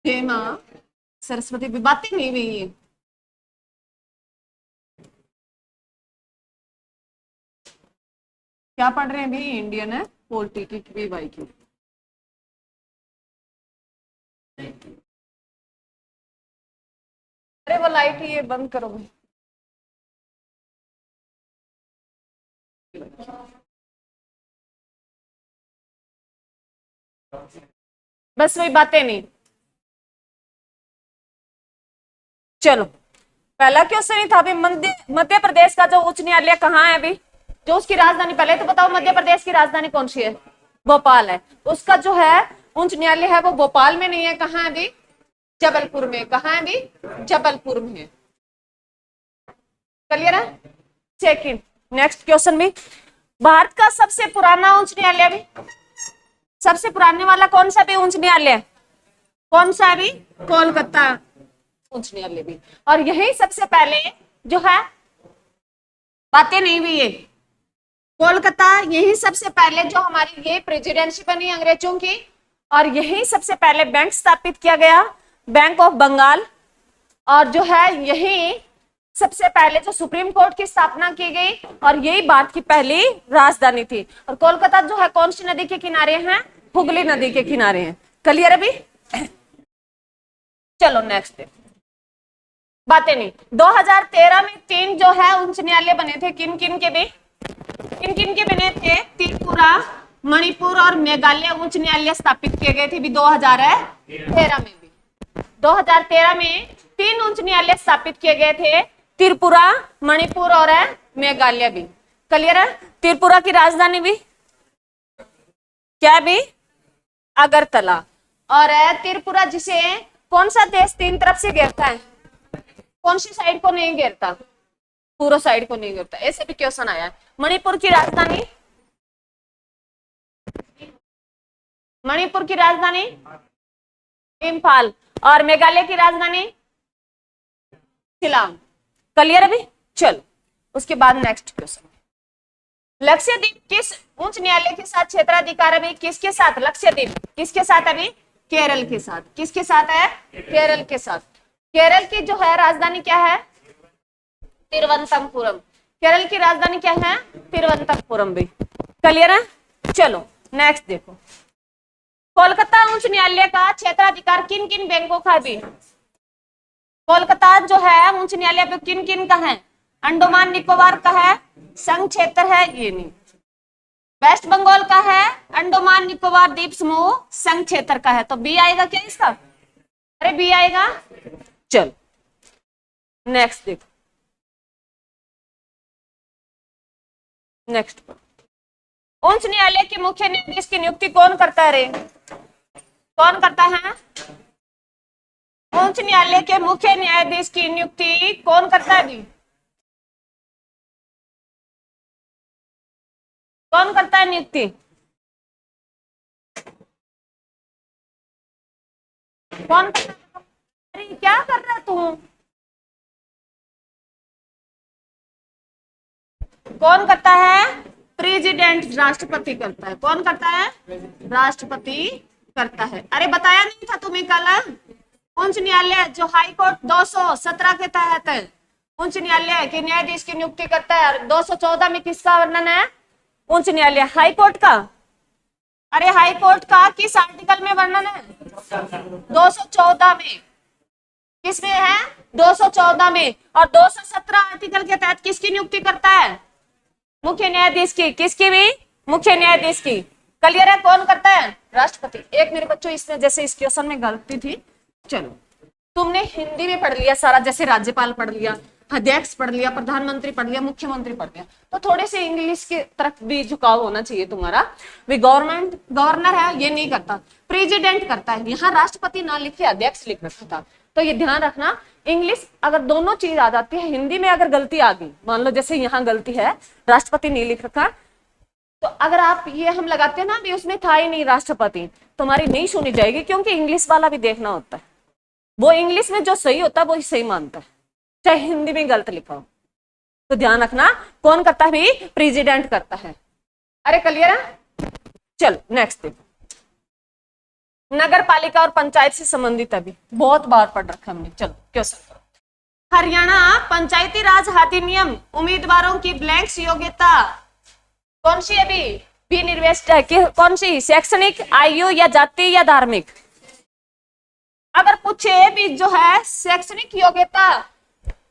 हे माँ सरस्वती भी बातें नहीं हुई ये। क्या पढ़ रहे हैं अभी? इंडियन है पोलिटी की पीवाई की। अरे वो लाइट ये बंद करो भाई। बस वही बातें नहीं। चलो पहला क्वेश्चन ही था अभी, मध्य प्रदेश का जो उच्च न्यायालय कहाँ है अभी, जो उसकी राजधानी, पहले तो बताओ मध्य प्रदेश की राजधानी कौन सी है? भोपाल है। उसका जो है उच्च न्यायालय है वो भोपाल में नहीं है, कहाँ है अभी? जबलपुर में। कहाँ है अभी? जबलपुर में है। क्लियर है? सेकंड, नेक्स्ट क्वेश्चन भी, भारत का सबसे पुराना उच्च न्यायालय भी, सबसे पुराने वाला कौन सा भी उच्च न्यायालय, कौन सा भी? कोलकाता उच्च न्यायालय भी। और यही सबसे पहले जो है, बातें नहीं हुई है, कोलकाता यही सबसे पहले जो हमारी ये प्रेसिडेंसी बनी अंग्रेजों की, और यही सबसे पहले बैंक स्थापित किया गया, बैंक ऑफ बंगाल। और जो है यही सबसे पहले जो सुप्रीम कोर्ट की स्थापना की गई, और यही भारत की पहली राजधानी थी। और कोलकाता जो है कौन सी नदी के किनारे है? हुगली नदी के किनारे है। क्लियर अभी? चलो नेक्स्ट, बातें नहीं। 2013 में 3 जो है उच्च न्यायालय बने थे, किन किन के भी, किन किन के बने थे? त्रिपुरा, मणिपुर और मेघालय उच्च न्यायालय स्थापित किए गए थे भी 2013 में भी। 2013 में 3 उच्च न्यायालय स्थापित किए गए थे, त्रिपुरा, मणिपुर और मेघालय भी। क्लियर है? त्रिपुरा की राजधानी भी क्या भी? अगरतला। और त्रिपुरा जिसे कौन सा देश 3 तरफ से घेरता है? कौन सी साइड को नहीं घेरता? पूरा साइड को नहीं घेरता। ऐसे भी क्वेश्चन आया है। मणिपुर की राजधानी, मणिपुर की राजधानी इम्फाल, और मेघालय की राजधानी शिलांग। क्लियर अभी? चलो उसके बाद नेक्स्ट क्वेश्चन, लक्षद्वीप किस उच्च न्यायालय के साथ क्षेत्राधिकार अभी किसके साथ? लक्षद्वीप किसके साथ अभी? केरल के साथ। किसके साथ है? केरल के साथ। केरल की जो है राजधानी क्या है? तिरुवनंतपुरम। केरल की राजधानी क्या है? तिरुवनंतपुरम भी। क्लियर है? चलो नेक्स्ट देखो, कोलकाता उच्च न्यायालय का क्षेत्राधिकार किन किन बैंकों का भी? कोलकाता जो है उच्च न्यायालय पे किन किन का है? अंडमान निकोबार का है, संघ क्षेत्र है ये नहीं। वेस्ट बंगाल का है, अंडमान निकोबार द्वीप समूह संघ क्षेत्र का है। तो बी आएगा क्या इसका? अरे बी आएगा। चल नेक्स्ट देखो, नेक्स्ट उच्च न्यायालय के मुख्य न्यायाधीश की नियुक्ति कौन करता है रे? कौन करता है? उच्च न्यायालय के मुख्य न्यायाधीश की नियुक्ति कौन करता है भी? कौन करता है नियुक्ति? कौन करता है? अरे क्या कर रहा तू? कौन करता है? प्रेसिडेंट, राष्ट्रपति करता है। कौन करता है? राष्ट्रपति करता है। अरे बताया नहीं था तुम्हें कल? उच्च न्यायालय जो हाई कोर्ट 217 के तहत है, उच्च न्यायालय के न्यायाधीश की नियुक्ति करता है। और 214 में किसका वर्णन है? उच्च न्यायालय हाई कोर्ट का। अरे हाई कोर्ट का किस आर्टिकल में वर्णन है? 214 में। किसमें है? 214 में। और 217 आर्टिकल के तहत किसकी नियुक्ति करता है? मुख्य न्यायाधीश की। किसकी भी? मुख्य न्यायाधीश की। क्लियर है? कौन करता है? राष्ट्रपति। एक मेरे बच्चों इसमें जैसे इस क्वेश्चन में गलती थी, चलो तुमने हिंदी में पढ़ लिया सारा, जैसे राज्यपाल पढ़ लिया, अध्यक्ष पढ़ लिया, प्रधानमंत्री पढ़ लिया, मुख्यमंत्री पढ़ लिया, तो थोड़े से इंग्लिश की तरफ भी झुकाव होना चाहिए तुम्हारा। भी गवर्नमेंट गवर्नर है ये नहीं करता, प्रेसिडेंट करता है। यहाँ राष्ट्रपति ना लिखे अध्यक्ष लिख रखा था, तो ये ध्यान रखना। इंग्लिश अगर दोनों चीज आ जाती है, हिंदी में अगर गलती आ गई, मान लो जैसे यहाँ गलती है, राष्ट्रपति नहीं लिख रखा, तो अगर आप ये हम लगाते हैं ना भी उसमें था ही नहीं राष्ट्रपति, तुम्हारी नहीं सुनी जाएगी, क्योंकि इंग्लिश वाला भी देखना होता है। वो इंग्लिश में जो सही होता है वो सही मानता है, चाहे हिंदी में गलत लिखा हो। तो ध्यान रखना कौन करता है भी? प्रेसिडेंट करता है। अरे क्लियर है? चलो नेक्स्ट देखो, नगर पालिका और पंचायत से संबंधित अभी बहुत बार पढ़ रखा हमने। चलो क्वेश्चन, हरियाणा पंचायती राज अधिनियम उम्मीदवारों की ब्लैंक्स योग्यता कौन सी अभी भी निर्दिष्ट है कि कौन सी, शैक्षणिक, आयु या जाति या धार्मिक। अगर पूछे भी जो है शैक्षणिक योग्यता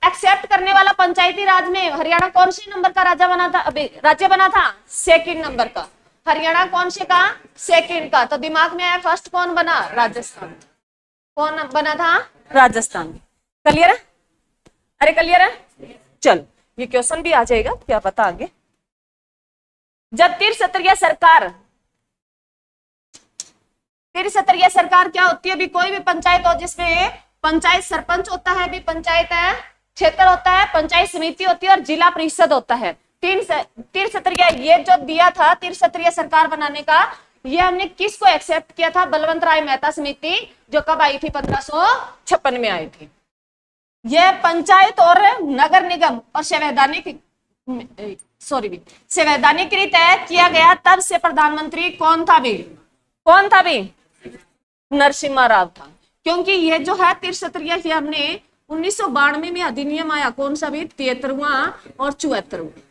एक्सेप्ट करने वाला पंचायती राज में हरियाणा कौन से नंबर का राज्य बना था, अभी राज्य बना था सेकंड नंबर का। हरियाणा कौन से का, सेकंड का। तो दिमाग में आया फर्स्ट कौन बना, राजस्थान। कौन बना था, राजस्थान। क्लियर है, अरे क्लियर है। चल ये क्वेश्चन भी आ जाएगा, क्या पता आगे। जब त्रिस्तरीय सरकार, त्रिस्तरीय सरकार क्या होती है, भी कोई भी पंचायत हो जिसमें पंचायत सरपंच होता है, भी पंचायत है क्षेत्र होता है, पंचायत समिति होती है और जिला परिषद होता है। त्रिस्तरीय ये जो दिया था त्रिस्तरीय सरकार बनाने का, ये हमने किसको एक्सेप्ट किया था, बलवंत राय मेहता समिति, जो कब आई थी, 1556 में आई थी। यह पंचायत और नगर निगम और संवैधानिकृत किया गया। तब से प्रधानमंत्री कौन था भी, कौन था भी, नरसिम्हा राव था। क्योंकि ये जो है त्रिस्तरीय हमने 1992 में अधिनियम आया, कौन सा भी, 73वां और 74वां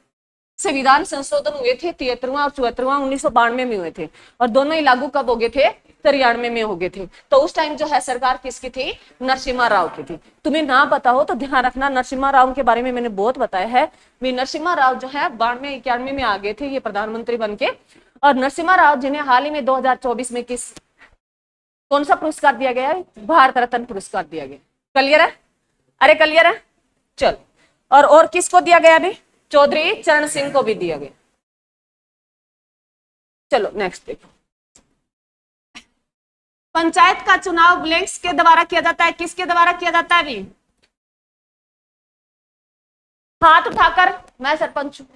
संविधान संशोधन हुए थे, 73वां और 74वां 1992 में हुए थे, और दोनों ही लागू कब हो गए थे, 93 में हो गए थे। तो उस टाइम जो है सरकार किसकी थी, नरसिम्हा राव की थी। तुम्हें ना पता हो तो ध्यान रखना, नरसिम्हा राव के बारे में मैंने बहुत बताया है। नरसिम्हा राव जो है 92-91 में आ गए थे ये प्रधानमंत्री बनके। और नरसिम्हा राव जिन्हें हाल ही में 2024 में कौन सा पुरस्कार दिया गया है, भारत रत्न पुरस्कार दिया गया। क्लियर है, अरे क्लियर है। चल, और किसको दिया गया अभी, चौधरी चरण सिंह को भी दिया गया। चलो नेक्स्ट देखो, पंचायत का चुनाव ब्लैंक्स के द्वारा किया जाता है, किसके द्वारा किया जाता है अभी, हाथ उठाकर, मैं सरपंच हूं।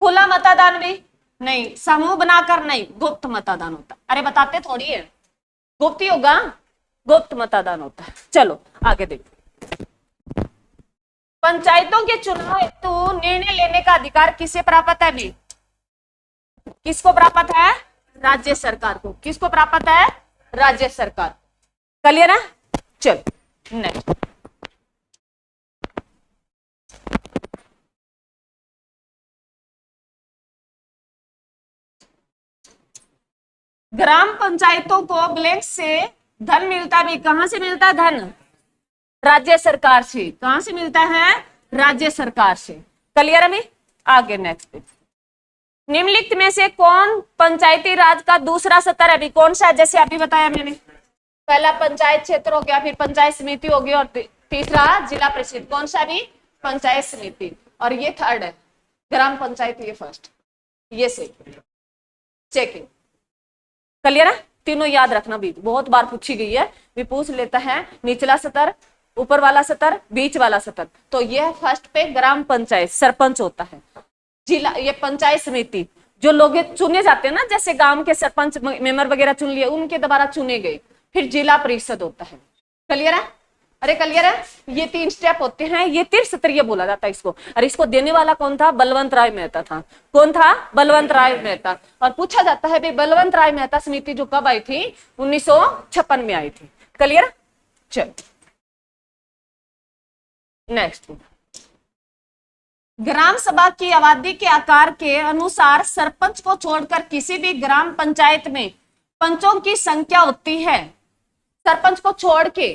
खुला मतदान भी नहीं, समूह बनाकर नहीं, गुप्त मतदान होता। अरे बताते थोड़ी है, गुप्त ही होगा, गुप्त मतदान होता है। चलो आगे देखो, पंचायतों के चुनाव हेतु निर्णय लेने का अधिकार किसे प्राप्त है अभी, किसको प्राप्त है, राज्य सरकार को। किसको प्राप्त है, राज्य सरकार। क्लियर है। चल नेक्स्ट, ग्राम पंचायतों को ब्लैंक से धन मिलता भी, कहां से मिलता है धन, राज्य सरकार से। कहां से मिलता है, राज्य सरकार से। क्लियर है। आगे नेक्स्ट, निम्नलिखित में से कौन पंचायती राज का दूसरा स्तर अभी कौन सा है, जैसे अभी बताया मैंने, पहला पंचायत क्षेत्र हो गया, फिर पंचायत समिति होगी, और तीसरा जिला परिषद। कौन सा भी, पंचायत समिति, और ये थर्ड है ग्राम पंचायत, ये फर्स्ट, ये चेकिंग। क्लियर है। तीनों याद रखना भी, बहुत बार पूछी गई है, भी पूछ लेता है निचला स्तर, ऊपर वाला स्तर, बीच वाला स्तर। तो ये फर्स्ट पे ग्राम पंचायत सरपंच होता है, जिला ये पंचायत समिति, जो लोग चुने जाते हैं ना, जैसे गांव के सरपंच मेंबर वगैरह चुन लिए, उनके द्वारा चुने गए। फिर जिला परिषद होता है। क्लियर है, अरे क्लियर है। ये 3 स्टेप होते हैं, ये त्रिस्तरीय बोला जाता है इसको। और इसको देने वाला कौन था, बलवंत राय मेहता था। कौन था, बलवंत राय मेहता। और पूछा जाता है भाई बलवंत राय मेहता समिति जो कब आई थी, 1956 में आई थी। क्लियर। चल नेक्स्ट, ग्राम सभा की आबादी के आकार के अनुसार सरपंच को छोड़कर किसी भी ग्राम पंचायत में पंचों की संख्या होती है। सरपंच को छोड़ के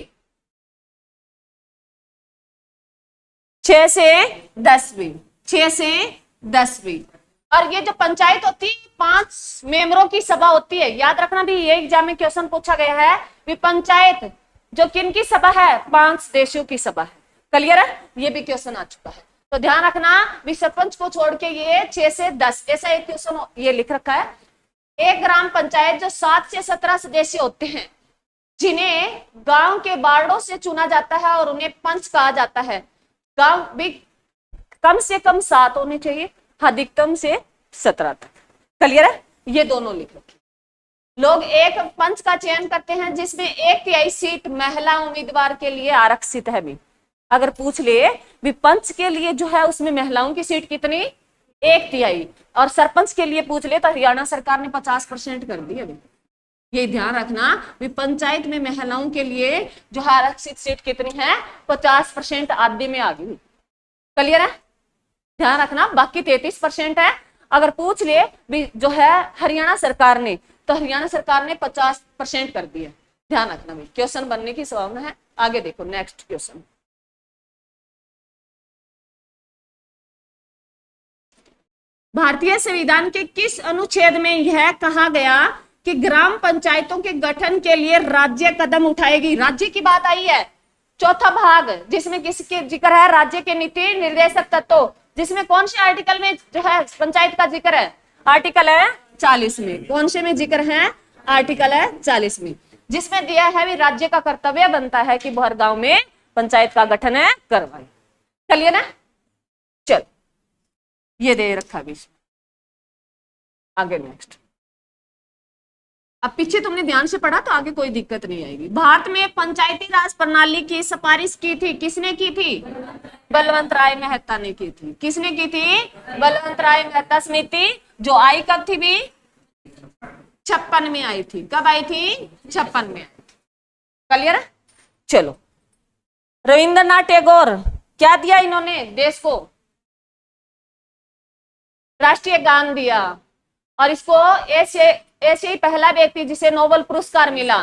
6 से 10 भी, 6 से 10 भी। और ये जो पंचायत होती है 5 मेंबरों की सभा होती है। याद रखना भी, ये एग्जाम में क्वेश्चन पूछा गया है भी पंचायत जो किन की सभा है, 5 सदस्यों की सभा है। क्लियर है, ये भी क्वेश्चन आ चुका है। तो ध्यान रखना भी सरपंच को छोड़ के ये 6 से 10 ऐसा एक क्वेश्चन ये लिख रखा है। एक ग्राम पंचायत जो 7 से 17 सदस्य होते हैं, जिन्हें गांव के वार्डों से चुना जाता है और उन्हें पंच कहा जाता है। गांव भी कम से कम 7 होने चाहिए, अधिकतम से 17 तक। क्लियर है, ये दोनों लिख रखे। लोग एक पंच का चयन करते हैं जिसमें 1/3 सीट महिला उम्मीदवार के लिए आरक्षित है। भी अगर पूछ ले भी पंच के लिए जो है उसमें महिलाओं की सीट कितनी, 1/3। और सरपंच के लिए पूछ ले तो हरियाणा सरकार ने 50% कर दी अभी। ये ध्यान रखना भी पंचायत में महिलाओं के लिए जो आरक्षित सीट कितनी है, 50% आदि में आ गई। क्लियर है? ध्यान रखना, बाकी 33% है। अगर पूछ ले भी जो है हरियाणा सरकार ने, तो हरियाणा सरकार ने 50% कर दिया। ध्यान रखना भाई, क्वेश्चन बनने की संभावना है। आगे देखो नेक्स्ट क्वेश्चन। भारतीय संविधान के किस अनुच्छेद में यह कहा गया कि ग्राम पंचायतों के गठन के लिए राज्य कदम उठाएगी? राज्य की बात आई है। चौथा भाग जिसमें किसके जिक्र है? राज्य के नीति निर्देशक तत्व, जिसमें कौन से आर्टिकल में जो है पंचायत का जिक्र है? आर्टिकल है 40 में। कौन से में जिक्र है? आर्टिकल है 40 में, जिसमें दिया है भी राज्य का कर्तव्य बनता है कि हर गांव में पंचायत का गठन है करवाए। चलिए ना, चल ये दे रखा बीच में। आगे नेक्स्ट। अब पीछे तुमने ध्यान से पढ़ा तो आगे कोई दिक्कत नहीं आएगी। भारत में पंचायती राज प्रणाली की सिफारिश की थी, किसने की थी? बलवंत राय मेहता ने की थी। किसने की थी? बलवंत राय मेहता समिति, जो आई कब थी भी? 56 में आई थी। कब आई थी? 56 में आई थी। क्लियर है? चलो, रविंद्रनाथ टैगोर क्या दिया इन्होंने देश को? राष्ट्रीय गान दिया। और इसको ऐसे ही पहला व्यक्ति जिसे नोबेल पुरस्कार मिला,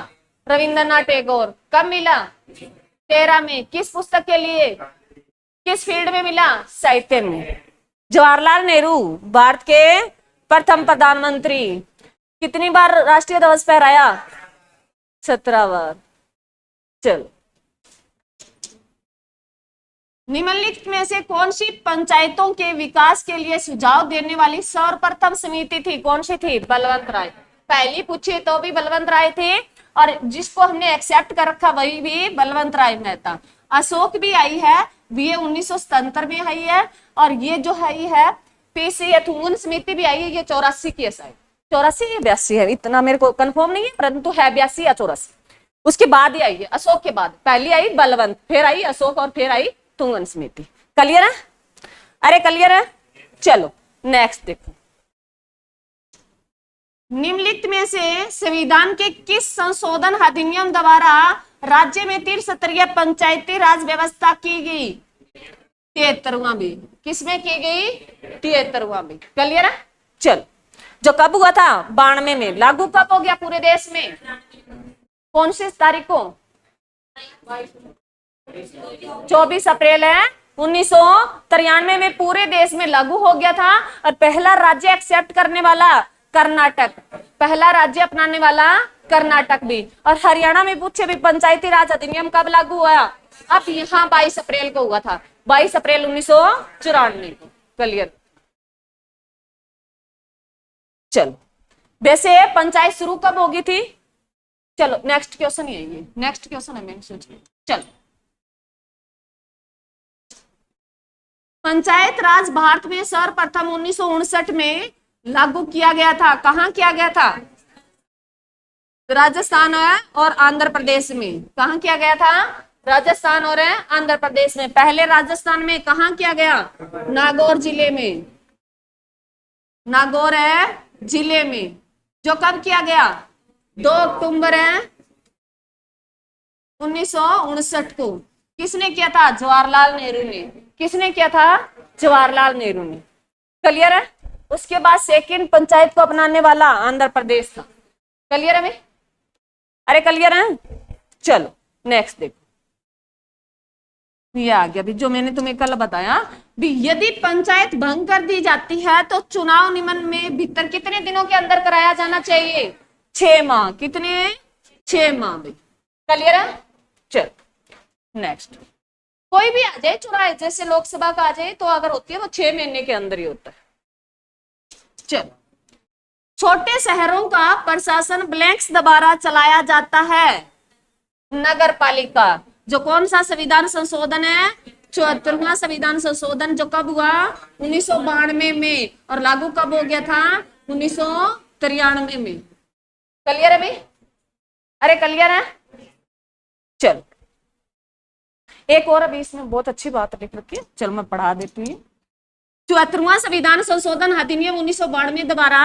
रविंद्रनाथ टैगोर। कब मिला? 13 में। किस पुस्तक के लिए? किस फील्ड में मिला? साहित्य में। जवाहरलाल नेहरू भारत के प्रथम प्रधानमंत्री, कितनी बार राष्ट्रीय ध्वज फहराया? 17 बार। चलो, निम्नलिखित में से कौन सी पंचायतों के विकास के लिए सुझाव देने वाली सर्वप्रथम समिति थी? कौन सी थी? बलवंत राय। पहली पूछे तो भी बलवंत राय थे, और जिसको हमने एक्सेप्ट कर रखा वही भी बलवंत राय मेहता। अशोक भी आई है, ये 1977 में आई है। और ये जो है पीसी थुंगन समिति भी आई है, ये 84 की है शायद। 84 या 82 है, इतना मेरे को कंफर्म नहीं है, परंतु है 82 या 84। उसके बाद ही आई है, अशोक के बाद। पहली आई बलवंत, फिर आई अशोक, और फिर आई तुंगन समिति। क्लियर है? अरे क्लियर है? चलो नेक्स्ट देखो। निम्नलिखित में से संविधान के किस संशोधन अधिनियम द्वारा राज्य में त्रिस्तरीय पंचायती राज व्यवस्था की गई? 73वां भी। किसमें की गई? 73वां भी। क्लियर है? चल, जो कब हुआ था? 92 में। लागू कब हो गया पूरे देश में? कौन सी तारीख को? 24 अप्रैल है 1993 में पूरे देश में लागू हो गया था। और पहला राज्य एक्सेप्ट करने वाला कर्नाटक, पहला राज्य अपनाने वाला कर्नाटक भी। और हरियाणा में पूछे भी पंचायती राज अधिनियम कब लागू हुआ? अब यहाँ 22 अप्रैल को हुआ था, 22 अप्रैल 1994 को। क्लियर? चलो, वैसे पंचायत शुरू कब होगी थी? चलो नेक्स्ट क्वेश्चन ही है, नेक्स्ट क्वेश्चन है मैंने सोचा। चलो, पंचायत राज भारत में सर्वप्रथम 1959 में लागू किया गया था। कहाँ किया गया था? राजस्थान और आंध्र प्रदेश में। कहाँ किया गया था? राजस्थान और आंध्र प्रदेश में। पहले राजस्थान में कहाँ किया गया? नागौर जिले में। नागौर है जिले में, जो कब किया गया? 2 अक्टूबर 1959 को। किसने किया था? जवाहरलाल नेहरू ने। किसने किया था? जवाहरलाल नेहरू ने। क्लियर है? उसके बाद सेकंड पंचायत को अपनाने वाला आंध्र प्रदेश था। क्लियर है भाई? अरे क्लियर है? चलो नेक्स्ट देखो, ये आ गया भी जो मैंने तुम्हें कल बताया भी। यदि पंचायत भंग कर दी जाती है तो चुनाव नियमन में भीतर कितने दिनों के अंदर कराया जाना चाहिए? 6 माह। कितने? 6 माह भाई। क्लियर है? चल नेक्स्ट। कोई भी आ जाए चुनाव, जैसे लोकसभा का आ जाए तो अगर होती है वो 6 महीने के अंदर ही होता है। चल, छोटे शहरों का प्रशासन ब्लैंक्स द्वारा चलाया जाता है। नगर पालिका, जो कौन सा संविधान संशोधन है? 74वां संविधान संशोधन, जो कब हुआ? 1992 में। और लागू कब हो गया था? 1993 में। क्लियर है भाई? अरे क्लियर है? चलो, एक और अभी इसमें बहुत अच्छी बात लिख रखी है, चलो मैं पढ़ा देती हूँ। 74वां संविधान संशोधन अधिनियम 1992 द्वारा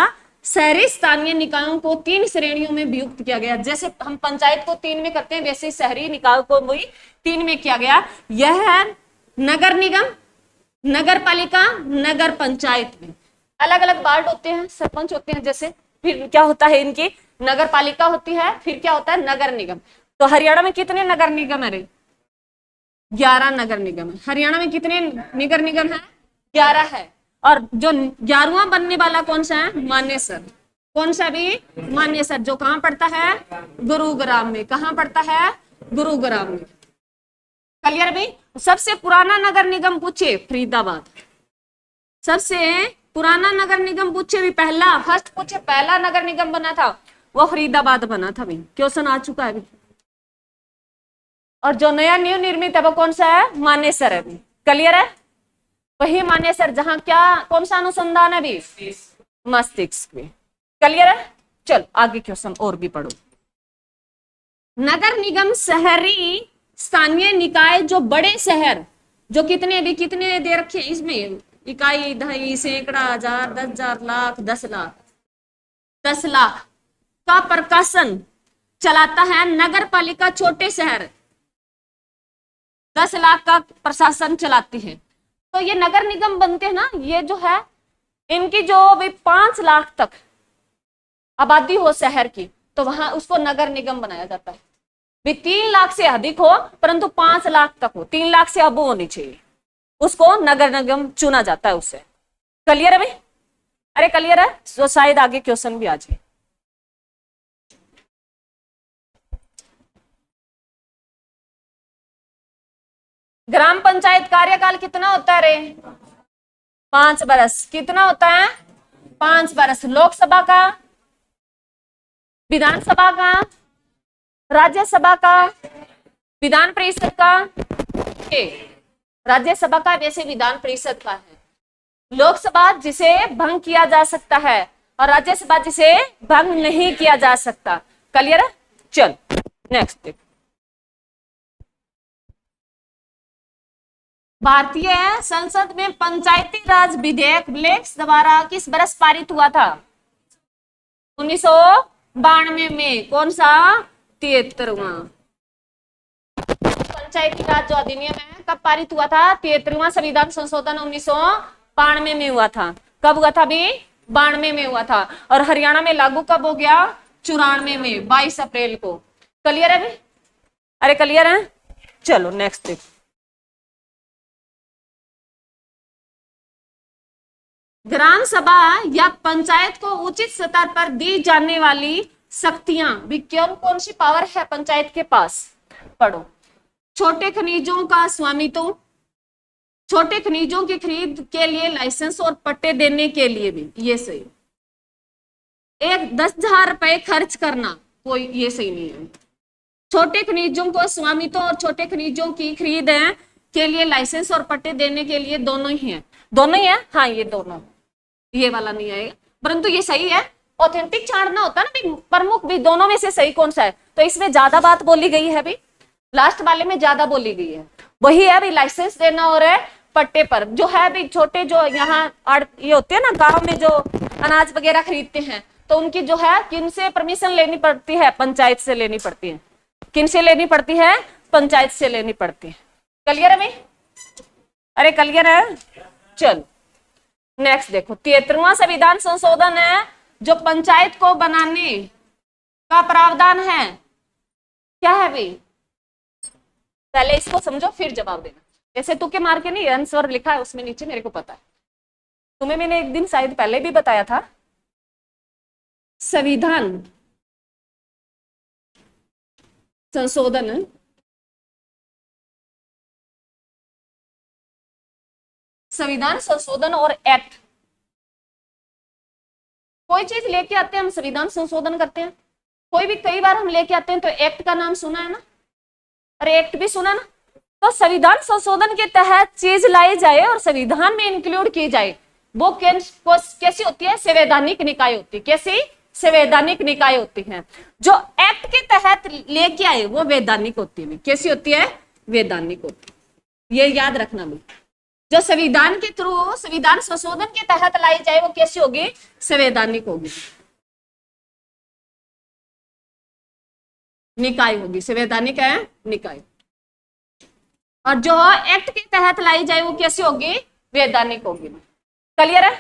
शहरी स्थानीय निकायों को 3 श्रेणियों में विभक्त किया गया। जैसे हम पंचायत को 3 में करते हैं, वैसे शहरी निकायों को भी 3 में किया गया। यह है नगर निगम, नगर पालिका, नगर पंचायत में अलग अलग वार्ड होते हैं, सरपंच होते हैं। जैसे फिर क्या होता है, इनकी नगर पालिका होती है, फिर क्या होता है, नगर निगम। तो हरियाणा में कितने नगर निगम है रे? 11 नगर निगम है। हरियाणा में कितने नगर निगम है? 11 है। और जो 11वां बनने वाला कौन सा है? मानेसर। कौन सा भी? मानेसर, जो कहां पड़ता है? गुरुग्राम में। कहां पड़ता है? गुरुग्राम में। क्लियर भाई? सबसे पुराना नगर निगम पूछे, फरीदाबाद। सबसे पुराना नगर निगम पूछे भी, पहला फर्स्ट पूछे, पहला नगर निगम बना था वो फरीदाबाद बना था भाई। क्वेश्चन आ चुका है अभी। और जो नया न्यू निर्मित है वो कौन सा है? मानेसर है। क्लियर है? वही मानेसर जहां क्या, कौन सा अनुसंधान है भी? मस्तिष्क में। क्लियर है? चल आगे क्वेश्चन और भी पढ़ो। नगर निगम शहरी स्थानीय निकाय, जो बड़े शहर, जो कितने भी कितने दे रखे इसमें, इकाई, दहाई, सैकड़ा, हजार, 10,000, लाख, 10 लाख, 10 लाख का प्रकाशन चलाता है। नगर पालिका छोटे शहर 10 लाख का प्रशासन चलाती है। तो ये नगर निगम बनते हैं ना, ये जो है इनकी जो भी 5 लाख तक आबादी हो शहर की, तो वहां उसको नगर निगम बनाया जाता है। भी 3 लाख से अधिक हो परंतु 5 लाख तक हो, 3 लाख से अब होनी चाहिए, उसको नगर निगम चुना जाता है उससे। क्लियर है भाई? अरे क्लियर है? तो शायद आगे क्वेश्चन भी आ जाए। ग्राम पंचायत कार्यकाल कितना होता है रे? 5 वर्ष। कितना होता है? 5 वर्ष। लोकसभा का, विधानसभा का, राज्यसभा का, विधान परिषद का, राज्यसभा का वैसे विधान परिषद का है। लोकसभा जिसे भंग किया जा सकता है और राज्यसभा जिसे भंग नहीं किया जा सकता। क्लियर है? चल नेक्स्ट देख। भारतीय संसद में पंचायती राज विधेयक ब्लेक्स द्वारा किस वर्ष पारित हुआ था? 1992 में। कौन सा? 73वां। पंचायती राज जो अधिनियम है कब पारित हुआ था? 73वां संविधान संशोधन 1992 में हुआ था। कब हुआ था भी? 92 में हुआ था। और हरियाणा में लागू कब हो गया? 94 में, 22 अप्रैल को। क्लियर है भी? अरे क्लियर है? चलो नेक्स्ट देखो। ग्राम सभा या पंचायत को उचित स्तर पर दी जाने वाली शक्तियां भी कौन सी पावर है पंचायत के पास? पढ़ो। छोटे खनिजों का स्वामित्व, छोटे खनिजों की खरीद के लिए लाइसेंस और पट्टे देने के लिए भी, ये सही। 10,000 रुपए खर्च करना, कोई ये सही नहीं है। छोटे खनिजों को स्वामित्व और छोटे खनिजों की खरीद के लिए लाइसेंस और पट्टे देने के लिए दोनों ही है। दोनों ही है? हाँ ये दोनों। ये वाला नहीं आएगा, परंतु ये सही है। ऑथेंटिक छांटना होता है ना भी, प्रमुख भी, दोनों में से सही कौन सा है? तो इसमें ज्यादा बात बोली गई है भी, लास्ट वाले में ज्यादा बोली गई है। वही है भी लाइसेंस देना और है पट्टे पर जो है भी। छोटे जो यहाँ ये होते हैं ना गांव में जो अनाज वगैरह खरीदते हैं, तो उनकी जो है किनसे परमिशन लेनी पड़ती है? पंचायत से लेनी पड़ती है। किनसे लेनी पड़ती है? पंचायत से लेनी पड़ती है। क्लियर है भाई? अरे क्लियर है? चल नेक्स्ट देखो। 73वां संविधान संशोधन है जो पंचायत को बनाने का प्रावधान है। क्या है भाई? पहले इसको समझो फिर जवाब देना। जैसे तुक्के मार के नहीं, आंसर लिखा है उसमें नीचे, मेरे को पता है। तुम्हें मैंने एक दिन शायद पहले भी बताया था। संविधान संशोधन संविधान संशोधन और एक्ट, कोई चीज लेके आते हैं हम संविधान संशोधन करते हैं। कोई भी कई बार हम लेके आते हैं तो एक्ट का नाम सुना है ना? अरे एक्ट भी सुना ना? तो संविधान संशोधन के तहत चीज लाई जाए और संविधान में इंक्लूड की जाए, वो कैसी होती है? संवैधानिक निकाय होती है। कैसी? संवैधानिक निकाय होती है। जो एक्ट के तहत लेके आए वो वैधानिक होती है। कैसी होती है? वैधानिक होती है। ये याद रखना भी। जो संविधान के थ्रू संविधान संशोधन के तहत लाई जाए वो कैसी होगी? संवैधानिक होगी। निकाय होगी, संवैधानिक है निकाय। और जो एक्ट के तहत लाई जाए वो कैसी होगी, वैधानिक होगी। क्लियर है?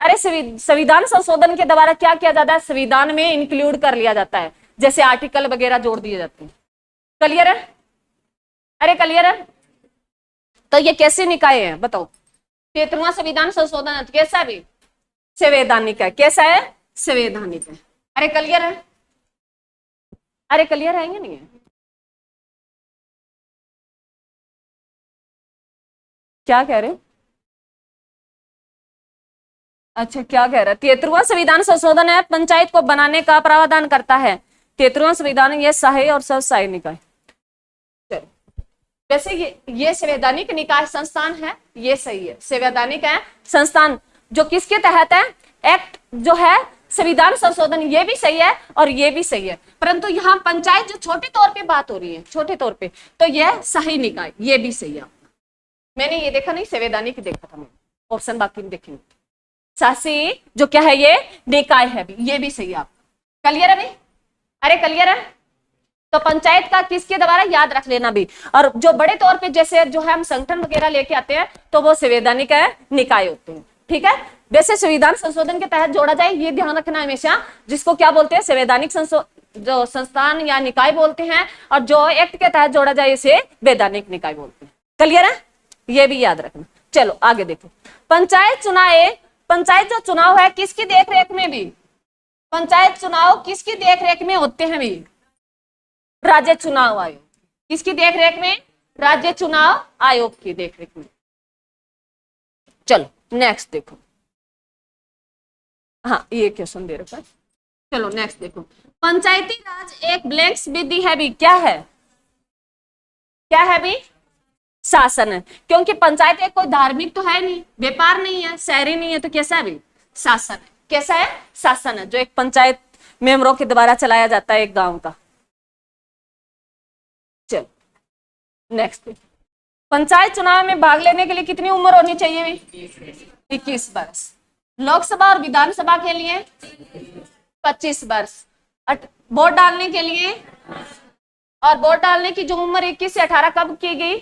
अरे संविधान संशोधन के द्वारा क्या किया जाता है, संविधान में इंक्लूड कर लिया जाता है, जैसे आर्टिकल वगैरह जोड़ दिए जाते हैं। क्लियर है? अरे क्लियर है? तो ये कैसे निकाय है बताओ? 73वां संविधान संशोधन कैसा भी संवैधानिक है। कैसा है? संवैधानिक है। अरे क्लियर है? अरे क्लियर है या नहीं है? क्या कह रहे? अच्छा क्या कह रहा है? 73वां संविधान संशोधन है पंचायत को बनाने का प्रावधान करता है। 73वां संविधान ये सहायक और स्वसहायक निकाय। वैसे ये संवैधानिक निकाय संस्थान है, ये सही है, संवैधानिक है संस्थान जो किसके तहत है, एक्ट जो है संविधान संशोधन, ये भी सही है और ये भी सही है। परंतु यहाँ पंचायत जो छोटे तौर पे बात हो रही है, छोटे तौर पे, तो यह सही निकाय, ये भी सही है। मैंने ये देखा नहीं, संवैधानिक देखा था मैंने, ऑप्शन बाकी नहीं देखेंगे। शासी जो क्या है ये निकाय है भी, ये भी सही है आपका। क्लियर है भाई? अरे क्लियर है? तो पंचायत का किसके द्वारा याद रख लेना भी। और जो बड़े तौर पे जैसे जो है हम संगठन वगैरह लेके आते हैं तो वो संवैधानिक है निकाय होते हैं। ठीक है? वैसे संविधान संशोधन के तहत जोड़ा जाए ये ध्यान रखना हमेशा, जिसको क्या बोलते हैं संवैधानिक जो संस्थान या निकाय बोलते हैं, और जो एक्ट के तहत जोड़ा जाए इसे वैधानिक निकाय बोलते हैं। क्लियर है? ये भी याद रखना। चलो आगे देखो, पंचायत जो चुनाव है किसकी देखरेख में भी, पंचायत चुनाव किसकी देखरेख में होते हैं भी, राज्य चुनाव आयोग। किसकी देखरेख में? राज्य चुनाव आयोग की देखरेख में। चलो नेक्स्ट देखो, हाँ ये क्वेश्चन दे रखा है। चलो नेक्स्ट देखो, पंचायती राज एक ब्लैंक विधि है भी, क्या है, क्या है भी, शासन है। क्योंकि पंचायत एक कोई धार्मिक तो है नहीं, व्यापार नहीं है, शहरी नहीं है, तो कैसा है भी, शासन है। कैसा है? शासन है, जो एक पंचायत मेंबरों के द्वारा चलाया जाता है एक गांव का। चलो नेक्स्ट, पंचायत चुनाव में भाग लेने के लिए कितनी उम्र होनी चाहिए? 21 वर्ष। लोकसभा और विधानसभा के लिए 25 वर्ष। वोट डालने के लिए, और वोट डालने की जो उम्र 21 से 18 कब की गई?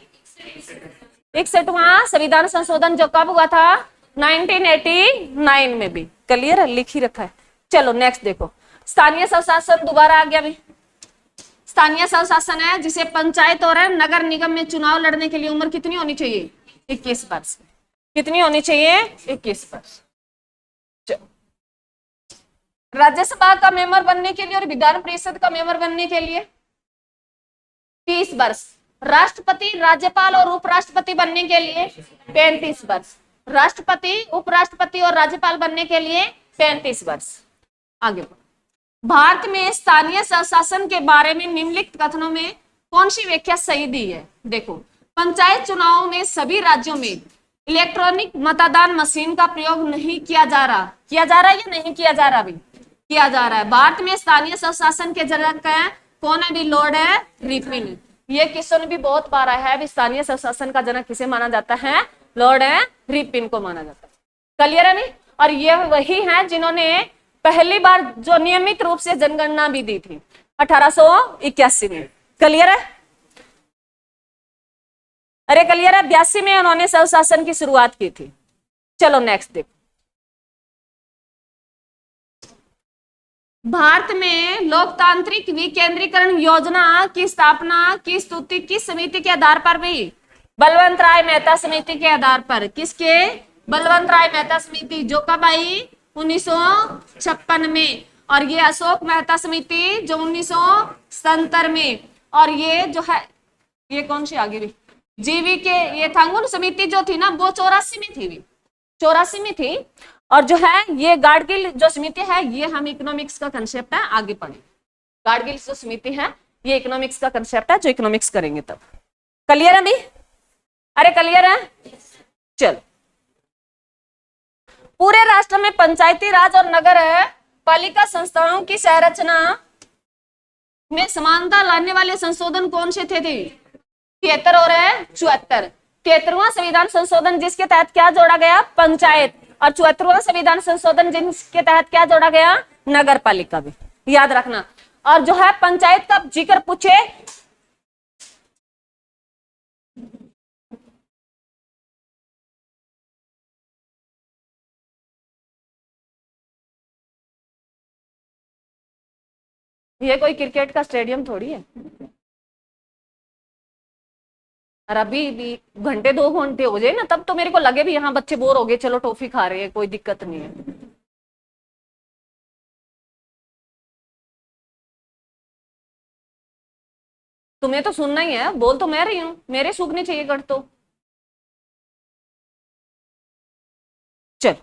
61वां संविधान संशोधन जो कब हुआ था? 1989 में भी। क्लियर है? लिख ही रखा है। चलो नेक्स्ट देखो, स्थानीय स्वशासन दोबारा आ गया भी। स्थानीय स्वशासन है जिसे पंचायत और नगर निगम में चुनाव लड़ने के लिए उम्र कितनी होनी चाहिए? 21 वर्ष। कितनी होनी चाहिए? 21 वर्ष। राज्यसभा का मेंबर बनने के लिए और विधान परिषद का मेंबर बनने के लिए 30 वर्ष। राष्ट्रपति, राज्यपाल और उपराष्ट्रपति बनने के लिए 35 वर्ष। राष्ट्रपति, उपराष्ट्रपति और राज्यपाल बनने के लिए 35 वर्ष। आगे, भारत में स्थानीय स्वशासन के बारे में निम्नलिखित कथनों में कौन सी व्याख्या सही दी है? देखो, पंचायत चुनाव में सभी राज्यों में इलेक्ट्रॉनिक मतदान मशीन का प्रयोग नहीं किया जा रहा। किया जा रहा है या नहीं किया जा रहा? भी किया जा रहा है। भारत में स्थानीय स्वशासन के जनक है कौन है? भी लॉर्ड है रिपन। ये क्वेश्चन भी बहुत बार आया है, स्थानीय स्वशासन का जनक किसे माना जाता है? लॉर्ड है रिपन को माना जाता है। क्लियर है नहीं? और ये वही है जिन्होंने पहली बार जो नियमित रूप से जनगणना भी दी थी 1881 में। क्लियर है? अरे क्लियर है? 82 में उन्होंने स्वशासन की शुरुआत की थी। चलो नेक्स्ट देखो, भारत में लोकतांत्रिक विकेंद्रीकरण योजना की स्थापना की स्तुति किस समिति के आधार पर हुई? बलवंत राय मेहता समिति के आधार पर। किसके? बलवंत राय मेहता समिति, जो कब आई? 1956 में। और ये अशोक मेहता समिति जो 1977 में। और ये जो है ये कौन सी आगे भी जीवी के ये थांगुन समिति जो थी ना वो 84 में थी, 84 में थी। और जो है ये गाडगिल जो समिति है ये हम इकोनॉमिक्स का कंसेप्ट है आगे पढ़े। गाडगिल जो समिति है ये इकोनॉमिक्स का कंसेप्ट है, जो इकोनॉमिक्स करेंगे तब। क्लियर है भी? अरे क्लियर है? चल, पूरे राष्ट्र में पंचायती राज और नगर पालिका संस्थाओं की संरचना में समानता लाने वाले संशोधन कौन से थे? 73 और 74। 73वां संविधान संशोधन जिसके तहत क्या जोड़ा गया? पंचायत। और 74वां संविधान संशोधन जिसके तहत क्या जोड़ा गया? नगर पालिका भी। याद रखना, और जो है पंचायत का जिक्र पूछे, ये कोई क्रिकेट का स्टेडियम थोड़ी है। और अभी भी घंटे 2 घंटे हो जाए ना तब तो मेरे को लगे भी यहाँ बच्चे बोर हो गए, चलो टॉफी खा रहे हैं, कोई दिक्कत नहीं है। तुम्हें तो सुनना ही है, बोल तो मैं रही हूँ, मेरे सूखने चाहिए गढ़ तो। चल,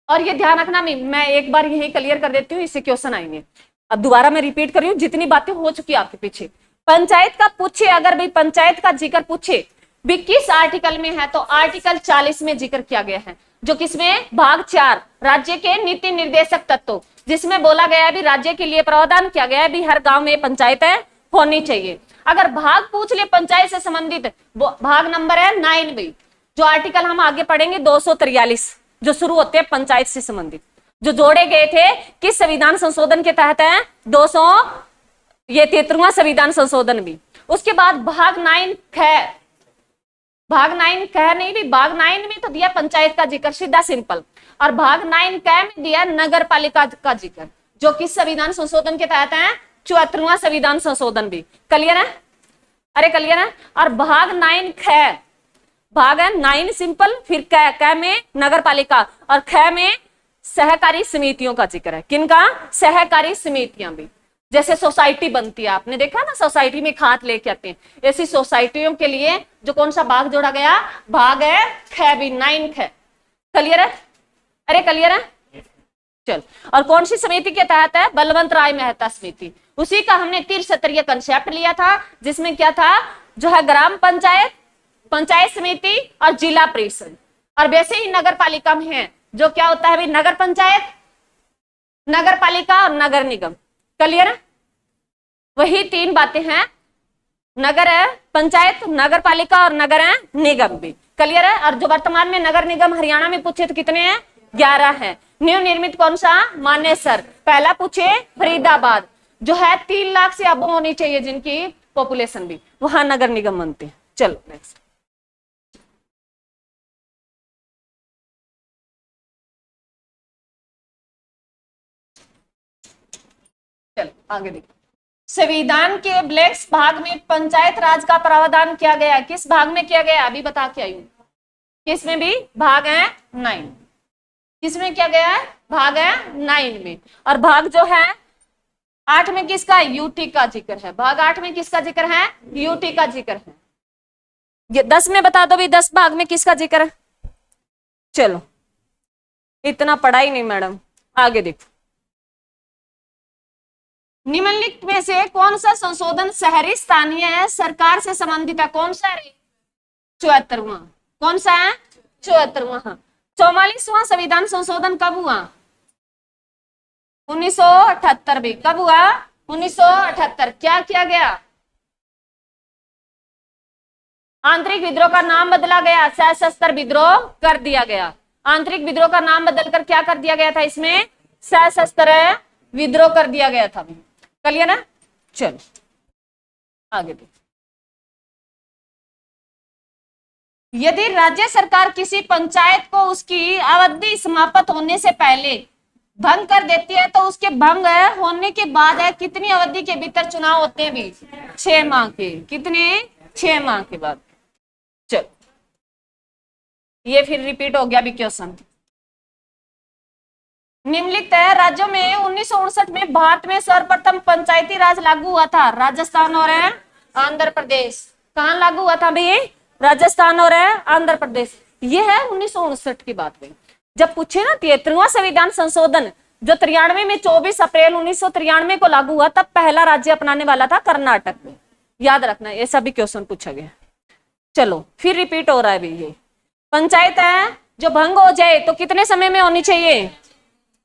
और ये ध्यान रखना, मैं एक बार यही क्लियर कर देती हूँ, इससे क्वेश्चन आएंगे। अब दोबारा मैं रिपीट कर रही हूँ, जितनी बातें हो चुकी आपके पीछे। पंचायत का पूछे, अगर भाई पंचायत का जिक्र पूछे भी किस आर्टिकल में है, तो आर्टिकल 40 में जिक्र किया गया है, जो किसमें, भाग 4 राज्य के नीति निर्देशक तत्व, जिसमें बोला गया है भी राज्य के लिए प्रावधान किया गया है भी हर गांव में पंचायतें होनी चाहिए। अगर भाग पूछ ले पंचायत से संबंधित, भाग नंबर है 9 भी, जो आर्टिकल हम आगे पढ़ेंगे 243, जो शुरू होते हैं पंचायत से संबंधित, जो जोड़े गए थे किस संविधान संशोधन के तहत है, 200 ये 73वां संविधान संशोधन भी। उसके बाद भाग 9 कह नहीं भी, भाग 9 में तो दिया पंचायत का जिक्र सीधा सिंपल, और भाग 9 कह में दिया नगर पालिका का जिक्र, जो किस संविधान संशोधन के तहत है, 74वां संविधान संशोधन भी। क्लियर है? अरे क्लियर है? और भाग 9 ख, भाग है 9 सिंपल, फिर क में नगर पालिका, और ख में सहकारी समितियों का जिक्र है। किनका? सहकारी समितियां भी, जैसे सोसाइटी बनती है, आपने देखा ना सोसाइटी में खाद लेके आते हैं, ऐसी सोसाइटियों के लिए जो कौन सा भाग जोड़ा गया, भाग है ख भी, 9 ख। क्लियर है? अरे क्लियर है? चल, और कौन सी समिति के तहत है, बलवंत राय मेहता समिति। उसी का हमने त्रिस्तरीय कंसेप्ट लिया था, जिसमें क्या था, जो है ग्राम पंचायत, पंचायत समिति और जिला परिषद, और वैसे ही नगर पालिका में है, जो क्या होता है भी, नगर पंचायत, नगर पालिका और नगर निगम। क्लियर है? वही 3 बातें हैं, नगर है, पंचायत, नगर पालिका और नगर है निगम भी। क्लियर है? और जो वर्तमान में नगर निगम हरियाणा में पूछे तो कितने हैं, 11 है। न्यू निर्मित कौन सा, मानेसर। पहला पूछे फरीदाबाद, जो है 3 लाख से अब होनी चाहिए जिनकी पॉपुलेशन भी, वहां नगर निगम बनते हैं। चलो नेक्स्ट, चलो आगे देखो। संविधान के ब्लैक्स भाग में पंचायत राज का प्रावधान किया गया, किस भाग में किया गया, अभी बता के आई हूं, किसमें भी, भाग है 9, किसमें किया गया है, भाग है 9 में। और भाग जो है 8 में किसका, यूटी का जिक्र है, भाग 8 में किसका जिक्र है, यूटी का जिक्र है। ये 10 में बता दो भी, 10 भाग में किसका जिक्र है। चलो, इतना पढ़ा ही नहीं मैडम, आगे देखो। निम्नलिखित में से कौन सा संशोधन शहरी स्थानीय सरकार से संबंधित है, कौन सा है, 74वां, कौन सा है, 74वां। 44वां संविधान संशोधन कब हुआ, 1978 भी, कब हुआ, 1978। क्या किया गया, आंतरिक विद्रोह का नाम बदला गया, सशस्त्र विद्रोह कर दिया गया। आंतरिक विद्रोह का नाम बदलकर क्या कर दिया गया था, इसमें सशस्त्र विद्रोह कर दिया गया था। क्लियर है? चलो आगे देखो। यदि राज्य सरकार किसी पंचायत को उसकी अवधि समाप्त होने से पहले भंग कर देती है, तो उसके भंग होने के बाद है कितनी अवधि के भीतर चुनाव होते हैं भी, 6 माह के, कितने, 6 माह के बाद। चलो, ये फिर रिपीट हो गया भी क्वेश्चन। निम्नलिखित राज्यों में 1959 में भारत में सर्वप्रथम पंचायती राज लागू हुआ था, राजस्थान और आंध्र प्रदेश। कहां लागू हुआ था भाई, राजस्थान और आंध्र प्रदेश। ये है 1959 की बात में। जब पूछे ना 73वां संविधान संशोधन जो 93 में 24 अप्रैल 1993 को लागू हुआ, तब पहला राज्य अपनाने वाला था कर्नाटक में। याद रखना, ऐसा भी क्वेश्चन पूछा गया। चलो फिर रिपीट हो रहा है भी, ये पंचायत है जो भंग हो जाए तो कितने समय में होनी चाहिए,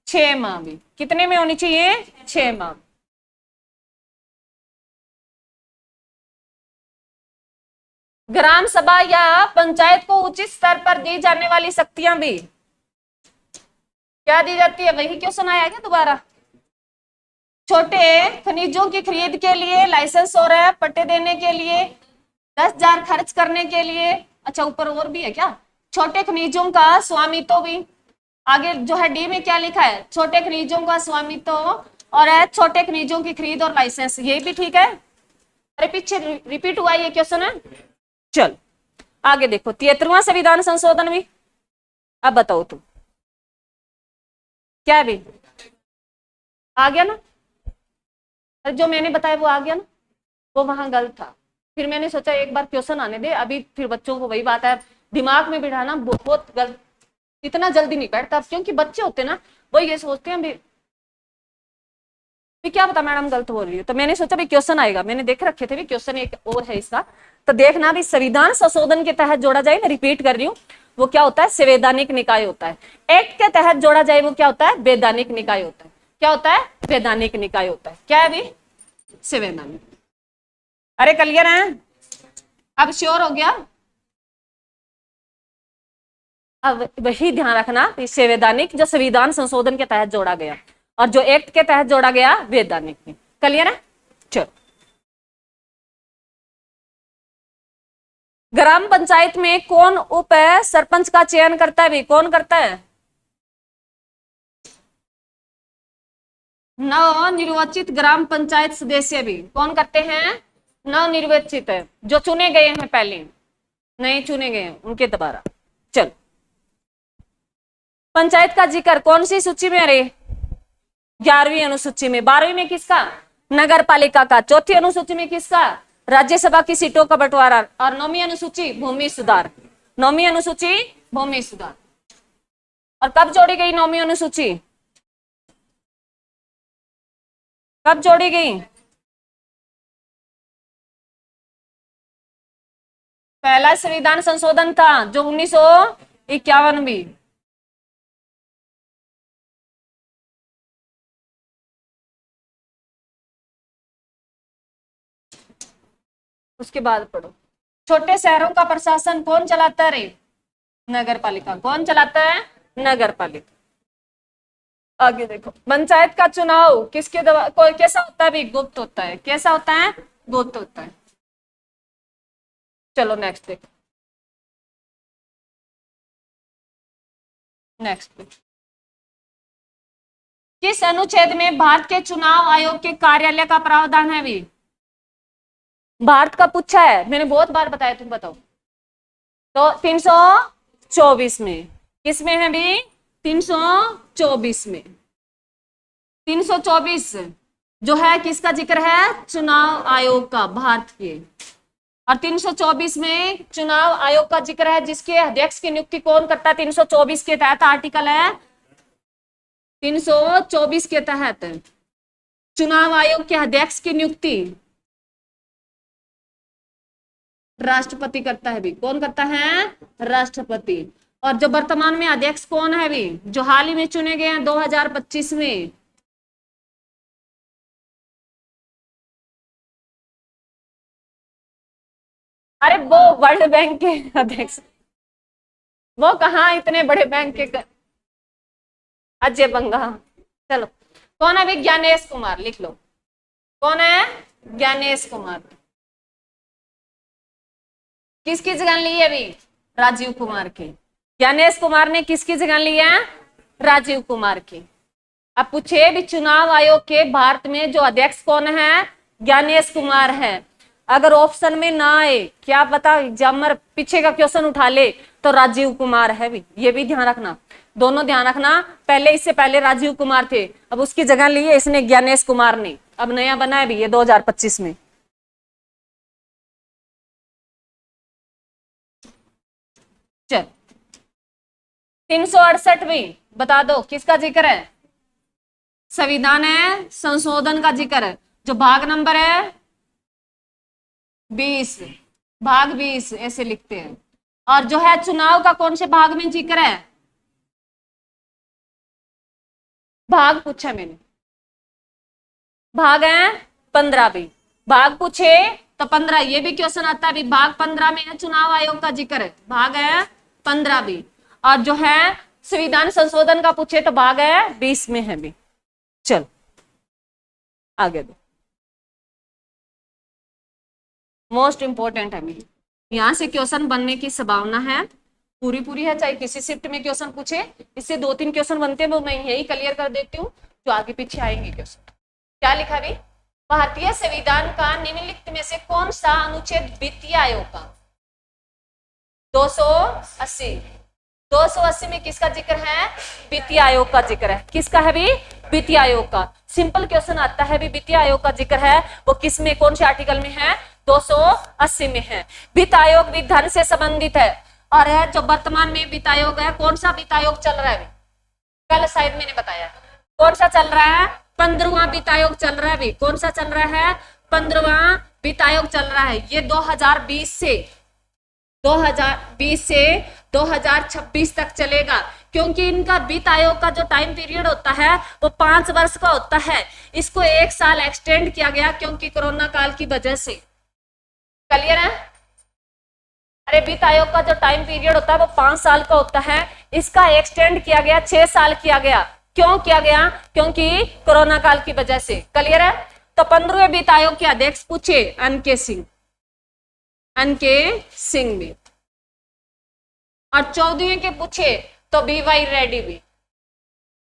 6 माह भी। कितने में होनी चाहिए, 6 माह। ग्राम सभा या पंचायत को उचित स्तर पर दी जाने वाली शक्तियां भी क्या दी जाती है, वही क्वेश्चन आया क्या दोबारा। छोटे खनिजों की खरीद के लिए लाइसेंस हो रहा है, पट्टे देने के लिए, 10,000 खर्च करने के लिए। अच्छा ऊपर और भी है क्या? छोटे खनिजों का स्वामित्व भी। आगे जो है डी में क्या लिखा है? छोटे खनिजों का स्वामित्व और है छोटे खनिजों की खरीद और लाइसेंस, ये भी ठीक है। अरे पीछे रिपीट हुआ ये क्वेश्चन है। चल आगे देखो 73वां संविधान संशोधन भी। अब बताओ तुम क्या है भी? आ गया ना? अरे जो मैंने बताया वो आ गया ना? वो वहां गलत था। फिर मैंने सोचा एक बार क्वेश्चन आने दे, अभी फिर बच्चों को वही बात है, दिमाग में बिठाना बहुत गलत, इतना जल्दी नहीं बैठता, क्योंकि बच्चे होते ना वो ये सोचते हैं भी क्या पता मैडम गलत बोल रही है। तो मैंने सोचा भी क्वेश्चन आएगा, मैंने देख रखे थे भी क्वेश्चन एक और है इसका, तो देखना भी संविधान संशोधन के तहत जोड़ा जाए, मैं रिपीट कर रही हूँ, वो क्या होता है? संवैधानिक निकाय होता है। एक्ट के तहत जोड़ा जाए वो क्या होता है? वैधानिक निकाय होता है। क्या होता है? वैधानिक निकाय होता है। क्या है अभी? संवैधानिक। अरे क्लियर है? अब श्योर हो गया? अब वही ध्यान रखना, संवैधानिक जो संविधान संशोधन के तहत जोड़ा गया और जो एक्ट के तहत जोड़ा गया वैधानिक में। क्लियर है? चलो ग्राम पंचायत में कौन उप सरपंच का चयन करता है? भी कौन करता है? नवनिर्वाचित ग्राम पंचायत सदस्य भी कौन करते हैं? नवनिर्वाचित है, जो चुने गए हैं, पहले नहीं चुने गए हैं उनके दोबारा। चल पंचायत का जिक्र कौन सी सूची में? अरे 11वीं अनुसूची में। 12वीं में किसका? नगर पालिका का। चौथी अनुसूची में किसका? राज्यसभा की सीटों का बंटवारा। और 9वीं अनुसूची भूमि सुधार। 9वीं अनुसूची भूमि सुधार। और कब जोड़ी गई 9वीं अनुसूची? कब जोड़ी गई? पहला संविधान संशोधन था जो 1951 में। उसके बाद पढ़ो। छोटे शहरों का प्रशासन कौन चलाता है? रे नगर पालिका। कौन चलाता है? नगर पालिका। आगे देखो पंचायत का चुनाव किसके कोई कैसा होता है? भी गुप्त होता है। कैसा होता है? गुप्त होता है। चलो नेक्स्ट देखो। नेक्स्ट देखो किस अनुच्छेद में भारत के चुनाव आयोग के कार्यालय का प्रावधान है? भी भारत का पूछा है, मैंने बहुत बार बताया, तुम बताओ। तो 324 में। किसमें है भी? 324 में। 324 जो है किसका जिक्र है? चुनाव आयोग का, भारत के। और 324 में चुनाव आयोग का जिक्र है जिसके अध्यक्ष की नियुक्ति कौन करता है? 324 के तहत आर्टिकल है 324 के तहत चुनाव आयोग के अध्यक्ष की नियुक्ति राष्ट्रपति करता है। भी कौन करता है? राष्ट्रपति। और जो वर्तमान में अध्यक्ष कौन है? भी जो हाल ही में चुने गए हैं 2025 में। अरे वो वर्ल्ड बैंक के अध्यक्ष, वो कहाँ इतने बड़े बैंक के अजय बंगा। चलो कौन है? भी ज्ञानेश कुमार, लिख लो। कौन है? ज्ञानेश कुमार। किसकी जगह ली है? भी राजीव कुमार की। ज्ञानेश कुमार ने किसकी जगह ली है? राजीव कुमार की। अब पूछे भी चुनाव आयोग के भारत में जो अध्यक्ष कौन है? ज्ञानेश कुमार है। अगर ऑप्शन में ना आए, क्या पता एग्जामर पीछे का क्वेश्चन उठा ले तो राजीव कुमार है। भी ये भी ध्यान रखना, दोनों ध्यान रखना। पहले इससे पहले राजीव कुमार थे, अब उसकी जगह ली है इसने ज्ञानेश कुमार ने, अब नया बना है भी ये 2025 में। चल 368 बता दो किसका जिक्र है? संविधान है संशोधन का जिक्र है, जो भाग नंबर है 20, भाग 20 ऐसे लिखते हैं। और जो है चुनाव का कौन से भाग में जिक्र है? भाग पूछा मैंने, भाग है 15 भी। भाग पूछे तो 15, ये भी क्वेश्चन आता है भी भाग 15 में है चुनाव आयोग का जिक्र है, भाग है 15 भी। और जो है संविधान संशोधन का पूछे तो भाग है 20 में है भी। चल आगे दो, मोस्ट इंपोर्टेंट है मेरी, यहाँ से क्वेश्चन बनने की संभावना है पूरी पूरी है, चाहे किसी शिफ्ट में क्वेश्चन पूछे। इससे 2-3 क्वेश्चन बनते हैं वो मैं यही क्लियर कर देती हूँ, जो आगे पीछे आएंगे क्वेश्चन। क्या लिखा भी, भारतीय संविधान का निम्नलिखित में से कौन सा अनुच्छेद वित्तीय आयोग का 280 280 में किसका जिक्र है, वित्तीय आयोग का जिक्र है। किसका है भी, वित्तीय आयोग का। सिंपल क्वेश्चन आता है भी, वित्तीय आयोग का जिक्र है वो किस में, कौन से आर्टिकल में है, 280 में है। वित्त आयोग भी धन से संबंधित है, और है जो वर्तमान में वित्त आयोग है, कौन सा वित्त आयोग चल रहा है, कल शायद मैंने बताया कौन सा चल रहा है, 15वां वित्त आयोग चल रहा है भी। कौन सा चल रहा है, 15वां वित्त आयोग चल रहा है। ये 2020 से 2026 तक चलेगा, क्योंकि इनका वित्त आयोग का जो टाइम पीरियड होता है वो 5 वर्ष का होता है। इसको 1 साल एक्सटेंड किया गया क्योंकि कोरोना काल की वजह से। क्लियर है? अरे वित्त आयोग का जो टाइम पीरियड होता है वो 5 साल का होता है, इसका एक्सटेंड किया गया, 6 साल किया गया। क्यों किया गया, क्योंकि कोरोना काल की वजह से। क्लियर है? तो 15वें वित्त आयोग के अध्यक्ष पूछे एनके सिंह भी, और 14वें के पूछे तो BY रेड्डी भी।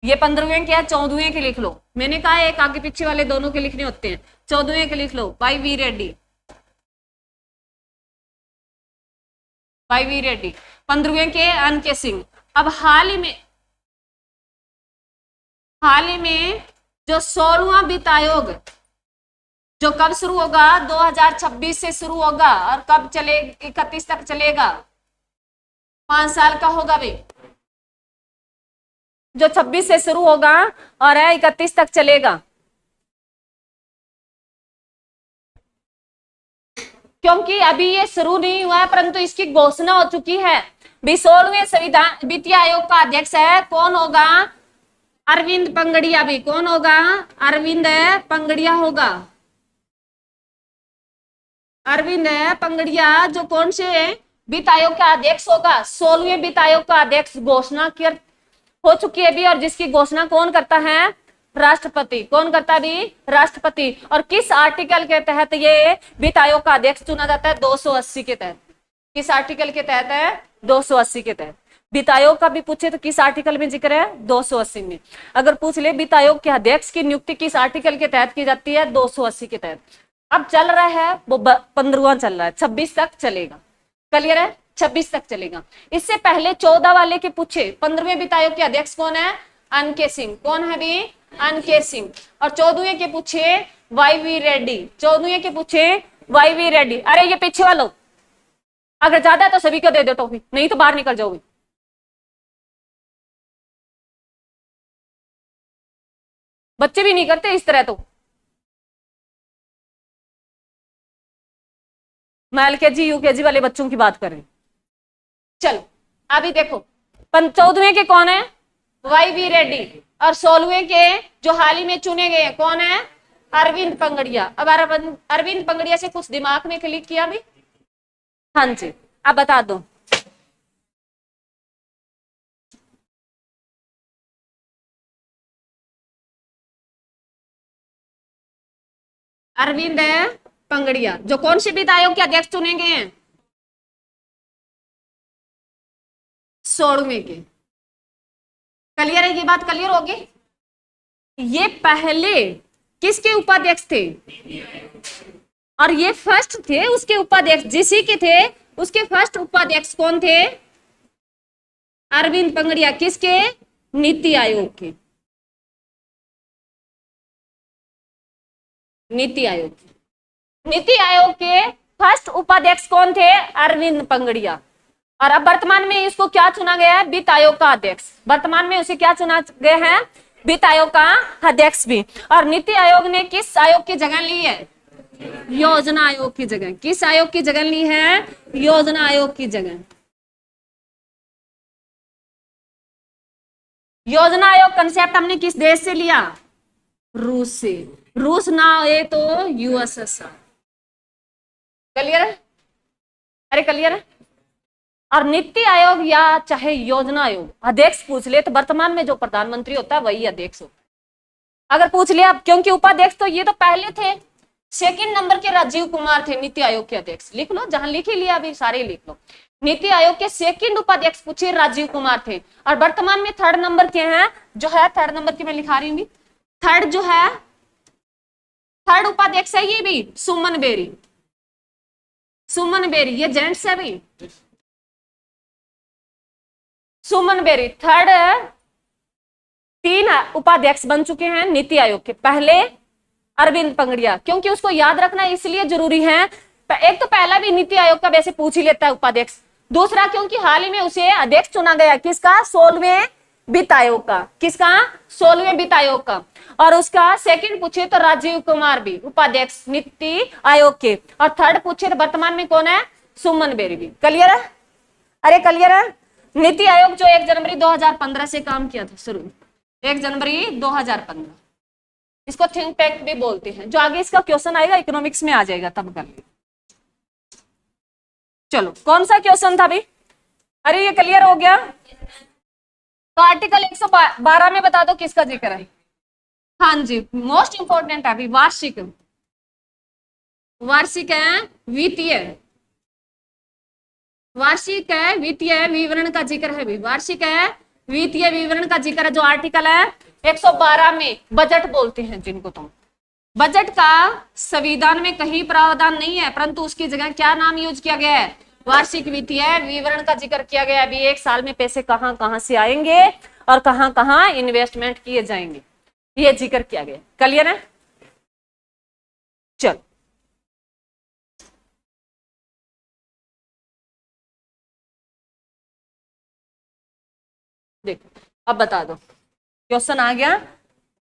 ये 15वें के है, 14वें के लिख लो, मैंने कहा एक आगे पीछे वाले दोनों के लिखने होते हैं, 14वें के लिख लो YV रेड्डी, 15वें के एनके सिंह। अब हाल ही में जो 16वां वित्त आयोग जो कब शुरू होगा, 2026 से शुरू होगा, और कब चले 31 तक चलेगा, 5 साल का होगा भी, जो 26 से शुरू होगा और 31 तक चलेगा। क्योंकि अभी ये शुरू नहीं हुआ है, परंतु इसकी घोषणा हो चुकी है। 16वें संविधान वित्तीय आयोग का अध्यक्ष है, कौन होगा, अरविंद पंगड़िया भी। कौन होगा, अरविंद पंगड़िया होगा। अरविंद पंगड़िया जो कौन से वित्त आयोग का अध्यक्ष होगा, 16वें वित्त आयोग का अध्यक्ष घोषणा हो चुकी है भी, और जिसकी घोषणा कौन करता है, राष्ट्रपति। कौन करता है भी, राष्ट्रपति। और किस आर्टिकल के तहत ये वित्त आयोग का अध्यक्ष चुना जाता है, 280 के तहत। किस आर्टिकल के तहत है, 280 के तहत। वित्त आयोग का भी पूछे तो किस आर्टिकल में जिक्र है, 280 में। अगर पूछ ले वित्त आयोग के अध्यक्ष की नियुक्ति किस आर्टिकल के तहत की जाती है, 280 के तहत। अब चल रहा है वो 15वां चल रहा है, 26 तक चलेगा। क्लियर है, 26 तक चलेगा। इससे पहले 14 वाले के पूछे 15वें वित्त आयोग के अध्यक्ष कौन है, एनके सिंह। कौन है भी, एनके सिंह। और 14वें के पूछे YV रेड्डी। 14वें के पूछे YV रेड्डी। अरे ये पीछे वालों, अगर ज्यादा है तो सभी को दे दो टॉफी, नहीं तो बाहर निकल जाओगे। बच्चे भी नहीं करते इस तरह, तो मैं LKG UKG वाले बच्चों की बात कर रही हूं। चलो अभी देखो, 14वें के कौन है, YV रेड्डी। और 16वें के जो हाल ही में चुने गए कौन है, अरविंद पंगड़िया। अब अरविंद पंगड़िया से कुछ दिमाग में क्लिक किया भी, हाँ जी, अब बता दो। अरविंद पंगड़िया जो कौन से वित्त आयोग के अध्यक्ष चुने गए हैं, 16वें के। क्लियर है, ये बात क्लियर होगी। ये पहले किसके उपाध्यक्ष थे, और ये फर्स्ट थे उसके उपाध्यक्ष, जिसी के थे उसके फर्स्ट उपाध्यक्ष कौन थे, अरविंद पंगड़िया। किसके, नीति आयोग के। नीति आयोग के फर्स्ट उपाध्यक्ष कौन थे, अरविंद पंगड़िया। और अब वर्तमान में इसको क्या चुना गया है, वित्त आयोग का अध्यक्ष। वर्तमान में उसे क्या चुना गया है, वित्त आयोग का अध्यक्ष भी। और नीति आयोग ने किस आयोग की जगह ली है, योजना आयोग की जगह। किस आयोग की जगह ली है, योजना आयोग की जगह। योजना आयोग कंसेप्ट हमने किस देश से लिया, रूस से। रूस ना हो तो USSR। क्लियर है, अरे क्लियर है। और नीति आयोग या चाहे योजना आयोग अध्यक्ष पूछ ले तो वर्तमान में जो प्रधानमंत्री होता है वही अध्यक्ष होता है। अगर पूछ लिया, क्योंकि उपाध्यक्ष तो ये तो पहले थे, सेकंड नंबर के राजीव कुमार थे नीति आयोग के अध्यक्ष। लिख लो, जहां लिख ही लिया अभी सारे लिख लो। नीति आयोग के सेकंड उपाध्यक्ष पूछे राजीव कुमार थे, और वर्तमान में थर्ड नंबर के हैं, जो है थर्ड नंबर के मैं लिखा रही हूँ, थर्ड जो है थर्ड उपाध्यक्ष है ये भी सुमन बेरी। सुमन बेरी ये जेंट्स है भी, सुमन बेरी थर्ड। 3 उपाध्यक्ष बन चुके हैं नीति आयोग के। पहले अरविंद पंगड़िया, क्योंकि उसको याद रखना इसलिए जरूरी है, एक तो पहला भी नीति आयोग का वैसे पूछ ही लेता है उपाध्यक्ष, दूसरा क्योंकि हाल ही में उसे अध्यक्ष चुना गया, किसका, 16वें वित्त आयोग का, किसका, 16वें वित्त आयोग का। और उसका सेकंड पूछे तो राजीव कुमार भी उपाध्यक्ष नीति आयोग के, और थर्ड पूछे तो वर्तमान में कौन है, सुमन बेरी भी। क्लियर है? अरे क्लियर है? नीति आयोग जो 1 जनवरी 2015 से काम किया था शुरू, 1 जनवरी 2015, इसको थिंक टैंक भी बोलते हैं। जो आगे इसका क्वेश्चन आएगा इकोनॉमिक्स में आ जाएगा तब कर लीजिए। चलो कौन सा क्वेश्चन था भाई? अरे ये क्लियर हो गया। तो आर्टिकल 112 में बता दो किसका जिक्र है। हाँ जी, मोस्ट इंपोर्टेंट है अभी, वार्षिक, वार्षिक है वित्तीय, वार्षिक है वित्तीय विवरण का जिक्र है भी, वार्षिक है वित्तीय विवरण का जिक्र है। जो आर्टिकल है 112 में बजट बोलते हैं जिनको तुम। बजट का संविधान में कहीं प्रावधान नहीं है, परंतु उसकी जगह क्या नाम यूज किया गया है, वार्षिक वित्तीय विवरण का जिक्र किया गया है। अभी एक साल में पैसे कहां कहां से आएंगे और कहां कहां इन्वेस्टमेंट किए जाएंगे, ये जिक्र किया गया। क्लियर है? चलो देखो, अब बता दो, क्वेश्चन आ गया,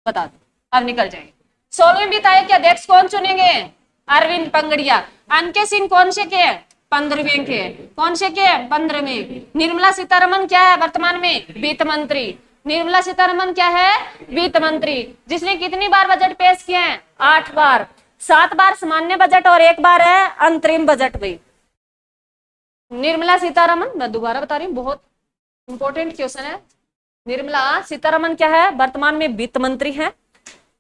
बता दो, अब निकल जाएंगे। 16वें वित्त आयोग के अध्यक्ष कौन चुनेंगे, अरविंद पंगड़िया। अनके सिंह कौन से के, 15वें के, कौन से के, 15वें। निर्मला सीतारमन क्या है वर्तमान में, वित्त मंत्री। निर्मला सीतारमन क्या है, वित्त मंत्री, जिसने कितनी बार बजट पेश किए हैं, 8 बार, 7 बार सामान्य बजट और 1 बार है अंतरिम बजट भी। निर्मला सीतारमन, मैं दोबारा बता रही हूँ, बहुत इंपॉर्टेंट क्वेश्चन है। निर्मला सीतारमन क्या है, वर्तमान में वित्त मंत्री हैं।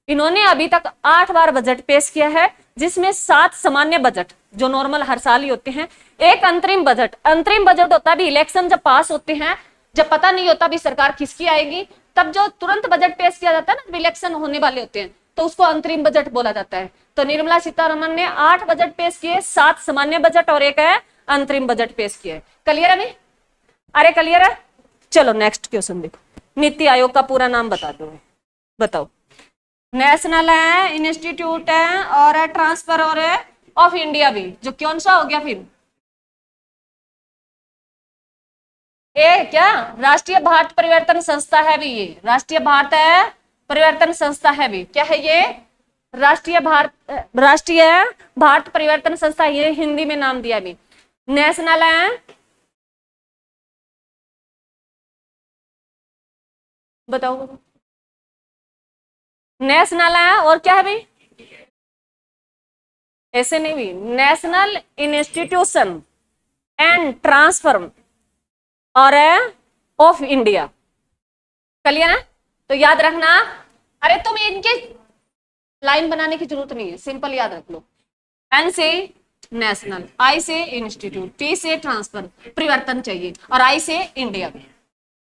इन्होंने अभी तक 8 बार बजट पेश किया है, जिसमें 7 सामान्य बजट जो नॉर्मल हर साल ही होते हैं, 1 अंतरिम बजट। अंतरिम बजट होता भी इलेक्शन जब पास होते हैं, जब पता नहीं होता भी सरकार किसकी आएगी, तब जो तुरंत बजट पेश किया जाता है ना, जब इलेक्शन होने वाले होते हैं, तो उसको अंतरिम बजट बोला जाता है। तो निर्मला सीतारमन ने 8 बजट पेश किए, 7 सामान्य बजट और 1 है अंतरिम बजट पेश किए। क्लियर है नहीं? अरे क्लियर है? चलो नेक्स्ट क्वेश्चन देखो। नीति आयोग का पूरा नाम बता दो, बताओ। नेशनल है, इंस्टीट्यूट है, और है ट्रांसफर, और है ऑफ इंडिया भी। जो कौन सा हो गया फिर, ए क्या, राष्ट्रीय भारत परिवर्तन संस्था है भी ये, राष्ट्रीय भारत है परिवर्तन संस्था है भी। क्या है ये, राष्ट्रीय भारत परिवर्तन संस्था, ये हिंदी में नाम दिया भी। नेशनल है, बताओ, नेशनल है, और क्या है भाई, ऐसे नहीं भी, नेशनल इंस्टीट्यूशन एंड ट्रांसफर और ऑफ इंडिया। क्लियर है? तो याद रखना। अरे तुम इनके लाइन बनाने की जरूरत नहीं है, सिंपल याद रख लो। एन से नेशनल, आई से इंस्टीट्यूट, टी से ट्रांसफर, परिवर्तन चाहिए, और आई से इंडिया भी।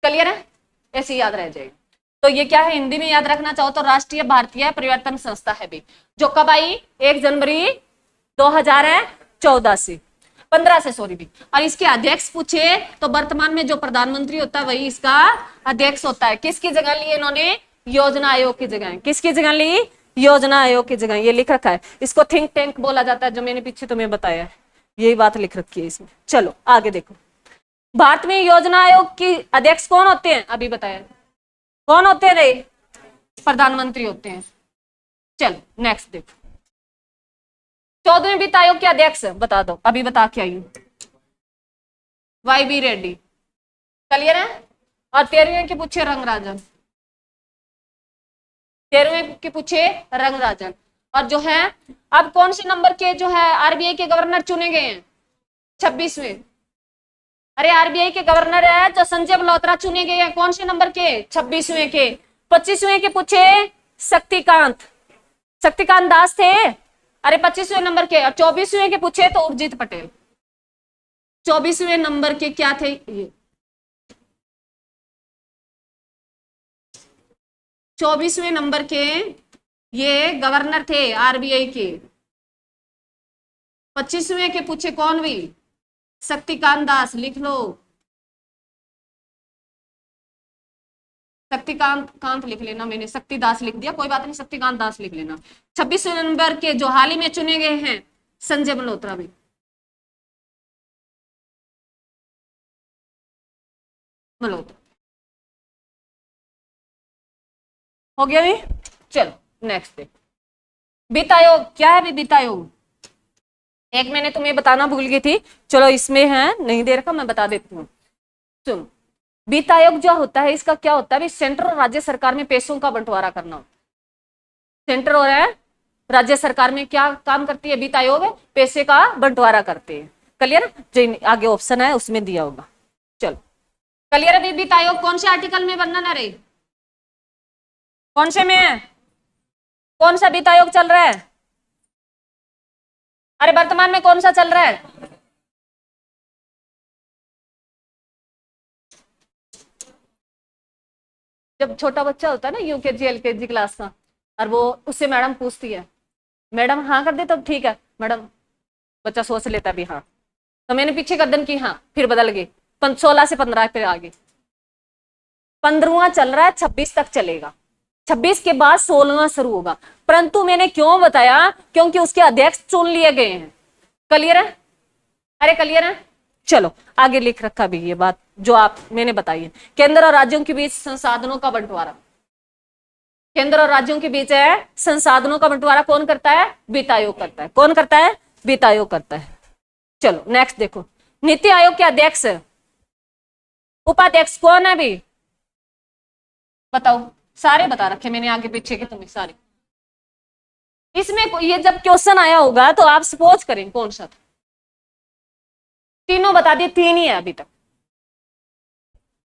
क्लियर है? ऐसे याद रह जाएगा। तो ये क्या है, हिंदी में याद रखना चाहो तो राष्ट्रीय भारतीय परिवर्तन संस्था है भी, जो कब आई, 1 जनवरी 2014 से 15 से सॉरी भी। और इसके अध्यक्ष पूछे तो वर्तमान में जो प्रधानमंत्री होता है वही इसका अध्यक्ष होता है। किसकी जगह ली इन्होंने, योजना आयोग की जगह। किसकी जगह ली, योजना आयोग की जगह। ये लिख रखा है, इसको थिंक टैंक बोला जाता है, जो मैंने पीछे तुम्हें बताया है, यही बात लिख रखी है इसमें। चलो आगे देखो, भारत में योजना आयोग की अध्यक्ष कौन होते हैं, अभी बताया, कौन होते हैं रे, प्रधानमंत्री होते हैं। चलो नेक्स्ट देखो, 14वें वित्त आयोग के अध्यक्ष बता दो, अभी बता के आई, YB रेड्डी। क्लियर है? और 13वें के पूछे रंगराजन, 13वें के पूछे रंगराजन। और जो है अब कौन से नंबर के जो है RBI के गवर्नर चुने गए हैं, 26वें। अरे RBI के गवर्नर है जो संजय मल्होत्रा चुने गए हैं, कौन से नंबर के, 26वें के। 25वें के पूछे शक्तिकांत, शक्तिकांत दास थे। अरे 25वें नंबर के, और 24वें के पूछे तो उर्जित पटेल। 24वें नंबर के क्या थे ये? 24वें नंबर के ये गवर्नर थे आरबीआई के। 25वें के पूछे कौन भी? शक्तिकांत दास, लिख लो। शक्तिकांत कांत लिख लेना, मैंने शक्तिदास लिख दिया, कोई बात नहीं, शक्तिकांत दास लिख लेना। 26वें नंबर के जो हाल ही में चुने गए हैं, संजय मल्होत्रा भी। मल्होत्रा हो गया भी। चलो नेक्स्ट देखो, वित्त आयोग क्या है? वित्त आयोग एक मैंने तुम्हें बताना भूल गई थी, चलो इसमें है, नहीं दे रखा, मैं बता देती हूँ। सुन, वित्त आयोग जो होता है इसका क्या होता है? सेंट्रल और राज्य सरकार में पैसों का बंटवारा करना। सेंट्रल और राज्य सरकार में क्या काम करती है वित्त आयोग? पैसे का बंटवारा करते हैं। क्लियर? जो आगे ऑप्शन है उसमें दिया होगा। चलो क्लियर है? वित्त आयोग कौन से आर्टिकल में वर्णन है रे? कौन से में है? कौन सा वित्त आयोग चल रहा है? अरे वर्तमान में कौन सा चल रहा है? जब छोटा बच्चा होता है ना, यूकेजी एलकेजी क्लास का, और वो उससे मैडम पूछती है, मैडम हाँ कर दे तो ठीक है मैडम, बच्चा सोच लेता भी हाँ, तो मैंने पीछे गर्दन की हाँ, फिर बदल गई, 16 से 15 पे आगे, 15वां चल रहा है, 26 तक चलेगा, 26 के बाद 16वां शुरू होगा। परंतु मैंने क्यों बताया? क्योंकि उसके अध्यक्ष चुन लिए गए हैं। क्लियर है? अरे क्लियर है? चलो आगे लिख रखा भी ये बात जो आप मैंने बताई है। केंद्र और राज्यों के बीच संसाधनों का बंटवारा, केंद्र और राज्यों के बीच है संसाधनों का बंटवारा कौन करता है? वित्त आयोग करता है। कौन करता है? वित्त आयोग करता है। चलो नेक्स्ट देखो, नीति आयोग के अध्यक्ष उपाध्यक्ष कौन है भी? बताओ, सारे बता रखे मैंने आगे पीछे के तुम्हें सारे। इसमें ये जब क्वेश्चन आया होगा तो आप सपोज करें कौन सा था, तीनों बता दिए, 3 ही है अभी तक।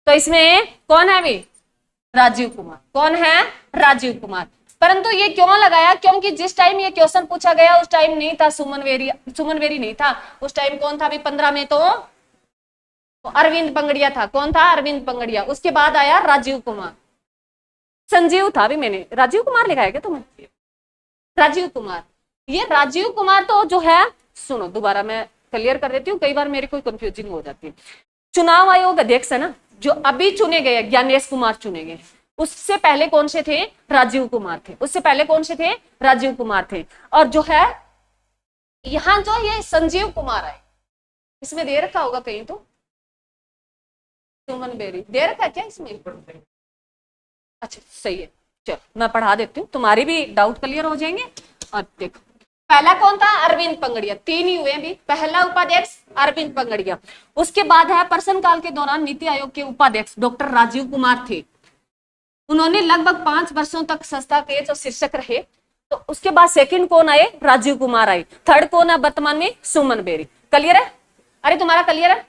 तो इसमें कौन है अभी? राजीव कुमार। कौन है? राजीव कुमार। परंतु ये क्यों लगाया? क्योंकि जिस टाइम ये क्वेश्चन पूछा गया उस टाइम नहीं था सुमन बेरी, सुमन बेरी नहीं था उस टाइम। कौन था अभी 15 में? तो अरविंद पंगड़िया था। कौन था? अरविंद पंगड़िया। उसके बाद आया राजीव कुमार। संजीव था भी, मैंने राजीव कुमार लिखा है क्या तुम्हें? राजीव कुमार। ये राजीव कुमार तो जो है, सुनो दोबारा मैं क्लियर कर देती हूँ, कई बार मेरे को कंफ्यूजिंग हो जाती है। चुनाव आयोग अध्यक्ष है ना, जो अभी चुने गए ज्ञानेश कुमार चुने गए, उससे पहले कौन से थे? राजीव कुमार थे। उससे पहले कौन से थे? राजीव कुमार थे। और जो है यहां जो ये संजीव कुमार है, इसमें दे रखा होगा कहीं तो, सुमन बेरी दे रखा है क्या इसमें? अच्छा सही है, चलो मैं पढ़ा देती हूँ, तुम्हारी भी डाउट क्लियर हो जाएंगे। और देखो, पहला कौन था? अरविंद पंगड़िया। 3 ही हुए भी। पहला उपाध्यक्ष अरविंद पंगड़िया। उसके बाद है प्रश्नकाल के दौरान नीति आयोग के उपाध्यक्ष डॉक्टर राजीव कुमार थे। उन्होंने लगभग 5 वर्षों तक संस्था के जो शीर्षक रहे। तो उसके बाद सेकंड कौन आए? राजीव कुमार आए। थर्ड कौन है वर्तमान में? सुमन बेरी। क्लियर है? अरे तुम्हारा क्लियर है?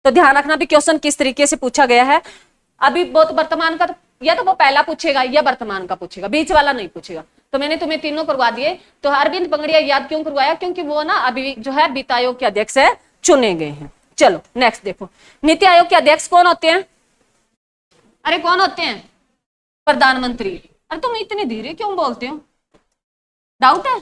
तो ध्यान रखना भी क्वेश्चन किस तरीके से पूछा गया है। अभी बहुत वर्तमान का, या तो वो पहला पूछेगा या वर्तमान का पूछेगा, बीच वाला नहीं पूछेगा। तो मैंने तुम्हें तीनों करवा दिए। तो अरविंद पंगड़िया याद क्यों करवाया? क्योंकि वो ना अभी जो है वित्त आयोग के अध्यक्ष है, चुने गए हैं। चलो नेक्स्ट देखो, नीति आयोग के अध्यक्ष कौन होते हैं? अरे कौन होते हैं? प्रधानमंत्री। अरे तुम इतनी धीरे क्यों बोलते हो? डाउट है?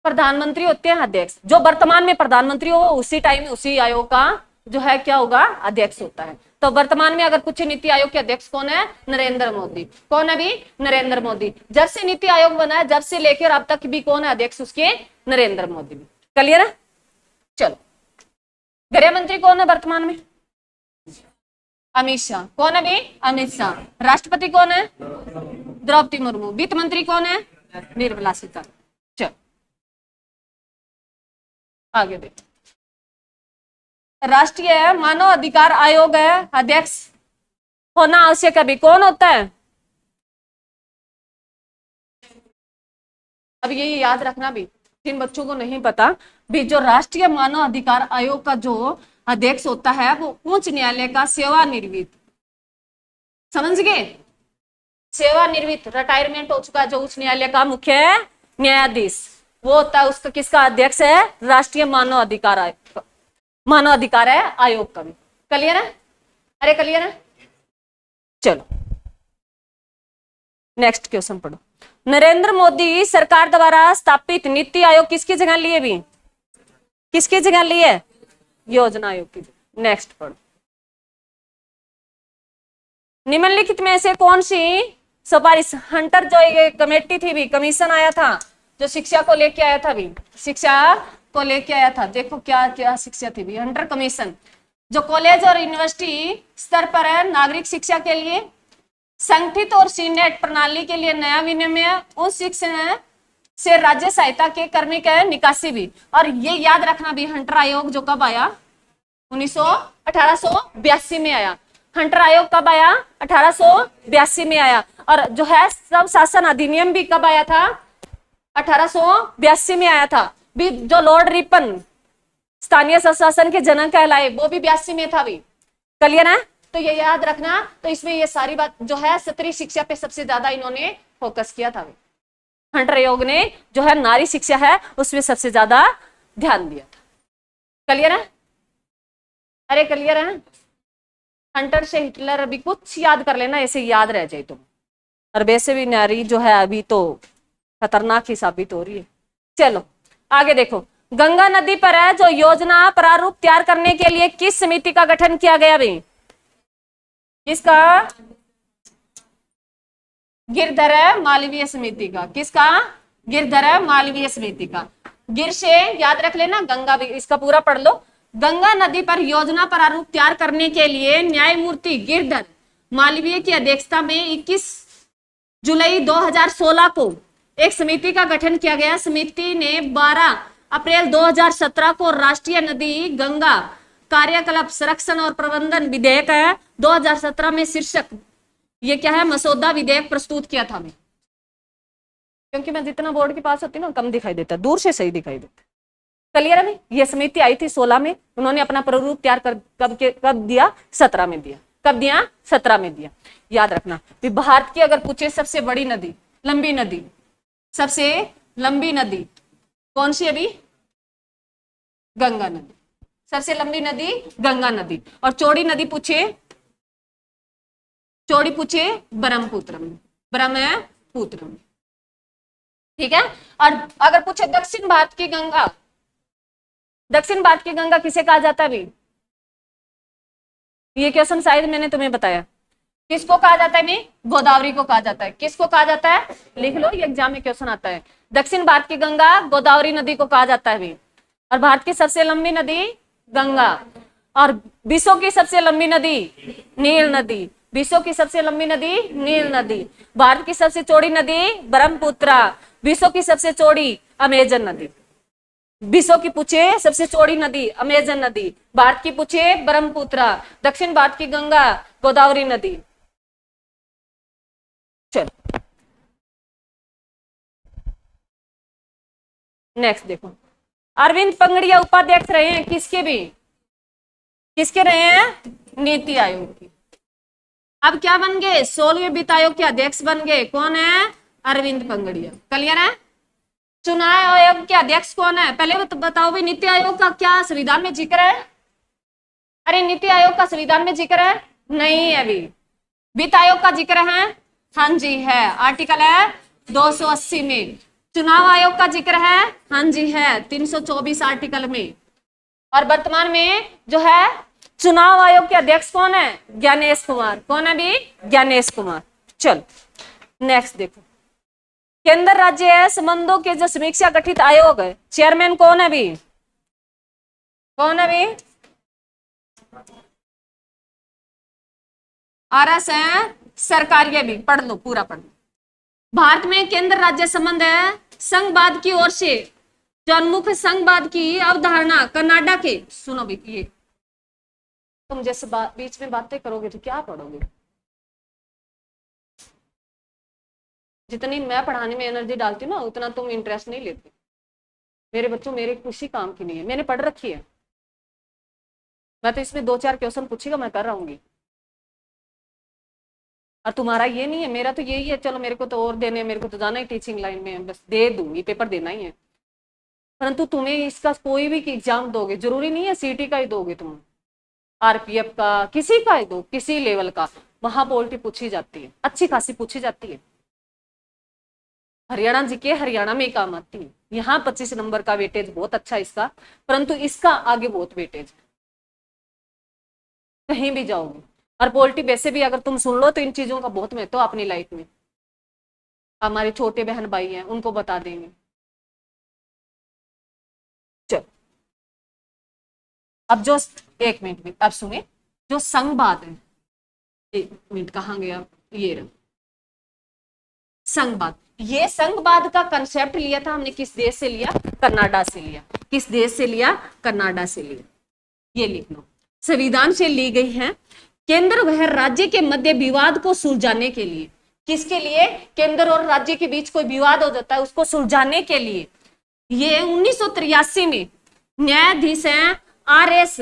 प्रधानमंत्री होते हैं अध्यक्ष। जो वर्तमान में प्रधानमंत्री हो उसी टाइम में उसी आयोग का जो है क्या होगा? अध्यक्ष होता है। तो वर्तमान में अगर पूछे नीति आयोग के अध्यक्ष कौन है? नरेंद्र मोदी। कौन है भी? नरेंद्र मोदी। जब से नीति आयोग बना है, जब से लेकर अब तक भी कौन है अध्यक्ष उसके? नरेंद्र मोदी भी। क्लियर है? चलो, गृह मंत्री कौन है वर्तमान में? अमित शाह। कौन है भी? अमित शाह। राष्ट्रपति कौन है? द्रौपदी मुर्मू। वित्त मंत्री कौन है? निर्मला सीतारमण। चलो आगे देखो, राष्ट्रीय मानव अधिकार आयोग है अध्यक्ष होना आवश्यक है भी। कौन होता है? अब ये याद रखना भी, जिन बच्चों को नहीं पता भी, जो राष्ट्रीय मानव अधिकार आयोग का जो अध्यक्ष होता है वो उच्च न्यायालय का सेवानिवृत्त, समझ गए? सेवानिवृत्त रिटायरमेंट हो चुका जो उच्च न्यायालय का मुख्य न्यायाधीश, वो होता है उसका, किसका अध्यक्ष है? राष्ट्रीय मानव अधिकार आयोग, मानव अधिकार है आयोग का भी। क्लियर है? अरे क्लियर है? चलो नेक्स्ट क्वेश्चन पढ़ो। नरेंद्र मोदी सरकार द्वारा स्थापित नीति आयोग किसकी जगह लिए? भी किसकी जगह लिए? योजना आयोग की। नेक्स्ट पढ़ो। निम्नलिखित में से कौन सी सिफारिश, हंटर जो ये कमेटी थी भी, कमीशन आया था जो शिक्षा को लेके आया था भी, शिक्षा को लेके आया था, देखो क्या क्या शिक्षा थी भी, हंटर कमीशन जो कॉलेज और यूनिवर्सिटी स्तर पर है नागरिक शिक्षा के लिए, संगठित और सीनेट प्रणाली के लिए नया विनियम, उस शिक्षा से राज्य सहायता के कर्मिक है निकासी भी। और ये याद रखना भी, हंटर आयोग जो कब आया? 1882 में आया। हंटर आयोग कब आया? 1882 में आया। और जो है सब शासन अधिनियम भी कब आया था? 1882 में आया था भी। जो लॉर्ड रिपन स्थानीय स्वशासन के जनक कहलाए वो भी 82 में था भी। क्लियर है? तो ये याद रखना। तो इसमें ये सारी बात जो है स्त्री शिक्षा पे सबसे ज्यादा इन्होंने फोकस किया था। हंटर आयोग ने जो है नारी शिक्षा है उसमें सबसे ज्यादा ध्यान दिया था। क्लियर है? अरे क्लियर है? हंटर से हिटलर अभी कुछ याद कर लेना, ऐसे याद रह जाए तुम। और वैसे भी नारी जो है अभी तो खतरनाक ही साबित हो रही है। चलो आगे देखो। गंगा नदी पर है जो योजना प्रारूप तैयार करने के लिए किस समिति का गठन किया गया भी? किसका? गिरधर मालवीय समिति का। किसका? गिरधर मालवीय समिति का। गिर से याद रख लेना, गंगा भी इसका पूरा पढ़ लो। गंगा नदी पर योजना प्रारूप तैयार करने के लिए न्यायमूर्ति गिरधर मालवीय की अध्यक्षता में 21 जुलाई 2016 को एक समिति का गठन किया गया। समिति ने 12 अप्रैल 2017 को राष्ट्रीय नदी गंगा कार्यकलाप संरक्षण और प्रबंधन विधेयक है 2017 में शीर्षक ये क्या है मसौदा विधेयक प्रस्तुत किया था। मैं क्योंकि मैं जितना बोर्ड के पास होती ना कम दिखाई देता, दूर से सही दिखाई देता। क्लियर है? ये समिति आई थी 16 में, उन्होंने अपना प्रारूप तैयार कर कब दिया? 17 में दिया। कब दिया? 17 में दिया। याद रखना भी। भारत की अगर पूछे सबसे बड़ी नदी, लंबी नदी, सबसे लंबी नदी कौन सी? अभी गंगा नदी। सबसे लंबी नदी गंगा नदी। और चौड़ी नदी पूछे, चौड़ी पूछे ब्रह्मपुत्रम, ब्रह्मपुत्रम। ठीक है? और अगर पूछे दक्षिण भारत की गंगा, दक्षिण भारत की गंगा किसे कहा जाता है? भी ये क्वेश्चन शायद मैंने तुम्हें बताया। किसको कहा जाता है? मैं गोदावरी को कहा जाता है। किसको कहा जाता है? लिख लो, ये एग्जाम में क्वेश्चन आता है। दक्षिण भारत की गंगा गोदावरी नदी को कहा जाता है भी। और भारत की सबसे लंबी नदी गंगा। और विश्व की सबसे लंबी नदी नील नदी। विश्व की सबसे लंबी नदी नील नदी। भारत की सबसे चौड़ी नदी ब्रह्मपुत्र। विश्व की सबसे चौड़ी अमेजन नदी। विश्व की पूछे सबसे चौड़ी नदी अमेजन नदी, भारत की पूछे ब्रह्मपुत्र, दक्षिण भारत की गंगा गोदावरी नदी। चल नेक्स्ट देखो। अरविंद पंगड़िया उपाध्यक्ष रहे हैं किसके भी? किसके रहे हैं? नीति आयोग की। अब क्या बन गए? 16वें वित्त आयोग के अध्यक्ष बन गए। कौन है? अरविंद पंगड़िया। क्लियर है? चुनाव आयोग के अध्यक्ष कौन है? पहले तो बताओ भाई, नीति आयोग का क्या संविधान में जिक्र है? अरे नीति आयोग का संविधान में जिक्र है? नहीं है। अभी वित्त आयोग का जिक्र है? हाँ जी है, आर्टिकल है 280 में। चुनाव आयोग का जिक्र है? हाँ जी है, 324 आर्टिकल में। और वर्तमान में जो है चुनाव आयोग के अध्यक्ष कौन है? ज्ञानेश कुमार। कौन है भी? ज्ञानेश कुमार। चल नेक्स्ट देखो। केंद्र राज्य संबंधों के जो समीक्षा गठित आयोग है, चेयरमैन कौन है भी? कौन है भी? आरएस है सरकारिया भी। पढ़ लो, पूरा पढ़ लो। भारत में केंद्र राज्य संबंध है संघवाद की ओर से जो उन्मुख संघवाद की अवधारणा कनाडा के। सुनो भी, ये तुम जैसे बीच में बातें करोगे तो क्या पढ़ोगे? जितनी मैं पढ़ाने में एनर्जी डालती हूँ ना उतना तुम इंटरेस्ट नहीं लेते। मेरे बच्चों मेरे किसी काम की नहीं है, मैंने पढ़ रखी है। मैं तो इसमें 2-4 क्वेश्चन पूछेगा मैं कर रहूंगी। और तुम्हारा ये नहीं है, मेरा तो यही है, चलो मेरे को तो और देने, मेरे को तो जाना ही टीचिंग लाइन में, बस दे दूंगी, पेपर देना ही है। परंतु तुम्हें इसका कोई भी एग्जाम दोगे, जरूरी नहीं है सीटी का ही दोगे तुम, आरपीएफ का, किसी का ही दो, किसी लेवल का, वहां पॉलिटी पूछी जाती है, अच्छी खासी पूछी जाती है। हरियाणा जी के हरियाणा में ही काम आती है। यहाँ 25 नंबर का वेटेज बहुत अच्छा इसका, परंतु इसका आगे बहुत वेटेज, कहीं भी जाओगे। और पॉलिटी वैसे भी अगर तुम सुन लो तो इन चीजों का बहुत महत्व अपनी लाइफ में, हमारे छोटे बहन भाई हैं उनको बता देंगे। चलो अब जो, एक मिनट अब सुनिए, जो संघवाद है, एक मिनट कहाँ गया, ये रहा संघवाद। ये संघवाद का कंसेप्ट लिया था हमने किस देश से लिया, कनाडा से लिया। किस देश से लिया, कनाडा से लिया। ये लिख लो, संविधान से ली गई है। केंद्र व राज्य के मध्य विवाद को सुलझाने के लिए, किसके लिए, केंद्र और राज्य के बीच कोई विवाद हो जाता है उसको सुलझाने के लिए। ये 1983 में न्यायाधीश हैं आर.एस.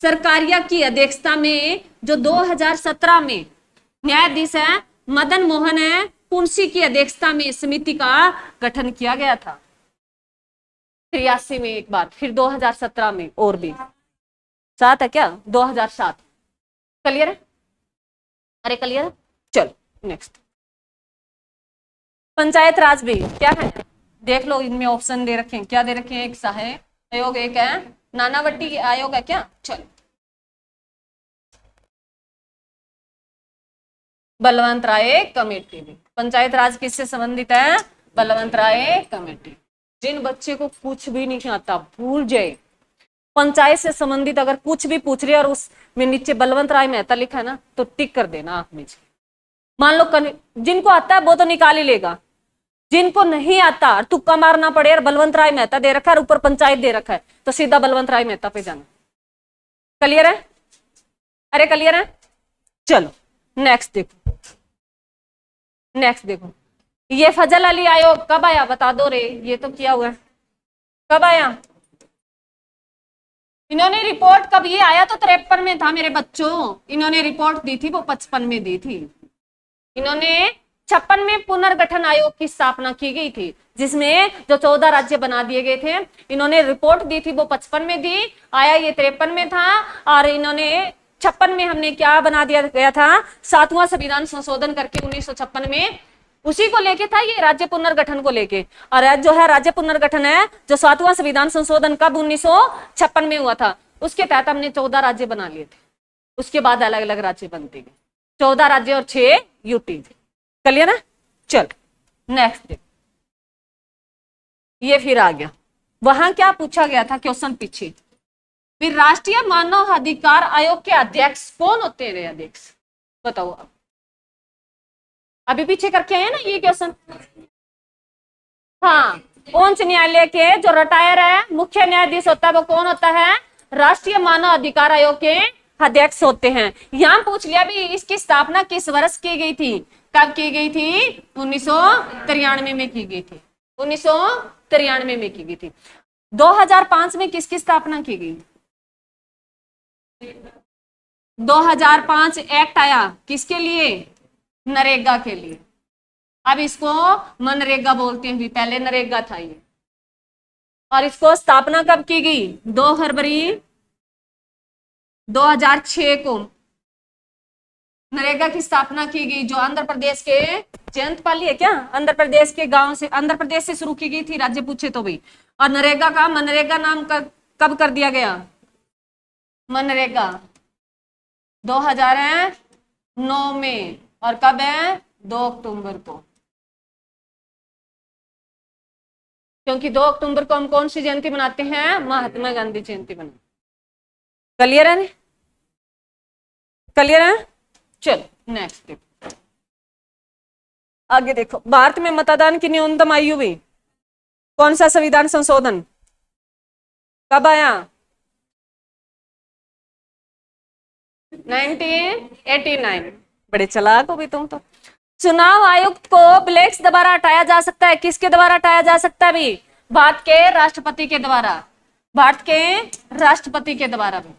सरकारिया की अध्यक्षता में, जो 2017 में न्यायाधीश है मदन मोहन है पुंसी की अध्यक्षता में समिति का गठन किया गया था। 83 में एक बार, फिर 2017 में और भी, 7 है क्या, 2007। क्लियर है, अरे क्लियर है। चलो नेक्स्ट, पंचायत राज भी क्या है, देख लो इनमें ऑप्शन दे रखे हैं, क्या दे रखे हैं, एक सहायक आयोग, एक है नानावटी आयोग है क्या। चलो बलवंत राय कमेटी भी, पंचायत राज किससे संबंधित है, बलवंत राय कमेटी। जिन बच्चे को कुछ भी नहीं आता भूल जाए, पंचायत से संबंधित अगर कुछ भी पूछ रहे और उसमें नीचे बलवंत राय मेहता लिखा है ना, तो टिक कर देना आंख में। मान लो जिनको आता है वो तो निकाल ही लेगा, जिनको नहीं आता तुक्का मारना पड़े और बलवंत राय मेहता दे रखा है और ऊपर पंचायत दे रखा है, तो सीधा बलवंत राय मेहता पे जाना। क्लियर है, अरे क्लियर है। चलो नेक्स्ट देखो, नेक्स्ट देखो, ये फजल अली आयोग कब आया बता दो रे, ये तो किया हुआ है, कब आया, इन्होंने रिपोर्ट कब, ये आया तो 53 में था मेरे बच्चों, इन्होंने रिपोर्ट दी थी वो 55 में दी थी। इन्होंने 56 में पुनर्गठन आयोग की स्थापना की गई थी, जिसमें जो 14 राज्य बना दिए गए थे। इन्होंने रिपोर्ट दी थी वो 55 में दी, आया ये 53 में था, और इन्होंने 56 में हमने क्या बना दिया गया था, 7वां संविधान संशोधन करके 1956 में, उसी को लेके था ये राज्य पुनर्गठन को लेके। और जो है राज्य पुनर्गठन है, जो 7वां संविधान संशोधन कब 1956 में हुआ था, उसके तहत हमने 14 राज्य बना लिए थे। उसके बाद अलग अलग राज्य बनते गए, 14 राज्य और 6 यूटी। क्लियर है। चल नेक्स्ट देखो, ये फिर आ गया, वहां क्या पूछा गया था क्वेश्चन पीछे, फिर राष्ट्रीय मानव अधिकार आयोग के अध्यक्ष कौन होते हैं, अध्यक्ष बताओ आप, अभी पीछे करके आए ना ये क्वेश्चन। हाँ, उच्च न्यायालय के जो रिटायर है मुख्य न्यायाधीश होता है वो कौन होता है, राष्ट्रीय मानव अधिकार आयोग के अध्यक्ष होते हैं। यहां पूछ लिया भी इसकी स्थापना किस वर्ष की गई थी, कब की गई थी, 1993 में की गई थी, 1993 में की गई थी। 2005 में किसकी स्थापना की गई, 2005 एक्ट आया किसके लिए, नरेगा के लिए। अब इसको मनरेगा बोलते हैं, भी पहले नरेगा था ये। और इसको स्थापना कब की गई, 2 फरवरी 2006 को नरेगा की स्थापना की गई, जो आंध्र प्रदेश के जयंतपाली है क्या, आंध्र प्रदेश के गांव से, आंध्र प्रदेश से शुरू की गई थी, राज्य पूछे तो भाई। और नरेगा का मनरेगा नाम कब कर दिया गया, मनरेगा 2009 में, और कब है, 2 अक्टूबर को, क्योंकि 2 अक्टूबर को हम कौन सी जयंती मनाते हैं, महात्मा गांधी जयंती मनाते। क्लियर है, क्लियर है। चलो नेक्स्ट देखो, आगे देखो, भारत में मतदान की न्यूनतम आयु भी, कौन सा संविधान संशोधन कब आया, 1989। बड़े चालाक हो भी तुम तो। चुनाव आयुक्त को ब्लैक्स द्वारा हटाया जा सकता है, किसके द्वारा हटाया जा सकता है भी, भारत के राष्ट्रपति के द्वारा, भारत के राष्ट्रपति के द्वारा भी।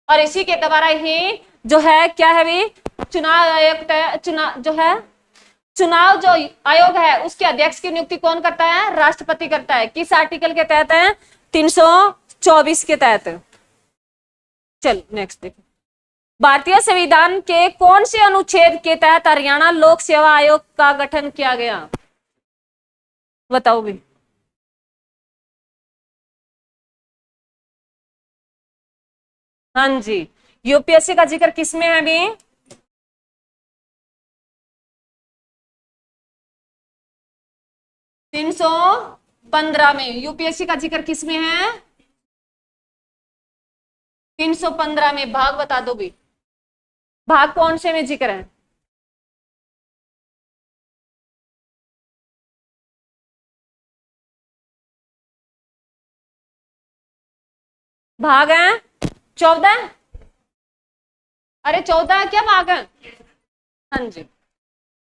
और इसी के द्वारा ही जो है क्या है भी, चुनाव आयोग चुनाव जो है, चुनाव जो आयोग है उसके अध्यक्ष की नियुक्ति कौन करता है? राष्ट्रपति करता है। किस आर्टिकल के तहत है? 324 के तहत। चल नेक्स्ट देखो, भारतीय संविधान के कौन से अनुच्छेद के तहत हरियाणा लोक सेवा आयोग का गठन किया गया? बताओ भी। हाँ जी, यूपीएससी का जिक्र किसमें है भी? तीन सौ 15 में। यूपीएससी का जिक्र किसमें है? 315 में। भाग बता दो भी, भाग कौन से में जिक्र है? भाग है 14। अरे 14 क्या भाग है? हाँ जी,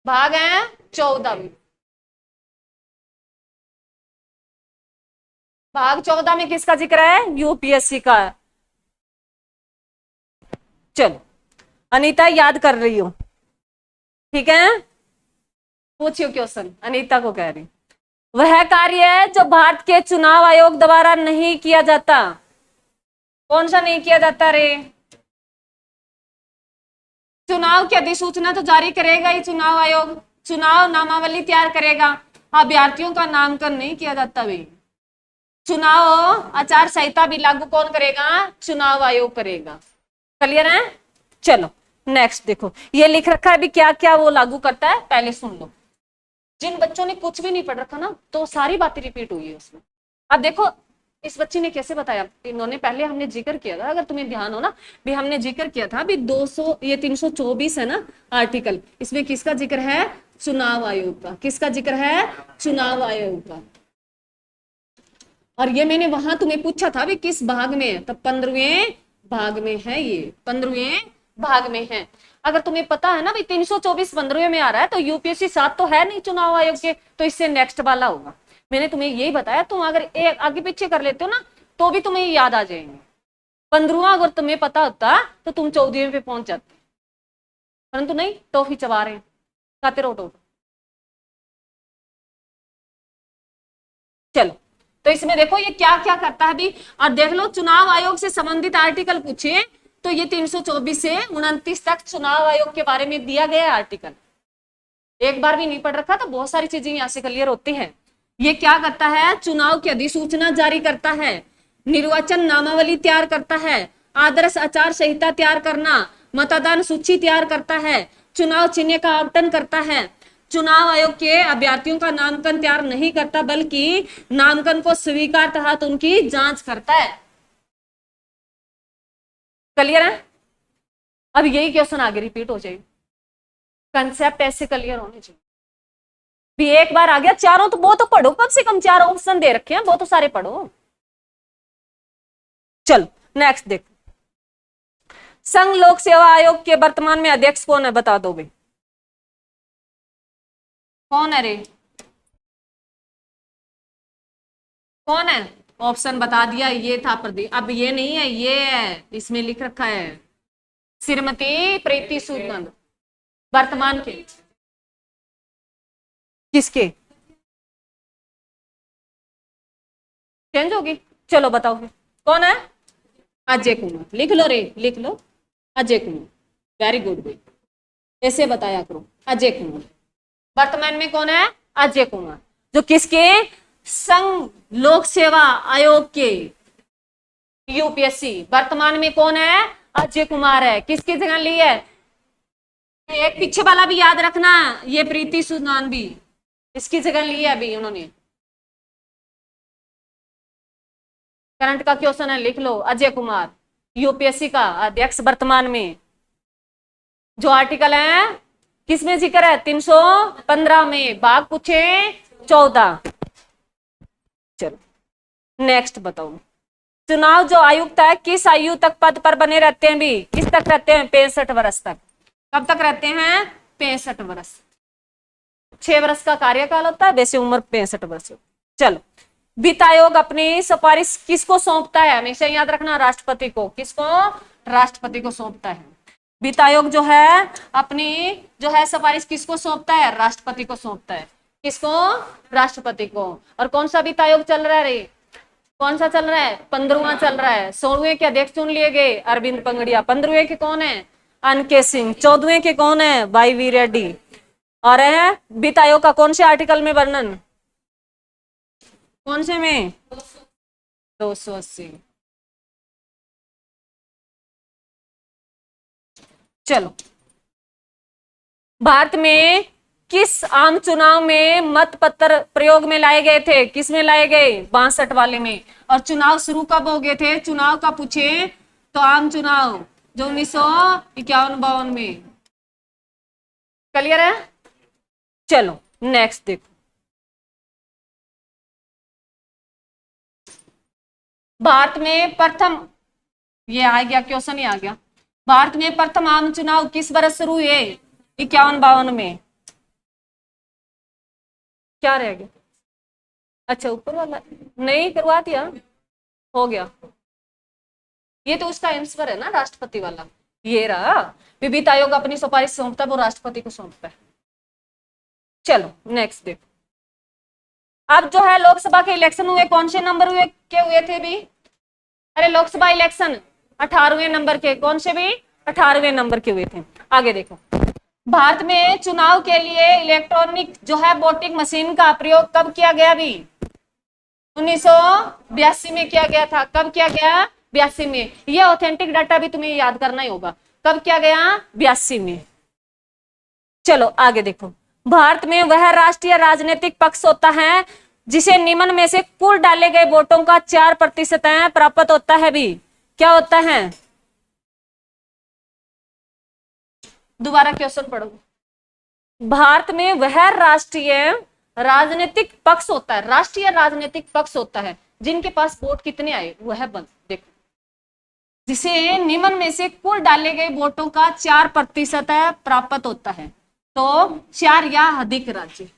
भाग है 14 भी। भाग 14 में किसका जिक्र है? यूपीएससी का। चलो अनीता याद कर रही हो, ठीक है? पूछियो क्वेश्चन, अनीता को कह रही। वह कार्य है जो भारत के चुनाव आयोग द्वारा नहीं किया जाता। कौन सा नहीं किया जाता रे? चुनाव की अधिसूचना तो जारी करेगा ही चुनाव आयोग, चुनाव नामावली तैयार करेगा, अभ्यर्थियों का नामांकन नहीं किया जाता भाई। चुनाव आचार संहिता भी लागू कौन करेगा? चुनाव आयोग करेगा। क्लियर है? चलो नेक्स्ट देखो, ये लिख रखा है भी क्या क्या वो लागू करता है, पहले सुन लो। जिन बच्चों ने कुछ भी नहीं पढ़ रखा ना, तो सारी बातें रिपीट हुई है उसमें। अब देखो इस बच्ची ने कैसे बताया, इन्होंने पहले हमने जिक्र किया था, अगर तुम्हें ध्यान हो ना भी, हमने जिक्र किया था भी 200 ये 324 है ना आर्टिकल, इसमें किसका जिक्र है? चुनाव आयोग का। किसका जिक्र है? चुनाव आयोग का। और ये मैंने वहां तुम्हें पूछा था भी किस भाग में है, तब 15वें भाग में है, ये 15वें भाग में है। अगर तुम्हें पता है ना भाई 324 15वें में आ रहा है, तो यूपीएससी 7 तो है नहीं चुनाव आयोग के, तो इससे नेक्स्ट वाला होगा। मैंने तुम्हें यही बताया, तुम अगर एक आगे पीछे कर लेते हो ना तो भी तुम्हें याद आ जाएंगे। 15वां अगर तुम्हें पता होता तो तुम 14वें पे पहुंच जाते, परंतु नहीं, टॉफी चबा रहे हैं, खाते रहो टॉफी। चलो तो इसमें देखो ये क्या क्या करता है भी, और देख लो चुनाव आयोग से संबंधित आर्टिकल पूछे तो ये 324 से 29 तक चुनाव आयोग के बारे में दिया गया आर्टिकल। एक बार भी नहीं पढ़ रखा तो बहुत सारी चीजें यहां से क्लियर होती हैं। ये क्या करता है? चुनाव की अधिसूचना जारी करता है, निर्वाचन नामावली तैयार करता है, आदर्श आचार संहिता तैयार करना, मतदान सूची तैयार करता है, चुनाव चिन्ह का आवंटन करता है। चुनाव आयोग के अभ्यर्थियों का नामांकन तैयार नहीं करता, बल्कि नामांकन को स्वीकार तथा उनकी जांच करता है। क्लियर है? अब यही क्वेश्चन आगे रिपीट हो जाएगी, कंसेप्ट ऐसे क्लियर होने चाहिए भी। एक बार आ गया, चारों तो वो तो पढ़ो, कम से कम 4 ऑप्शन दे रखे हैं, वो तो सारे पढ़ो। चलो नेक्स्ट देखो, संघ लोक सेवा आयोग के वर्तमान में अध्यक्ष कौन है? बता दो भाई, कौन है रे? कौन है? ऑप्शन बता दिया, ये था प्रदीप। अब ये नहीं है, ये है, इसमें लिख रखा है श्रीमती प्रीति सूद। वर्तमान के किसके चेंज होगी? चलो बताओ कौन है? अजय कुमार। लिख लो रे, लिख लो, अजय कुमार। वेरी गुड भाई, ऐसे बताया करो, अजय कुमार। वर्तमान में कौन है? अजय कुमार, जो किसके? संघ लोक सेवा आयोग के, यूपीएससी। वर्तमान में कौन है? अजय कुमार है। किसकी जगह ली है? एक पीछे वाला भी याद रखना, ये प्रीति सुदान भी इसकी जगह ली है अभी उन्होंने। करंट का क्वेश्चन है, लिख लो, अजय कुमार यूपीएससी का अध्यक्ष वर्तमान में। जो आर्टिकल है किसमें जिक्र है? 315 में। भाग पूछे 14। चलो नेक्स्ट बताओ, चुनाव जो आयुक्त है किस आयु तक पद पर बने रहते हैं भी? किस तक रहते हैं? 65 वर्ष तक। कब तक रहते हैं? 65 वर्ष। 6 वर्ष का कार्यकाल होता है, वैसे उम्र 65 वर्ष। चलो, वित्त आयोग अपनी सिफारिश किसको सौंपता है? हमेशा याद रखना, राष्ट्रपति को। किसको? राष्ट्रपति को सौंपता है। वित्त आयोग जो है अपनी जो है सिफारिश किसको सौंपता है? राष्ट्रपति को सौंपता है। किसको? राष्ट्रपति को। और कौन सा वित्त आयोग चल रहा है रे? कौन सा चल रहा है? 15वां चल रहा है। 16वें के अध्यक्ष चुन लिए गए अरविंद पंगड़िया। 15वें के कौन है? अनके सिंह। 14वें के कौन है? Y V Reddy. और है वित्त आयोग का कौन से आर्टिकल में वर्णन? कौन से में? 280। चलो, भारत में किस आम चुनाव में मत पत्र प्रयोग में लाए गए थे? किस में लाए गए? 62 वाले में। और चुनाव शुरू कब हो गए थे? चुनाव का पूछे तो आम चुनाव जो 1951-52 में। क्लियर है? चलो नेक्स्ट देखो, भारत में प्रथम, ये आ गया क्वेश्चन, ही आ गया। भारत में प्रथम आम चुनाव किस वर्ष शुरू हुए? 51-52 में। क्या रह गया? अच्छा ऊपर वाला नहीं करवा दिया, हो गया। ये तो उसका आंसर है ना, राष्ट्रपति वाला। ये रहा, वित्त आयोग अपनी सिफारिश सौंपता है, वो राष्ट्रपति को सौंपता है। चलो नेक्स्ट देखो, अब जो है लोकसभा के इलेक्शन हुए, कौन से नंबर हुए के हुए थे भी? अरे लोकसभा इलेक्शन 18वें नंबर के। कौन से भी? 18वें नंबर के हुए थे। आगे देखो, भारत में चुनाव के लिए इलेक्ट्रॉनिक जो है वोटिंग मशीन का प्रयोग कब किया गया भी? 1982 में किया गया था। कब किया गया? 82 में। ये ऑथेंटिक डाटा भी तुम्हें याद करना ही होगा। कब किया गया? 82 में। चलो आगे देखो, भारत में वह राष्ट्रीय राजनीतिक पक्ष होता है जिसे निम्न में से कुल डाले गए वोटों का 4% प्राप्त होता है भी। क्या होता है? दोबारा क्वेश्चन पढ़ो। भारत में वह राष्ट्रीय राजनीतिक पक्ष होता है, राष्ट्रीय राजनीतिक पक्ष होता है जिनके पास वोट कितने आए, वह बंद देखो, जिसे निम्न में से कुल डाले गए वोटों का 4% प्राप्त होता है। तो 4 या अधिक राज्य,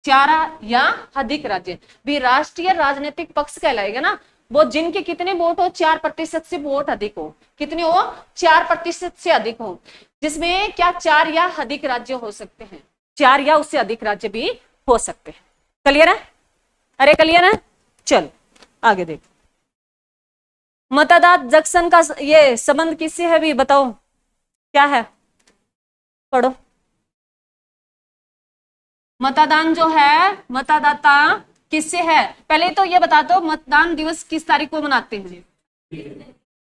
4 या अधिक राज्य भी राष्ट्रीय राजनीतिक पक्ष कहलाएगा ना। वो जिनके कितने वोट हो? 4% से वोट अधिक हो। कितने हो? 4% से अधिक हो। जिसमें क्या 4 या अधिक राज्य हो सकते हैं, 4 या उससे अधिक राज्य भी हो सकते हैं। क्लियर है? अरे क्लियर है? चलो आगे देखो, मतदाता जंक्शन का ये संबंध किससे है भी? बताओ क्या है, पढ़ो। मतदान जो है, मतदाता किससे है? पहले तो ये बता दो, मतदान दिवस किस तारीख को मनाते हैं?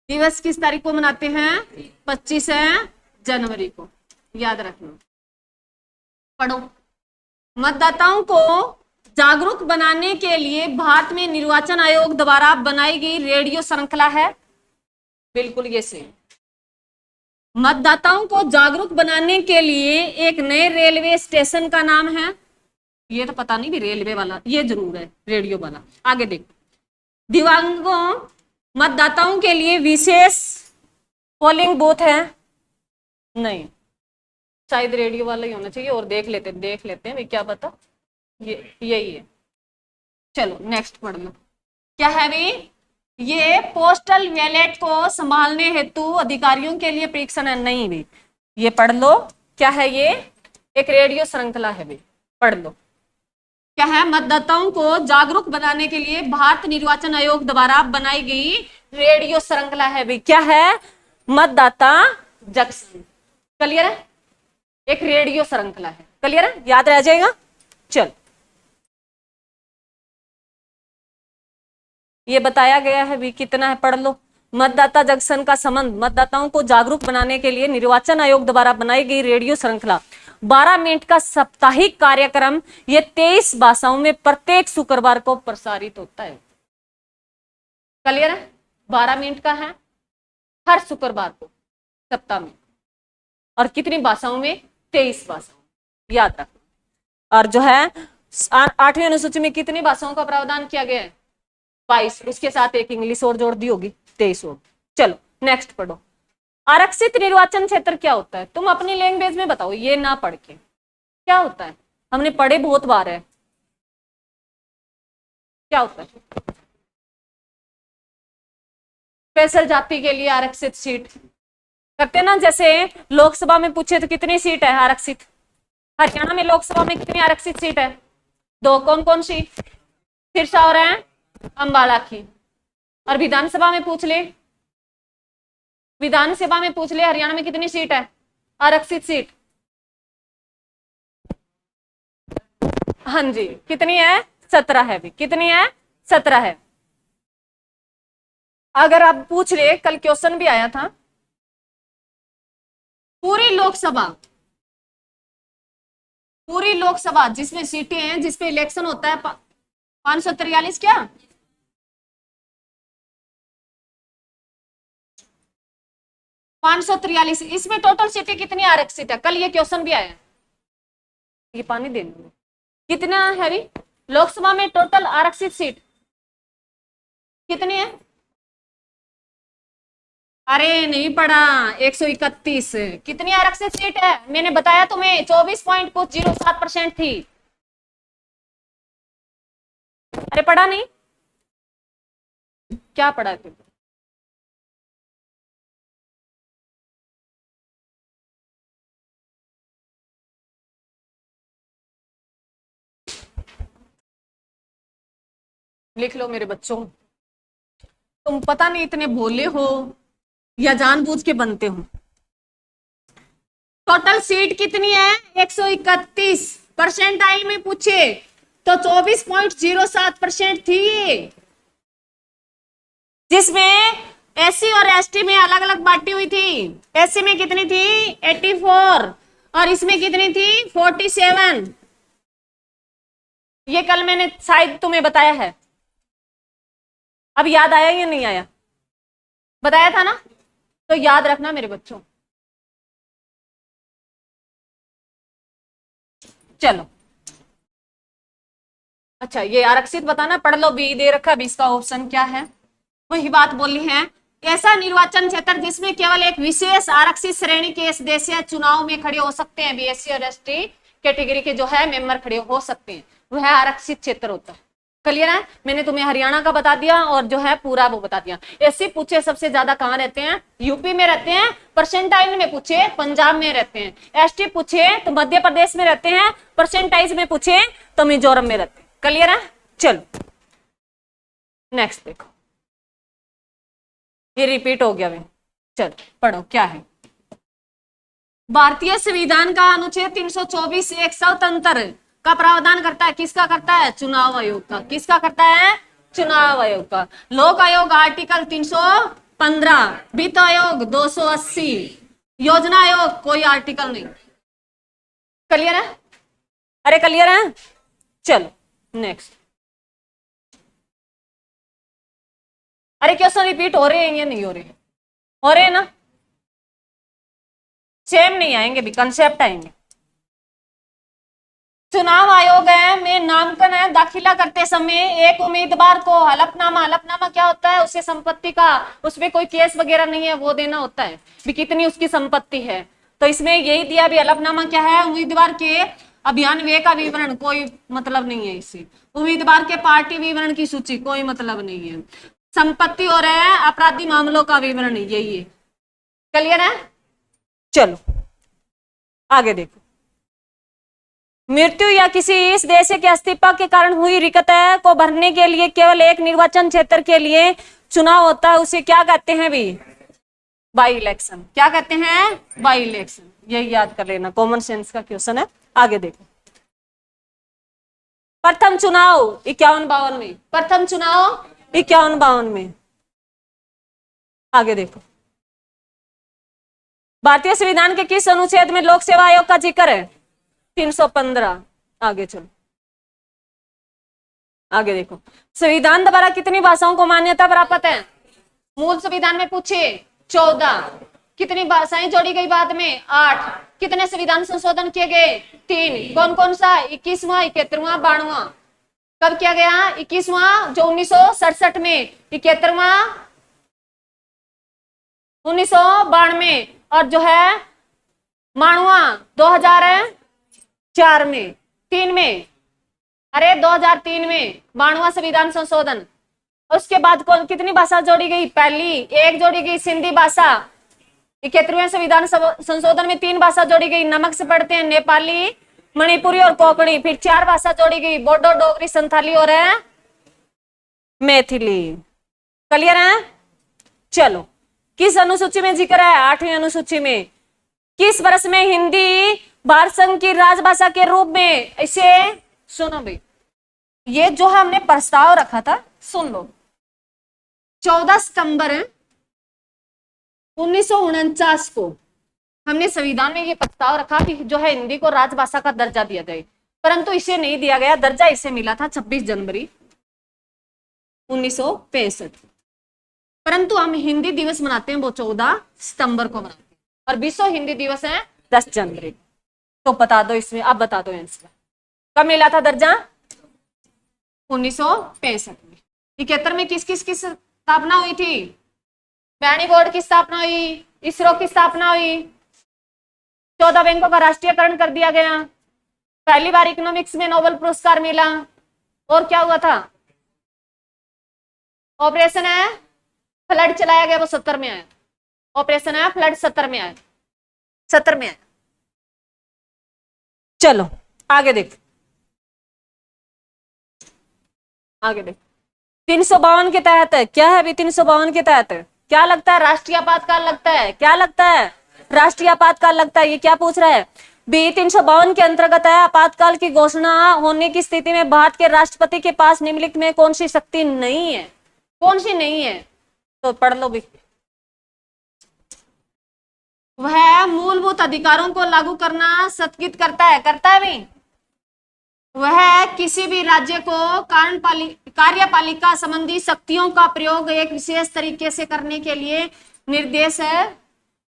दिवस किस तारीख को मनाते हैं? 25 जनवरी को। याद रखना, पढ़ो। मतदाताओं को जागरूक बनाने के लिए भारत में निर्वाचन आयोग द्वारा बनाई गई रेडियो श्रृंखला है। बिल्कुल ये सही। मतदाताओं को जागरूक बनाने के लिए एक नए रेलवे स्टेशन का नाम है, ये तो पता नहीं भी रेलवे वाला, ये जरूर है रेडियो वाला। आगे देखो, दिव्यांगों मतदाताओं के लिए विशेष पोलिंग बूथ है। नहीं, शायद रेडियो वाला ही होना चाहिए। और देख लेते हैं भाई, क्या पता ये यही है। चलो नेक्स्ट पढ़ लो, क्या है भाई? ये पोस्टल बैलेट को संभालने हेतु अधिकारियों के लिए परीक्षण है। नहीं भी, ये पढ़ लो, क्या है ये? एक रेडियो श्रृंखला है भी, पढ़ लो। क्या है? मतदाताओं को जागरूक बनाने के लिए भारत निर्वाचन आयोग द्वारा बनाई गई रेडियो श्रृंखला है भी। क्या है? मतदाता जंक्शन। क्लियर है? एक रेडियो श्रृंखला है। क्लियर है? याद रह जाएगा। चल, ये बताया गया है भी, कितना है पढ़ लो। मतदाता जंक्शन का संबंध मतदाताओं को जागरूक बनाने के लिए निर्वाचन आयोग द्वारा बनाई गई रेडियो श्रृंखला 12 मिनट का साप्ताहिक कार्यक्रम, ये 23 भाषाओं में प्रत्येक शुक्रवार को प्रसारित होता है। क्लियर है? 12 मिनट का है हर शुक्रवार को सप्ताह में, और कितनी भाषाओं में? 23 भाषाओं। याद रखना। और जो है 8वीं अनुसूची में कितनी भाषाओं का प्रावधान किया गया है? 22। उसके साथ एक इंग्लिश और जोड़ दी होगी, 23 हो। चलो नेक्स्ट पढ़ो, आरक्षित निर्वाचन क्षेत्र क्या होता है? तुम अपनी लैंग्वेज में बताओ, ये ना पढ़ के। क्या होता है? हमने पढ़े बहुत बार है। क्या होता है? स्पेशल जाति के लिए आरक्षित सीट। करते ना, जैसे लोकसभा में पूछे तो कितनी सीट है आरक्षित, हरियाणा में लोकसभा में कितनी आरक्षित सीट है? 2। कौन कौन सी? सिरसा और है अंबाला की। और विधानसभा में पूछ ले, विधानसभा में पूछ ले हरियाणा में कितनी सीट है आरक्षित सीट? हाँ जी, कितनी है? 17 है भी। कितनी है? 17 है। अगर आप पूछ ले, कल क्वेश्चन भी आया था, पूरी लोकसभा जिसमें सीटें हैं, जिसपे इलेक्शन होता है 543 क्या 543, इसमें टोटल सीटें कितनी आरक्षित है? कल ये क्वेश्चन भी आया। ये पानी देना। कितना है भी लोकसभा में टोटल आरक्षित सीट कितनी है? अरे नहीं पढ़ा, 131। कितनी आरक्षित सीट है? मैंने बताया तुम्हें 24.07% थी। अरे पढ़ा नहीं? क्या पढ़ा है तुम? लिख लो मेरे बच्चों, तुम पता नहीं इतने भोले हो या जानबूझ के बनते हो। टोटल सीट कितनी है? 131। परसेंटाइल में पूछे तो 24.07% थी, जिसमें एससी और एसटी में अलग अलग बांटी हुई थी। एससी में कितनी थी? 84। और इसमें कितनी थी? 47। ये कल मैंने शायद तुम्हें बताया है। अब याद आया या नहीं आया? बताया था ना, तो याद रखना मेरे बच्चों। चलो अच्छा, ये आरक्षित बताना, पढ़ लो। बी दे रखा, 20 का ऑप्शन क्या है? वही बात बोली है, ऐसा निर्वाचन क्षेत्र जिसमें केवल एक विशेष आरक्षित श्रेणी के सदस्य चुनाव में खड़े हो सकते हैं। बीएससी और एसटी कैटेगरी के जो है मेंबर खड़े हो सकते हैं, वह आरक्षित क्षेत्र होता है। क्लियर है? मैंने तुम्हें हरियाणा का बता दिया और जो है पूरा वो बता दिया। एससी पूछे सबसे ज्यादा कहां रहते हैं? यूपी में रहते हैं। परसेंटाइल में पूछे पंजाब में रहते हैं। एसटी पूछे तो मध्य प्रदेश में रहते हैं। परसेंटाइज में पूछे तो मिजोरम में रहते हैं। क्लियर है? चलो नेक्स्ट देखो, ये रिपीट हो गया। चलो पढ़ो क्या है। भारतीय संविधान का अनुच्छेद 324 एक स्वतंत्र का प्रावधान करता है। किसका करता है? चुनाव आयोग का। किसका करता है? चुनाव आयोग का। लोक आयोग आर्टिकल 315, वित्त आयोग 280, योजना आयोग कोई आर्टिकल नहीं। क्लियर है? अरे क्लियर है? चलो नेक्स्ट। अरे क्वेश्चन रिपीट हो रहे हैं या नहीं हो रहे? हो रहे हैं ना? सेम नहीं आएंगे भी, कंसेप्ट आएंगे। चुनाव आयोग है में नामांकन है दाखिला करते समय एक उम्मीदवार को हलफनामा क्या होता है? उससे संपत्ति का, उसमें कोई केस वगैरह नहीं है, वो देना होता है भी कितनी उसकी संपत्ति है। तो इसमें यही दिया भी, हलफनामा क्या है? उम्मीदवार के अभियान व्यय का विवरण, कोई मतलब नहीं है इससे। उम्मीदवार के पार्टी विवरण की सूची, कोई मतलब नहीं है। संपत्ति और है अपराधी मामलों का विवरण, यही है। क्लियर है? चलो आगे देखो। मृत्यु या किसी इस देश के अस्तित्व के कारण हुई रिक्तता को भरने के लिए केवल एक निर्वाचन क्षेत्र के लिए चुनाव होता है, उसे क्या कहते हैं भी? By election. क्या कहते हैं? By election. यही याद कर लेना, कॉमन सेंस का क्वेश्चन है। आगे देखो। प्रथम चुनाव 51-52 में। प्रथम चुनाव 51-52 में। आगे देखो। भारतीय संविधान के किस अनुच्छेद में लोक सेवा आयोग का जिक्र है? 315। आगे चलो, आगे देखो। संविधान द्वारा कितनी भाषाओं को मान्यता प्राप्त है? मूल संविधान में पूछे 14। कितनी भाषाएं जोड़ी गई बाद में? 8। कितने संविधान संशोधन किए गए? 3। कौन कौन सा? 21वां, 71वां, 92वां। कब किया गया? 21वां जो 1967 में, 71वां 1992, और जो है 92वां 2004 में। 3 में, अरे 2003 में 92वां संविधान संशोधन। उसके बाद कितनी भाषा जोड़ी गई? पहली एक जोड़ी गई सिंधी भाषा, 71वें संविधान संशोधन में 3 भाषा जोड़ी गई, नमक से पढ़ते हैं नेपाली, मणिपुरी और कोंकणी। फिर 4 भाषा जोड़ी गई, बोडो, डोगरी, संथाली और है मैथिली। क्लियर है? चलो, किस अनुसूची में जिक्र है? 8वीं अनुसूची में। किस वर्ष में हिंदी भारत संघ की राजभाषा के रूप में, इसे सुनो भाई, ये जो हमने प्रस्ताव रखा था, सुन लो। 14 सितंबर 1949 को हमने संविधान में ये प्रस्ताव रखा कि जो है हिंदी को राजभाषा का दर्जा दिया जाए, परंतु इसे नहीं दिया गया। दर्जा इसे मिला था 26 जनवरी 1965। परंतु हम हिंदी दिवस मनाते हैं वो 14 सितंबर को मनाते हैं, और विश्व हिंदी दिवस है 10 जनवरी। तो बता दो इसमें, अब बता दो आंसर, कब मिला था दर्जा? 1965 में। 71 में किस किस की स्थापना हुई थी? बैनी बोर्ड की स्थापना हुई, इसरो की स्थापना हुई, 14 बैंकों का राष्ट्रीयकरण कर दिया गया, पहली बार इकोनॉमिक्स में नोबेल पुरस्कार मिला, और क्या हुआ था? ऑपरेशन है फ्लड चलाया गया, वो 70 में आया। ऑपरेशन है फ्लड 70 में आया, 70 में आया। चलो आगे देख, आगे देख। 352 के तहत क्या है अभी? 352 के तहत क्या लगता है? राष्ट्रीय आपातकाल लगता है। क्या लगता है? राष्ट्रीय आपातकाल लगता है। ये क्या पूछ रहा है? बी 352 के अंतर्गत है, आपातकाल की घोषणा होने की स्थिति में भारत के राष्ट्रपति के पास निम्नलिखित में कौन सी शक्ति नहीं है? कौन सी नहीं है? तो पढ़ लो भी। वह मूलभूत अधिकारों को लागू करना सत्कृत करता है। करता है भी। वह किसी भी राज्य को कार्यपालिका संबंधी शक्तियों का प्रयोग एक विशेष तरीके से करने के लिए निर्देश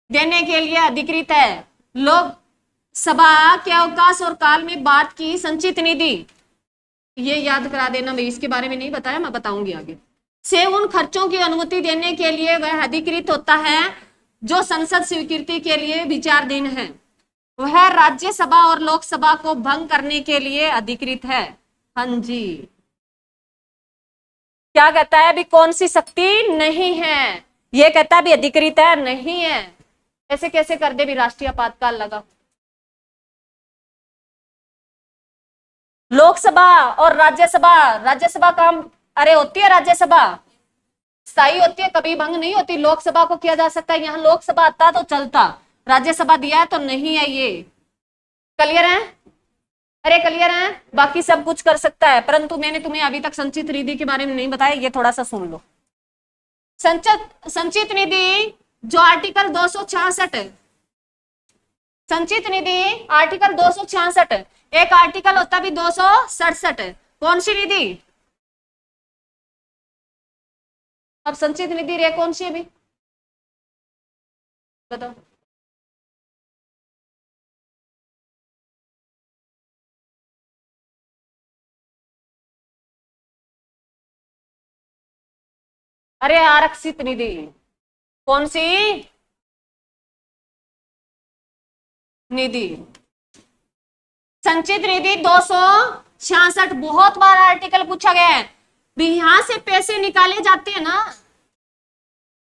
देने के लिए अधिकृत है। लोकसभा के अवकाश और काल में भारत की संचित निधि, ये याद करा देना भाई, इसके बारे में नहीं बताया, मैं बताऊंगी आगे, से उन खर्चों की अनुमति देने के लिए वह अधिकृत होता है जो संसद स्वीकृति के लिए विचाराधीन है। वह राज्यसभा और लोकसभा को भंग करने के लिए अधिकृत है। हाँ जी, क्या कहता है अभी? कौन सी शक्ति नहीं है? ये कहता है भी अधिकृत है, नहीं है। ऐसे कैसे कर दे भी? राष्ट्रीय आपातकाल लगा। लोकसभा और राज्यसभा, राज्यसभा काम, अरे होती है राज्यसभा, स्थायी होती है, कभी भंग नहीं होती। लोकसभा को किया जा सकता है, यहाँ लोकसभा आता तो चलता, राज्यसभा दिया है तो नहीं है। ये क्लियर है? अरे क्लियर है? बाकी सब कुछ कर सकता है, परंतु मैंने तुम्हें अभी तक संचित निधि के बारे में नहीं बताया, ये थोड़ा सा सुन लो। संचित निधि जो आर्टिकल 266, संचित निधि आर्टिकल 266, एक आर्टिकल होता भी 267। कौन सी निधि? अब संचित निधि रे कौन सी है भी? बताओ। अरे आरक्षित निधि। कौन सी निधि? संचित निधि 266। बहुत बार आर्टिकल पूछा गया है भी। यहां से पैसे निकाले जाते हैं ना,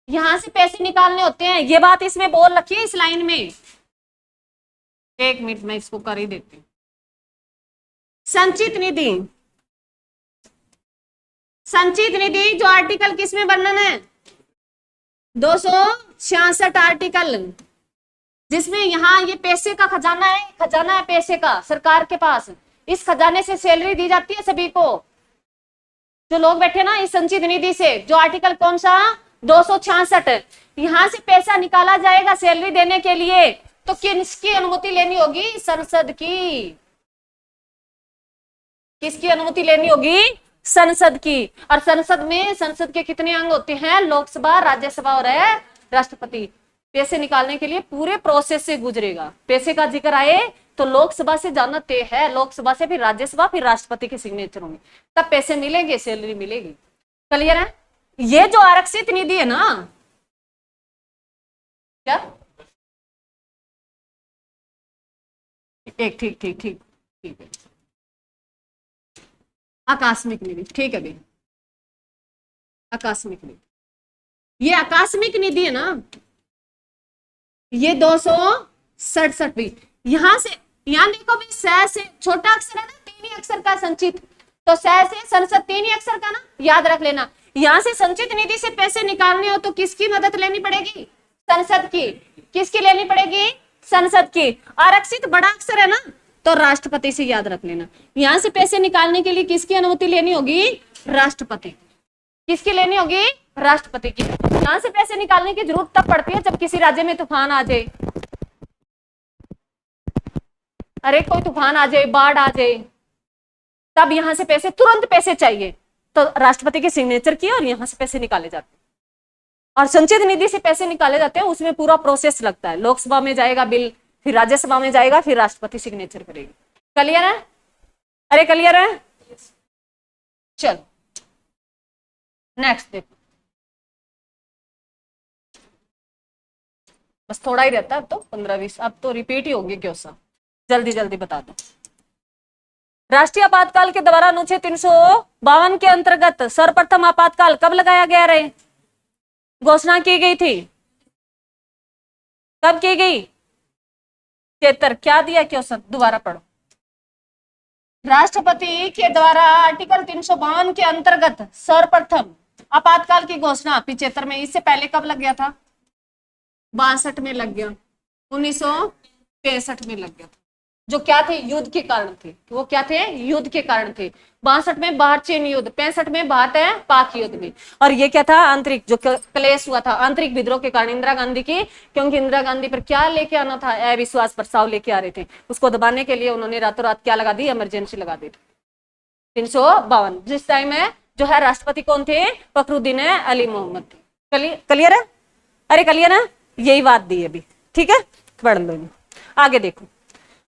यहां से पैसे निकालने होते हैं, ये बात इसमें बोल रखी है इस लाइन में। एक मिनट में इसको कर ही देती हूँ। संचित निधि, संचित निधि जो आर्टिकल किसमें वर्णन है? 266 आर्टिकल, जिसमें यहाँ ये पैसे का खजाना है, खजाना है पैसे का सरकार के पास। इस खजाने से सैलरी दी जाती है सभी को, जो लोग बैठे ना इस संचित निधि से। जो आर्टिकल कौन सा? 266। यहां से पैसा निकाला जाएगा सैलरी देने के लिए, तो किसकी अनुमति लेनी होगी? संसद की। किसकी अनुमति लेनी होगी? संसद की। और संसद में, संसद के कितने अंग होते हैं? लोकसभा, राज्यसभा और है राष्ट्रपति। पैसे निकालने के लिए पूरे प्रोसेस से गुजरेगा। पैसे का जिक्र आए तो लोकसभा से जाना तय है, लोकसभा से फिर राज्यसभा, फिर राष्ट्रपति के सिग्नेचर होंगे, तब पैसे मिलेंगे, सैलरी मिलेगी। क्लियर है? ये जो आरक्षित निधि है ना, क्या एक ठीक ठीक ठीक ठीक है, आकस्मिक निधि, ठीक है भाई, आकस्मिक निधि। ये आकस्मिक निधि है ना, ये 267वीं। यहां से यहां देखो भी से छोटा अक्षर है ना, 3 ही अक्षर का संचित, तो से संसद 3 ही अक्षर का ना, याद रख लेना। यहां से संचित निधि से पैसे निकालने हो तो किसकी मदद लेनी पड़ेगी? संसद की। किसकी लेनी पड़ेगी? संसद की। आरक्षित बड़ा अक्षर है ना, तो राष्ट्रपति से याद रख लेना। यहां से पैसे निकालने के लिए किसकी अनुमति लेनी होगी? राष्ट्रपति। किसकी लेनी होगी? राष्ट्रपति की। यहां से पैसे निकालने की जरूरत तब पड़ती है जब किसी राज्य में तूफान आ जाए, अरे कोई तूफान आ जाए, बाढ़ आ जाए, तब यहां से पैसे, तुरंत पैसे चाहिए, तो राष्ट्रपति के सिग्नेचर किए और यहां से पैसे निकाले जाते हैं। और संचित निधि से पैसे निकाले जाते हैं, उसमें पूरा प्रोसेस लगता है। लोकसभा में जाएगा बिल, फिर राज्यसभा में जाएगा, फिर राष्ट्रपति सिग्नेचर करेगी। क्लियर है? अरे क्लियर है? चलो नेक्स्ट देखो, बस थोड़ा ही रहता है अब तो, 15-20, अब तो रिपीट ही होंगे क्वेश्चन, जल्दी जल्दी बता दो। राष्ट्रीय आपातकाल के द्वारा अनुच्छेद 352 के अंतर्गत सर्वप्रथम आपातकाल कब लगाया गया रहे? घोषणा की गई थी, कब की गई? 73। क्या दिया क्वेश्चन, दोबारा पढ़ो। राष्ट्रपति के द्वारा आर्टिकल 352 के अंतर्गत सर्वप्रथम आपातकाल की घोषणा 75 में। इससे पहले कब लग गया था? 62 में लग गया, 1965 में लग गया था। जो क्या थे? युद्ध के कारण थे। वो क्या थे? युद्ध के कारण थे। 62 में भारत चीन युद्ध, 65 में भारत है पाक युद्ध में। और ये क्या था? आंतरिक जो क्लेश हुआ था, आंतरिक विद्रोह के कारण इंदिरा गांधी की, क्योंकि इंदिरा गांधी पर क्या लेके आना था? अविश्वास प्रस्ताव लेके आ रहे थे। उसको दबाने के लिए उन्होंने रातों रात क्या लगा दी? इमरजेंसी लगा दी थी। 352 जिस टाइम में जो है राष्ट्रपति कौन थे? फखरुद्दीन अली मोहम्मद थे। क्लियर है? अरे क्लियर है? यही बात दी अभी, ठीक है, पढ़ लो। आगे देखो,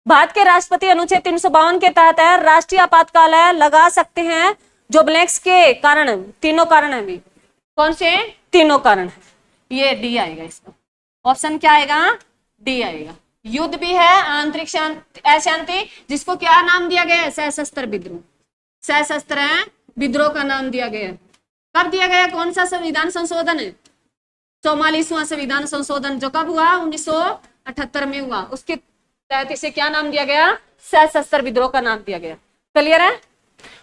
भारत के राष्ट्रपति अनुच्छेद 352 के तहत है राष्ट्रीय आपातकाल है लगा सकते हैं जो ब्लैक्स के कारण, तीनों कारण है भी। कौन से? तीनों कारण है। ये डी आएगा, इसका ऑप्शन क्या आएगा? डी आएगा। युद्ध भी है, आंतरिक अशांति, जिसको क्या नाम दिया गया है? सशस्त्र विद्रोह। सशस्त्र है विद्रोह का नाम दिया गया। कब दिया गया? कौन सा संविधान संशोधन है? 44वां संविधान संशोधन, जो कब हुआ? 1978 में हुआ। उसके तहत इसे क्या नाम दिया गया? सशस्त्र विद्रोह का नाम दिया गया। क्लियर है?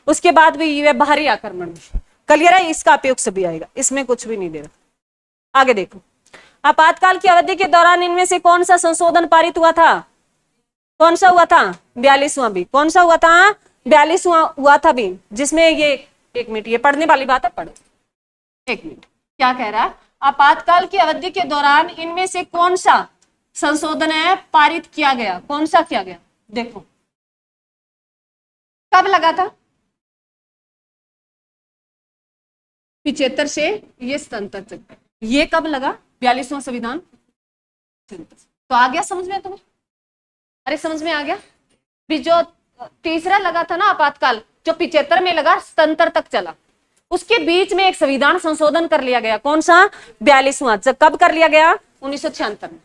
उसके बाद भी ये बाहरी आक्रमण भी क्लियर है, इसका अपेक्ष भी आएगा, इसमें कुछ भी नहीं दे रहा। आगे देखो, आपातकाल की अवधि के दौरान इनमें से कौन सा संशोधन पारित हुआ था? कौन सा हुआ था? 42वां भी। कौन सा हुआ था? 42वां हुआ था भी, जिसमें ये, एक मिनट, ये पढ़ने वाली बात है, पढ़ो एक मिनट। क्या कह रहा है? आपातकाल की अवधि के दौरान इनमें से कौन सा संशोधन है पारित किया गया? कौन सा किया गया? देखो कब लगा था? 75 से ये 77 तक। ये कब लगा? 42वां संविधान। तो आ गया समझ में तुम्हें? अरे समझ में आ गया भी। जो तीसरा लगा था ना आपातकाल, जो 75 में लगा, 77 तक चला, उसके बीच में एक संविधान संशोधन कर लिया गया। कौन सा? 42वां। कब कर लिया गया? 1976 में।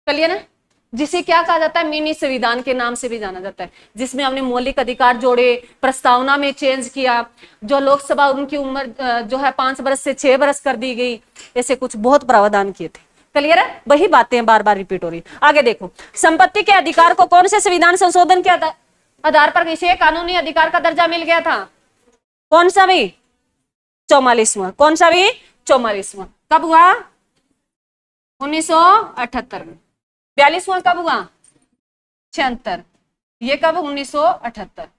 क्लियर है? जिसे क्या कहा जाता है? मिनी संविधान के नाम से भी जाना जाता है, जिसमें हमने मौलिक अधिकार जोड़े, प्रस्तावना में चेंज किया, जो लोकसभा उनकी उम्र जो है 5 वर्ष से 6 वर्ष कर दी गई, ऐसे कुछ बहुत प्रावधान किए थे। क्लियर है? वही बातें बार बार रिपीट हो रही। आगे देखो, संपत्ति के अधिकार को कौन से संविधान संशोधन के आधार पर इसे कानूनी अधिकार का दर्जा मिल गया था? कौन सा भी? 44वां। कौन सा भी? 44वां। कब हुआ? 1978 में। 42वां कब हुआ? 76। ये कब? 1978।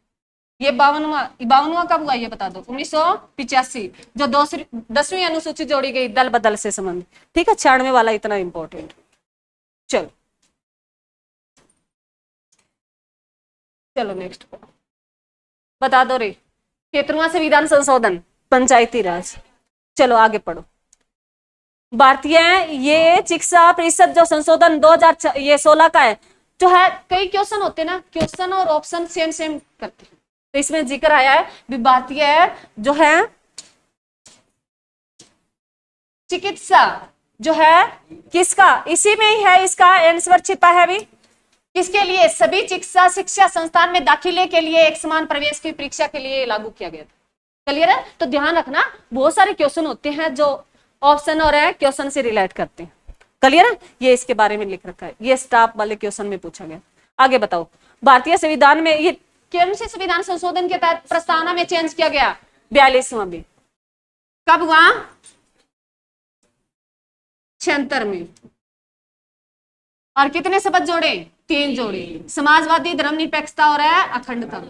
ये 52वां कब हुआ? ये बता दो। 1985, जो 10वीं अनुसूची जोड़ी गई दल बदल से संबंधित, ठीक है। 96 वाला इतना इंपॉर्टेंट। चलो चलो नेक्स्ट बता दो रे। 73वां संविधान संशोधन, पंचायती राज। चलो आगे पढ़ो। भारतीय ये चिकित्सा परिषद जो संशोधन 2016 का है, जो है कई क्वेश्चन होते हैं ना, क्वेश्चन और ऑप्शन सेम सेम करते हैं, तो इसमें जिक्र आया है भारतीय जो है चिकित्सा जो है किसका? इसी में ही है, इसका आंसर छिपा है भी। किसके लिए? सभी चिकित्सा शिक्षा संस्थान में दाखिले के लिए एक समान प्रवेश की परीक्षा के लिए लागू किया गया था। क्लियर है? तो ध्यान रखना, बहुत सारे क्वेश्चन होते हैं जो ऑप्शन और क्वेश्चन से रिलेट करते हैं। क्लियर है? ये इसके बारे में लिख रखा है, ये स्टाफ वाले क्वेश्चन में पूछा गया। आगे बताओ, भारतीय संविधान में ये कौन से संविधान संशोधन के तहत प्रस्तावना में चेंज किया गया? 42वां भी। कब हुआ? 76 में। और कितने शब्द जोड़े? 3 जोड़े, समाजवादी, धर्मनिरपेक्षता और अखंडता।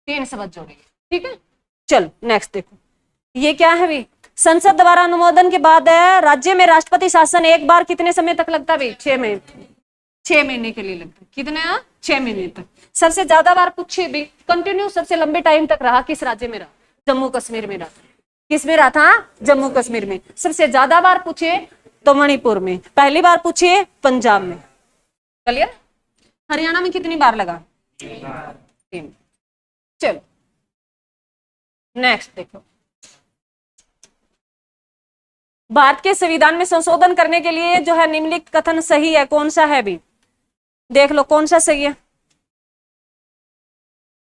3 शब्द जोड़े, ठीक है। चलो नेक्स्ट देखो, ये क्या है भी? संसद द्वारा अनुमोदन के बाद राज्य में राष्ट्रपति शासन एक बार कितने समय तक लगता है? 6 महीने। 6 महीने के लिए लगता है। कितने? 6 महीने तक। सबसे ज्यादा बार पूछे भी, कंटिन्यू सबसे लंबे टाइम तक रहा किस राज्य में रहा? जम्मू कश्मीर में रहा। किस में रहा था? जम्मू कश्मीर में। सबसे ज्यादा बार पूछे तो मणिपुर में, पहली बार पूछे पंजाब में। क्लियर? हरियाणा में कितनी बार लगा? 3। चलो नेक्स्ट देखो, भारत के संविधान में संशोधन करने के लिए जो है निम्नलिखित कथन सही है, कौन सा है भी? देख लो कौन सा सही है,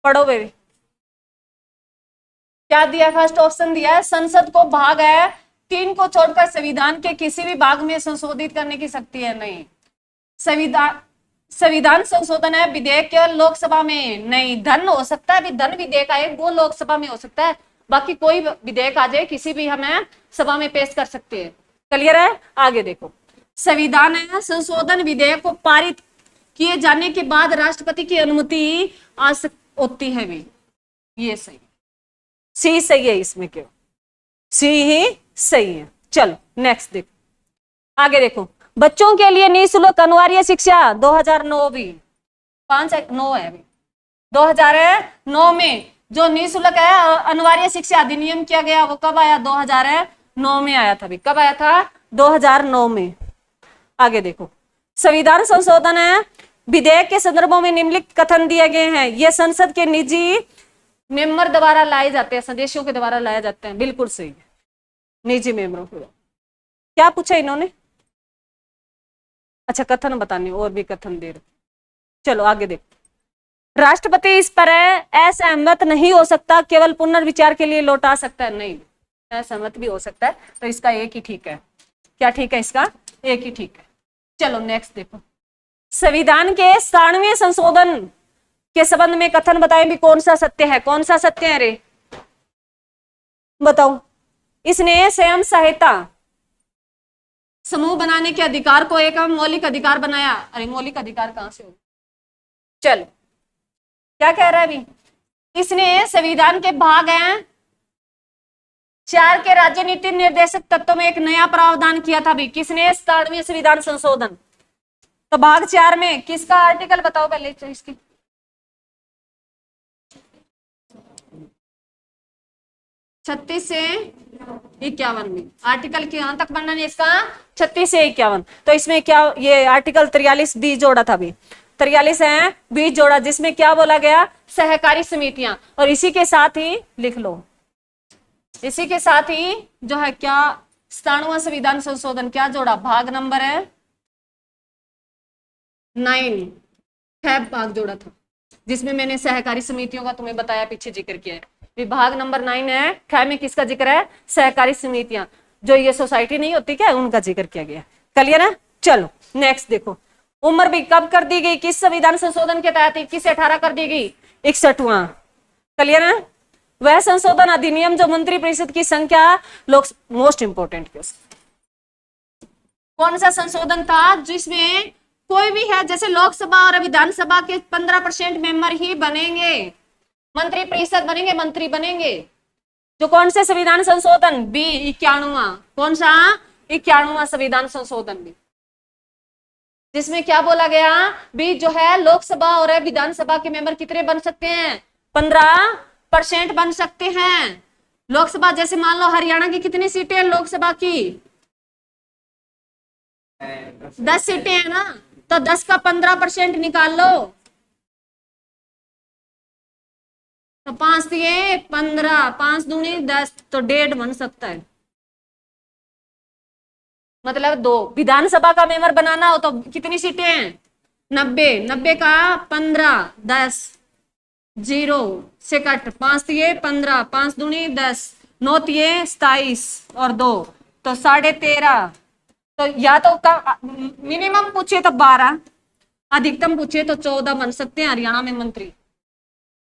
पढ़ो बेबी। क्या दिया? फर्स्ट ऑप्शन दिया है, संसद को भाग 3 को छोड़कर संविधान के किसी भी भाग में संशोधित करने की शक्ति है नहीं। संविधान संशोधन है विधेयक केवल लोकसभा में नहीं, धन हो सकता है, धन विधेयक आए वो लोकसभा में हो सकता है, बाकी कोई विधेयक आ जाए किसी भी हमें सभा में पेश कर सकते हैं। क्लियर है? आगे देखो, संविधान है संशोधन विधेयक को पारित किए जाने के बाद राष्ट्रपति की अनुमति होती है भी। ये सही, सी सही है इसमें, क्यों? सी ही सही है। चलो नेक्स्ट देखो, आगे देखो, बच्चों के लिए निःशुल्क अनिवार्य शिक्षा 2009 भी 5-9 है अभी। 2009 में जो निःशुल्क है अनिवार्य शिक्षा अधिनियम किया गया, वो कब आया? 2009 में आया था भी। कब आया था? 2009 में। आगे देखो, संविधान संशोधन है विधेयक के संदर्भों में निम्नलिखित कथन दिए गए हैं, ये संसद के निजी मेंबर द्वारा लाए जाते हैं, सदस्यों के द्वारा लाए जाते हैं। बिल्कुल सही है, निजी मेंबरों के। क्या पूछा इन्होंने? अच्छा कथन बताने, और भी कथन दे रहे। चलो आगे देखो, राष्ट्रपति इस पर असहमत नहीं हो सकता, केवल पुनर्विचार के लिए लौटा सकता है। नहीं, असहमत भी हो सकता है, तो इसका एक ही ठीक है। क्या ठीक है? इसका एक ही ठीक है। चलो नेक्स्ट देखो, संविधान के 97वें संशोधन के संबंध में कथन बताएं भी, कौन सा सत्य है? कौन सा सत्य है रे? बताओ। इसने स्वयं सहायता समूह बनाने के अधिकार को एक मौलिक अधिकार बनाया। अरे मौलिक अधिकार कहां से हो? चलो क्या कह रहा है अभी? इसने संविधान के भाग 4 के राजनीति निर्देशक तत्वों में एक नया प्रावधान किया था भी। किसने? 97वें संविधान संशोधन। तो भाग 4 में किसका आर्टिकल बताओ पहले इसकी? 36 से 51 में। आर्टिकल कहां तक बनना है इसका? 36 से 51। तो इसमें क्या, ये आर्टिकल 43 बी जोड़ा था भी, 43 है बी जोड़ा, जिसमें क्या बोला गया? सहकारी समितियां। और इसी के साथ ही लिख लो, इसी के साथ ही जो है क्या 97वां संविधान संशोधन क्या जोड़ा? भाग नंबर है 9, फैब भाग जोड़ा था, जिसमें मैंने सहकारी समितियों का तुम्हें बताया, पीछे जिक्र किया है। विभाग नंबर 9 है, ख में किसका जिक्र है? सहकारी समितियां, जो ये सोसाइटी नहीं होती क्या, उनका जिक्र किया गया। क्लियर है? चलो नेक्स्ट देखो, उम्र भी कब कर दी गई? किस संविधान संशोधन के तहत? 21 से 18 कर दी गई, 61वां। क्लियर है? वह संशोधन अधिनियम जो मंत्री परिषद की संख्या लोग, मोस्ट इंपोर्टेंट क्वेश्चन, कौन सा संशोधन था जिसमें कोई भी है, जैसे लोकसभा और विधानसभा के 15% मेंबर ही बनेंगे, मंत्री परिषद बनेंगे, मंत्री बनेंगे। जो कौन से संविधान संशोधन? बी 91वां। कौन सा? 91वां संविधान संशोधन भी, जिसमें क्या बोला गया? भी जो है लोकसभा और विधानसभा के मेंबर कितने बन सकते हैं? 15% बन सकते हैं। लोकसभा जैसे मान लो हरियाणा की कितनी सीटें हैं लोकसभा की? 10 सीटें हैं ना, तो 10 का 15% निकाल लो, तो 5 दिए 15, 5 दूनी 10, तो 1.5 बन सकता है। मतलब 2 विधानसभा का मेंबर बनाना हो तो कितनी सीटें हैं? 90, 90 का 15, 10, 0 से कट, 5 दिए 15, 5 दूनी 10, 9 दिए 27 और 2 तो 13.5, तो या तो मिनिमम पूछे तो 12, अधिकतम पूछे तो 14 बन सकते हैं हरियाणा में मंत्री।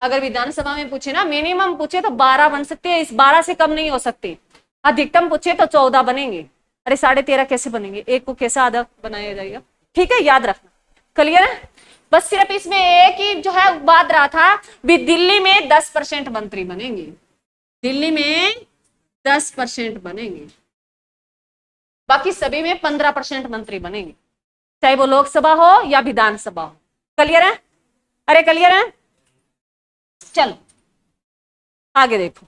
अगर विधानसभा में पूछे ना, मिनिमम पूछे तो 12 बन सकते हैं, इस 12 से कम नहीं हो सकते। अधिकतम पूछे तो 14 बनेंगे। अरे 13.5 कैसे बनेंगे, एक को कैसे आधा बनाया जाएगा? ठीक है, याद रखना। क्लियर है? बस सिर्फ इसमें एक ही जो है बात रहा था भी, दिल्ली में 10% मंत्री बनेंगे, दिल्ली में 10% बनेंगे, बाकी सभी में 15% मंत्री बनेंगे, चाहे वो लोकसभा हो या विधानसभा हो। क्लियर है? अरे क्लियर है? चलो आगे देखो।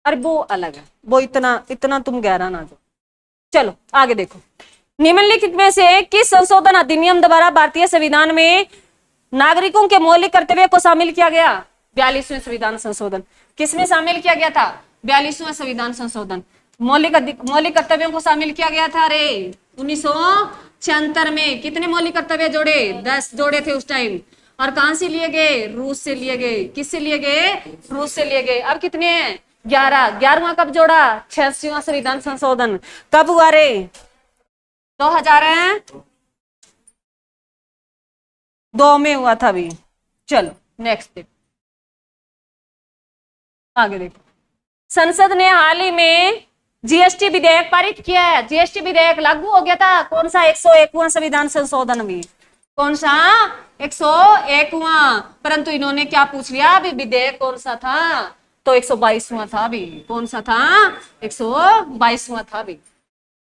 अरे वो अलग है, वो इतना इतना तुम गहरा ना जाओ। चलो आगे देखो। निम्नलिखित में से किस संशोधन अधिनियम द्वारा भारतीय संविधान में नागरिकों के मौलिक कर्तव्य को शामिल किया गया? 42वें संविधान संशोधन। किसमें शामिल किया गया था? 42वां संविधान संशोधन। मौलिक कर्तव्यों को शामिल किया गया था। अरे 1976 में कितने मौलिक कर्तव्य जोड़े? 10 जोड़े थे उस टाइम। और कहां से लिए गए? रूस से लिए गए। किससे लिए गए? रूस से लिए गए। अब कितने हैं? 11। 11वां कब जोड़ा? 86वां संविधान संशोधन। कब हुआ रे? 2002 में हुआ था भी। चलो नेक्स्ट देखो, आगे देखो। संसद ने हाल ही में जीएसटी विधेयक पारित किया है। जीएसटी विधेयक लागू हो गया था। कौन सा? 101वां संविधान संशोधन भी। कौन सा? 101वां। परंतु इन्होंने क्या पूछ लिया अभी, विधेयक कौन सा था? तो 122वां था भी। कौन सा था? 122वां था भी।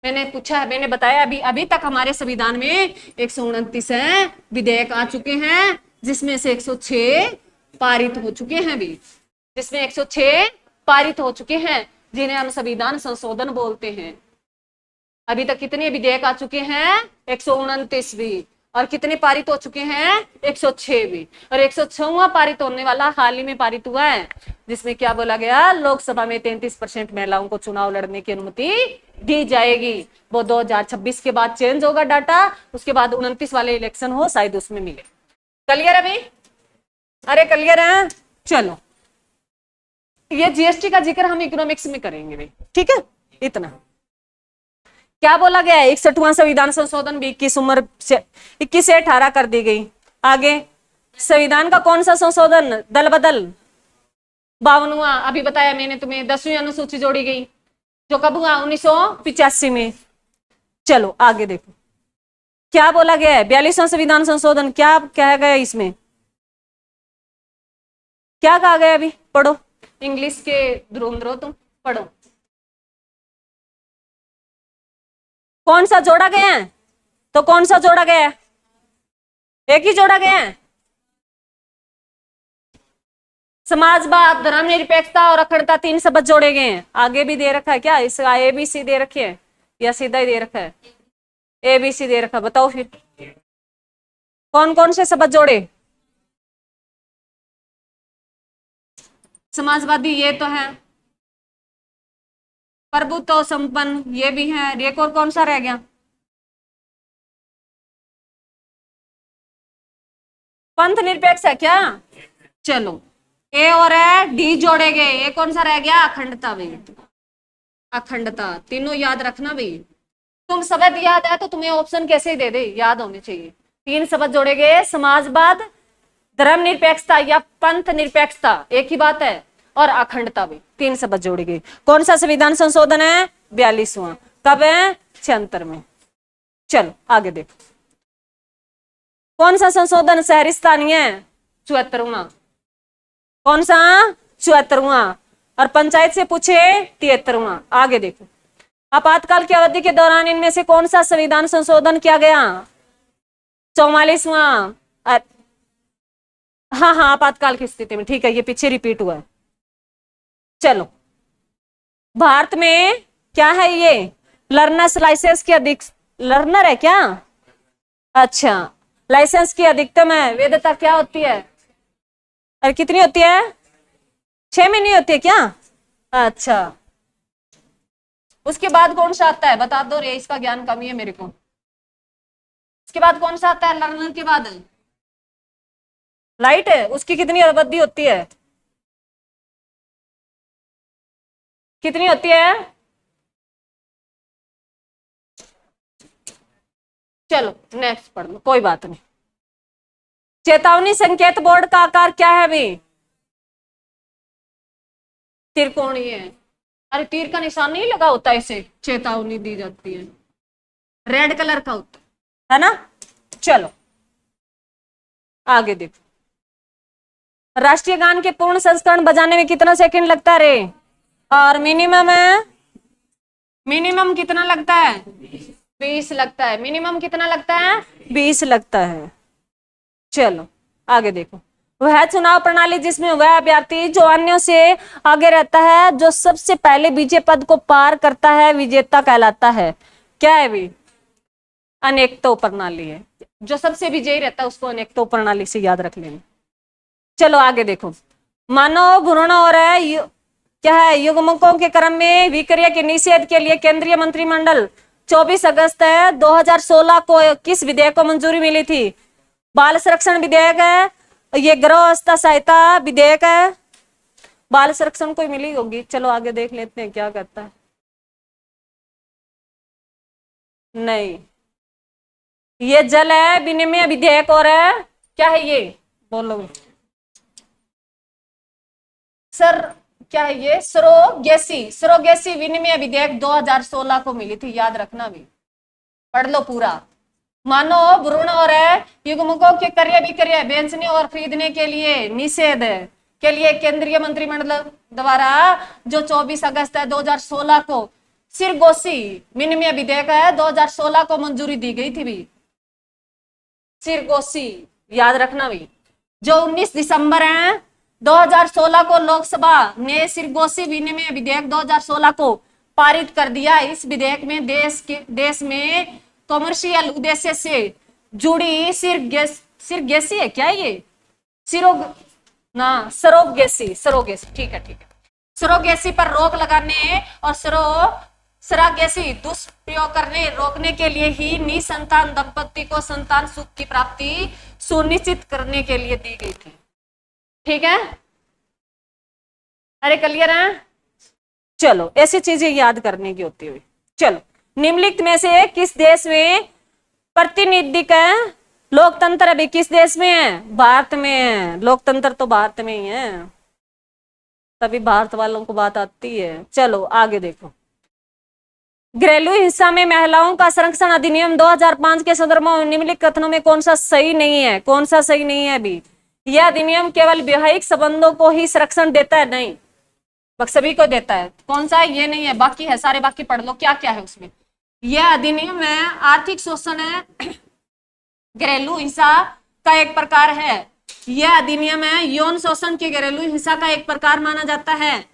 मैंने पूछा है, मैंने बताया अभी तक हमारे संविधान में 129 विधेयक आ चुके हैं, जिसमें से 106 पारित हो चुके हैं भी, जिसमें 106 पारित हो चुके हैं, जिन्हें हम संविधान संशोधन बोलते हैं। अभी तक कितने विधेयक आ चुके हैं? 129 भी। और कितने पारित हो चुके हैं? 106 भी। और 106वां पारित होने वाला हाल ही में पारित हुआ है, जिसमें क्या बोला गया? लोकसभा में 33% महिलाओं को चुनाव लड़ने की अनुमति दी जाएगी। वो 2026 के बाद चेंज होगा डाटा, उसके बाद 29 वाले इलेक्शन हो, शायद उसमें मिले। क्लियर अभी? अरे क्लियर है? चलो, ये जीएसटी का जिक्र हम इकोनॉमिक्स में करेंगे भाई, ठीक है? इतना क्या बोला गया है? 61वां संविधान संशोधन भी 21 से 18 कर दी गई। आगे संविधान का कौन सा संशोधन? दल बदल। 52वां अभी बताया मैंने तुम्हें। 10वीं अनुसूची जोड़ी गई, जो कब हुआ? 1985 में। चलो आगे देखो क्या बोला गया है। 42वां संविधान संशोधन क्या कहा गया इसमें? क्या कहा गया? अभी पढ़ो, इंग्लिश के धुरंधर हो तुम, पढ़ो। कौन सा जोड़ा गया है? तो कौन सा जोड़ा गया है? एक ही जोड़ा गया है। समाजवाद, धर्मनिरपेक्षता और अखंडता, 3 शब्द जोड़े गए हैं। आगे भी दे रखा है क्या? इस ABC दे रखे है या सीधा ही दे रखा है? ABC दे रखा। बताओ फिर कौन कौन से शब्द जोड़े? समाजवादी ये तो है, प्रभुत्व संपन्न ये भी है। एक और कौन सा रह गया? पंथ निरपेक्ष है क्या? चलो ए और डी जोड़े गए। ये कौन सा रह गया? अखंडता भी। अखंडता, तीनों याद रखना भाई। तुम शब्द याद है तो तुम्हें ऑप्शन कैसे दे दे, याद होने चाहिए। 3 शब्द जोड़े गए, समाजवाद, धर्मनिरपेक्षता या पंथ निरपेक्षता, एक ही बात है, और अखंडता भी। 3 शब्द जोड़े गए। कौन सा संविधान संशोधन है? 42वां। कब है? 76 में। चलो आगे देखो। कौन सा संशोधन शहरी स्थानीय है? 74वां। कौन सा? 74वां। और पंचायत से पूछे 73वां। आगे देखो। आपातकाल की अवधि के दौरान इनमें से कौन सा संविधान संशोधन किया गया? 44वां। हाँ हाँ, आपातकाल की स्थिति में, ठीक है, ये पीछे रिपीट हुआ है। चलो, भारत में क्या है ये? लर्नर्स लाइसेंस की अधिक लर्नर है क्या? अच्छा, लाइसेंस की अधिकतम है वैधता क्या होती है? और कितनी होती है? 6 महीने होती है क्या? अच्छा, उसके बाद कौन सा आता है? बता दो रे, इसका ज्ञान कमी है मेरे को। उसके बाद कौन सा आता है? लर्नर के बाद लाइट है। उसकी कितनी अवधि होती है? कितनी होती है? चलो नेक्स्ट पढ़ लो, कोई बात नहीं। चेतावनी संकेत बोर्ड का आकार क्या है अभी? त्रिकोणीय है। अरे तीर का निशान नहीं लगा होता, इसे चेतावनी दी जाती है, रेड कलर का होता है ना। चलो आगे देखो। राष्ट्रीय गान के पूर्ण संस्करण बजाने में कितना सेकंड लगता है रे? और मिनिमम है, मिनिमम कितना लगता है? 20 लगता है। मिनिमम कितना लगता है? 20 लगता है। चलो आगे देखो। वह चुनाव प्रणाली जिसमें वह अभ्यर्थी जो अन्यों से आगे रहता है, जो सबसे पहले विजय पद को पार करता है, विजेता कहलाता है। क्या है भी? अनेकतो प्रणाली है। जो सबसे विजयी रहता है उसको अनेकतो प्रणाली से याद रख लेना। चलो आगे देखो। मानव भ्रूण और क्या है युग्मकों के क्रम में विक्रिया के निषेध के लिए केंद्रीय मंत्रिमंडल 24 अगस्त 2016 को किस विधेयक को मंजूरी मिली थी? बाल संरक्षण विधेयक है, ये गृह अवस्था सहायता विधेयक है। बाल संरक्षण को मिली होगी। चलो आगे देख लेते हैं क्या करता है। नहीं, ये जल है विनिमय विधेयक और है क्या है ये? बोलो सर, क्या है ये? सरोगेसी विनिमय विधेयक 2016 को मिली थी, याद रखना भी, पढ़ लो पूरा। मानव भ्रूण और युग्मकों के क्रय विक्रय बेचने और खरीदने के लिए निषेध के लिए केंद्रीय मंत्रिमंडल द्वारा जो 24 अगस्त 2016 को सिरगोसी विनिमय विधेयक है 2016 को मंजूरी दी गई थी भी। सिरगोसी याद रखना भी। जो 19 दिसंबर 2016 को लोकसभा ने सिरगोसी विनिमय विधेयक 2016 को पारित कर दिया। इस विधेयक में देश में कमर्शियल उद्देश्य से जुड़ी सिरगेसी है क्या ये? सरोगेसी ठीक है। सरोगेसी पर रोक लगाने और सरोगेसी दुष्प्रयोग करने रोकने के लिए ही निसंतान दंपति को संतान सुख की प्राप्ति सुनिश्चित करने के लिए दी गई थी। ठीक है, अरे क्लियर है? चलो ऐसी चीजें याद करने की होती हुई। चलो निम्नलिखित में से किस देश में प्रतिनिधिक लोकतंत्र अभी किस देश में है? भारत में है। लोकतंत्र तो भारत में ही है, तभी भारत वालों को बात आती है। चलो आगे देखो। घरेलू हिंसा में महिलाओं का संरक्षण अधिनियम 2005 के संदर्भ में निम्नलिखित कथनों में कौन सा सही नहीं है? कौन सा सही नहीं है अभी? यह अधिनियम केवल वैवाहिक संबंधों को ही संरक्षण देता है, नहीं सभी को देता है। कौन सा है? ये नहीं है, बाकी है सारे, बाकी पढ़ लो क्या क्या है उसमें। यह अधिनियम है आर्थिक शोषण है, घरेलू हिंसा का एक प्रकार है। यह अधिनियम है यौन शोषण के घरेलू हिंसा का एक प्रकार माना जाता है।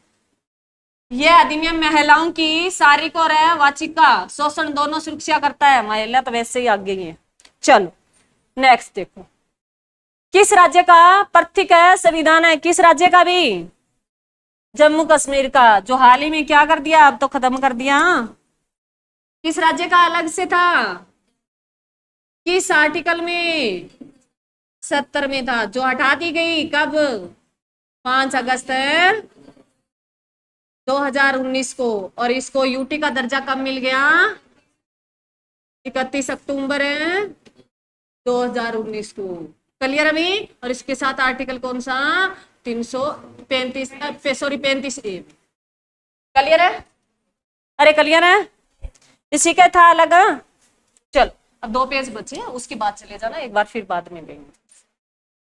यह अधिनियम महिलाओं की शारीरिक और वाचिका शोषण दोनों सुरक्षा करता है। महिला तो वैसे ही आगे ही है। चलो नेक्स्ट देखो। किस राज्य का प्रतीक है संविधान है? किस राज्य का भी? जम्मू कश्मीर का, जो हाल ही में क्या कर दिया, अब तो खत्म कर दिया। किस राज्य का अलग से था? किस आर्टिकल में? 70 में था, जो हटा दी गई कब? 5 अगस्त 2019 को। और इसको यूटी का दर्जा कब मिल गया? 31 अक्टूबर 2019 को। क्लियर अभी? और इसके साथ आर्टिकल कौन सा? 35A। क्लियर है? अरे क्लियर है? इसी का था अलग। चल अब 2 पेज बचे हैं, उसके बाद चले जाना, एक बार फिर बाद में देंगे।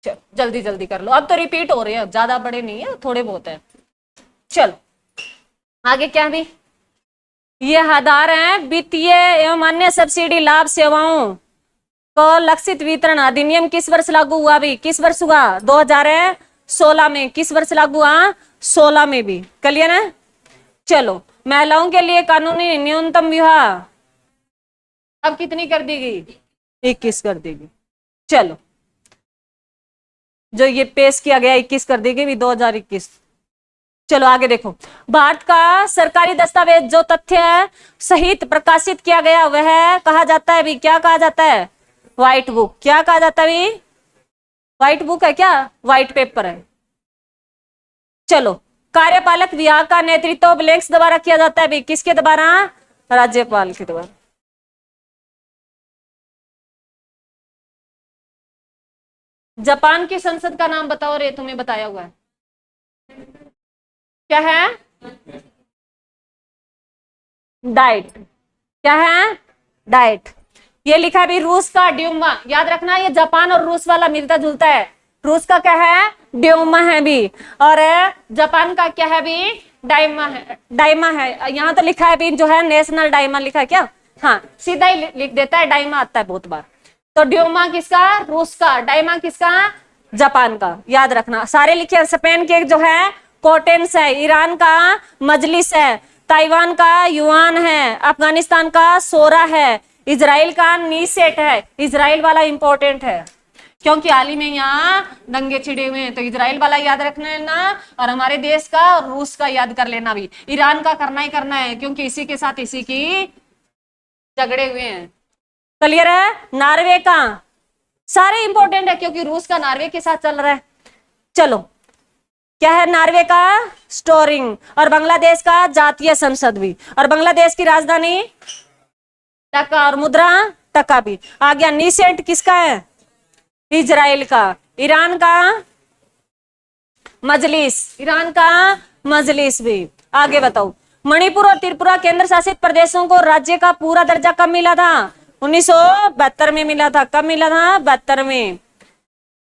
चल जल्दी जल्दी कर लो, अब तो रिपीट हो रहे हैं, ज्यादा बड़े नहीं है, थोड़े बहुत है। चलो आगे क्या भी? ये आधार है वित्तीय एवं अन्य सब्सिडी लाभ सेवाओं को लक्षित वितरण अधिनियम किस वर्ष लागू हुआ भी? किस वर्ष हुआ? 2016 में। किस वर्ष लागू हुआ? 16 में भी। क्लियर है? चलो महिलाओं के लिए कानूनी न्यूनतम विवाह अब कितनी कर दी गई? 21 कर देगी। चलो जो ये पेश किया गया 21 कर देगी भी 2021। चलो आगे देखो। भारत का सरकारी दस्तावेज जो तथ्य सहित प्रकाशित किया गया वह कहा जाता है भी, क्या कहा जाता है? White book. क्या कहा जाता है भी? व्हाइट बुक है क्या? व्हाइट पेपर है। चलो कार्यपालक विभाग का नेतृत्व ब्लैंक्स द्वारा किया जाता है भी, किसके द्वारा? राज्यपाल के द्वारा। जापान की संसद का नाम बताओ रे, तुम्हें बताया हुआ है, क्या है? डाइट। क्या है? डाइट। ये लिखा है भी रूस का ड्यूमा, याद रखना ये जापान और रूस वाला मिलता जुलता है। रूस का क्या है? ड्यूमा है भी, और जापान का क्या है भी? डाइमा है। डाइमा है, यहाँ तो लिखा है भी जो है नेशनल डाइमा लिखा है क्या? हाँ, सीधा ही लिख देता है, डाइमा आता है बहुत बार। तो ड्यूमा किसका? रूस का। डाइमा किसका? जापान का। याद रखना सारे लिखे। स्पेन के जो है कोटेंस है, ईरान का मजलिस है, ताइवान का युआन है, अफगानिस्तान का सोरा है, इजराइल का नीसेट है। इजराइल वाला इंपॉर्टेंट है क्योंकि हाल ही में यहाँ दंगे छिड़े हुए हैं, तो इजराइल वाला याद रखना है ना, और हमारे देश का और रूस का याद कर लेना भी। ईरान का करना ही करना है क्योंकि इसी के साथ इसी की झगड़े हुए हैं। क्लियर है? नॉर्वे का सारे इंपॉर्टेंट है क्योंकि रूस का नॉर्वे के साथ चल रहा है। चलो, क्या है? नॉर्वे का स्टोरिंग, और बांग्लादेश का जातीय संसद भी, और बांग्लादेश की राजधानी ढाका, और मुद्रा टका भी। आ गया नीसेट किसका है? इजराइल का। ईरान का मजलिस, ईरान का मजलिस भी। आगे बताओ, मणिपुर और त्रिपुरा केंद्र शासित प्रदेशों को राज्य का पूरा दर्जा कब मिला था? 1972 में मिला था। कब मिला था? 72 में।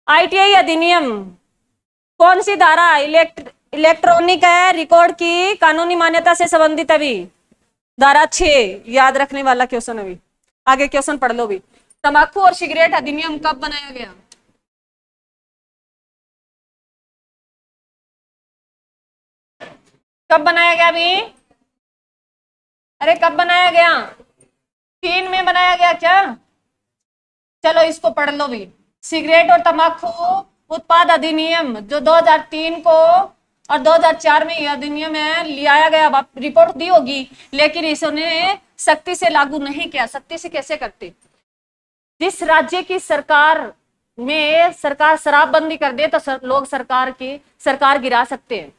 आईटीआई अधिनियम कौन सी धारा? इलेक्ट्रॉनिक है रिकॉर्ड की कानूनी मान्यता से संबंधित अभी धारा 6। याद रखने वाला क्वेश्चन अभी। आगे क्वेश्चन पढ़ लो भी। तंबाकू और सिगरेट अधिनियम कब बनाया गया? कब बनाया गया अभी? अरे कब बनाया गया? 3 में बनाया गया क्या? चलो इसको पढ़ लो भी। सिगरेट और तंबाकू उत्पाद अधिनियम जो 2003 को और 2004 में यह अधिनियम है लिया गया, रिपोर्ट दी होगी, लेकिन इसने सख्ती से लागू नहीं किया। सख्ती से कैसे करते? जिस राज्य की सरकार में सरकार शराबबंदी कर दे तो लोग सरकार गिरा सकते हैं।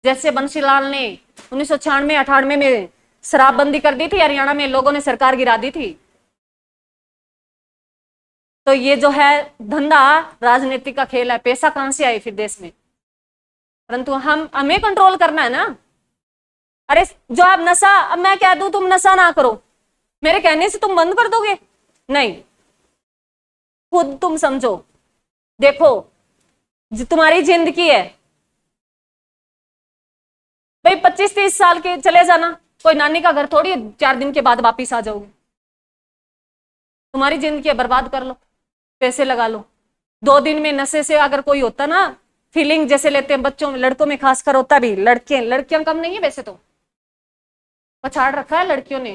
जैसे बंसीलाल ने 1996-98 में शराबबंदी कर दी थी, हरियाणा में लोगों ने सरकार गिरा दी थी। तो ये जो है धंधा राजनीति का खेल है। पैसा कहां से आए फिर देश में? परंतु हमें कंट्रोल करना है ना। अरे जो आप नशा, अब मैं कह दूं तुम नशा ना करो, मेरे कहने से तुम बंद कर दोगे? नहीं, खुद तुम समझो। देखो तुम्हारी जिंदगी है भाई, 25-30 साल के चले जाना, कोई नानी का घर थोड़ी 4 दिन के बाद वापिस आ जाओगे। तुम्हारी जिंदगी है, बर्बाद कर लो, पैसे लगा लो। 2 दिन में नशे से अगर कोई होता ना, फीलिंग जैसे लेते हैं बच्चों में, लड़कों में खासकर होता भी, लड़कियां कम नहीं है वैसे तो, पछाड़ रखा है लड़कियों ने।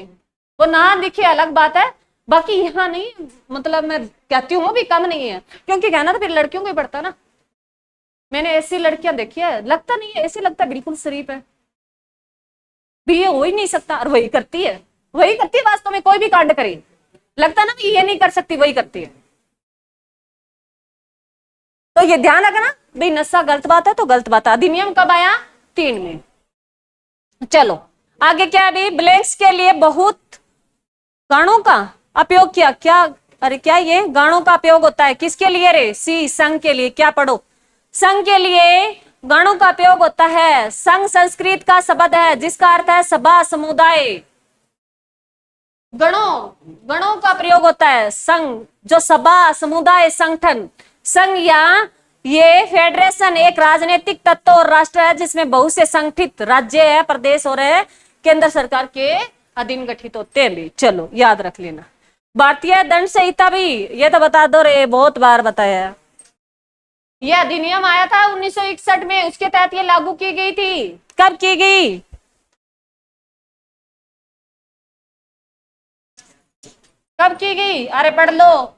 वो ना दिखे अलग बात है, बाकी यहाँ नहीं, मतलब मैं कहती हूँ भी कम नहीं है, क्योंकि कहना तो फिर लड़कियों को ही पड़ता ना। मैंने ऐसी लड़कियां देखी है, लगता नहीं है ऐसी, लगता बिल्कुल शरीफ है भी, ये हो ही नहीं सकता, और वही करती है वास्तव में। कोई भी कांड करे, लगता ना ये नहीं कर सकती, वही करती है। तो ये ध्यान रखना भाई, नशा गलत बात है तो गलत बात है। अधिनियम कब आया? 3 में। चलो आगे क्या है अभी? ब्लैंक्स के लिए बहुत गाणों का उपयोग किया। क्या? अरे क्या ये गाणों का उपयोग होता है? किसके लिए रे? सी, संघ के लिए। क्या पढ़ो? संघ के लिए गाणों का उपयोग होता है। संघ संस्कृत का शब्द है जिसका अर्थ है सभा, समुदाय। गणों का प्रयोग होता है। संघ जो सभा, समुदाय, संगठन। संघ या ये फेडरेशन एक राजनीतिक तत्व और राष्ट्र है जिसमें बहुत से संगठित राज्य है, प्रदेश और केंद्र सरकार के अधीन गठित होते हैं भी। चलो याद रख लेना। भारतीय दंड संहिता भी ये तो बता दो रे, बहुत बार बताया है। यह अधिनियम आया था 1961 में, उसके तहत ये लागू की गई थी। कब की गई? कब की गई? अरे पढ़ लो।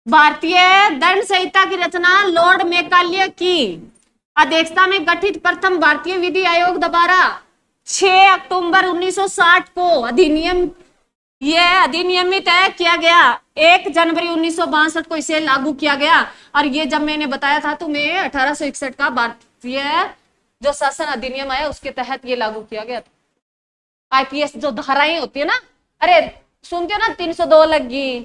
भारतीय दंड संहिता की रचना लॉर्ड मैकाले की अध्यक्षता में गठित प्रथम भारतीय विधि आयोग द्वारा 6 अक्टूबर 1960 को अधिनियमित किया गया। 1 जनवरी 1962 को इसे लागू किया गया। और ये जब मैंने बताया था तुम्हें 1861 का ये जो शासन अधिनियम आया उसके तहत ये लागू किया गया था। आईपीएस जो धाराएं होती है ना, अरे सुनते हो ना, 302 लगी,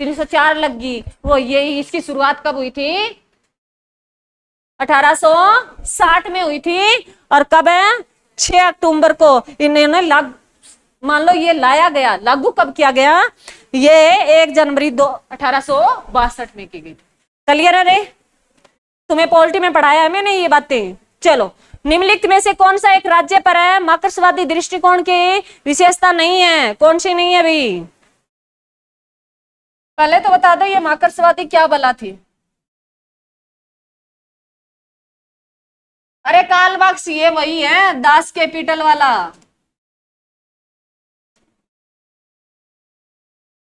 304 लगी, वो ये इसकी शुरुआत कब हुई थी? 1860 में हुई थी। और कब है? 6 अक्टूबर को इन्होंने मान लो ये लाया गया, लागू कब किया गया? ये 1 जनवरी 1862 में की गई थी। क्लियर है रे? तुम्हें पॉलिटी में पढ़ाया है मैंने ये बातें। चलो, निम्नलिखित में से कौन सा एक राज्य पर है मार्क्सवादी दृष्टिकोण की विशेषता नहीं है? कौन सी नहीं है अभी? पहले तो बता दो ये मार्क्सवादी क्या बला थी? अरे कार्ल मार्क्स ये वही है, दास कैपिटल वाला,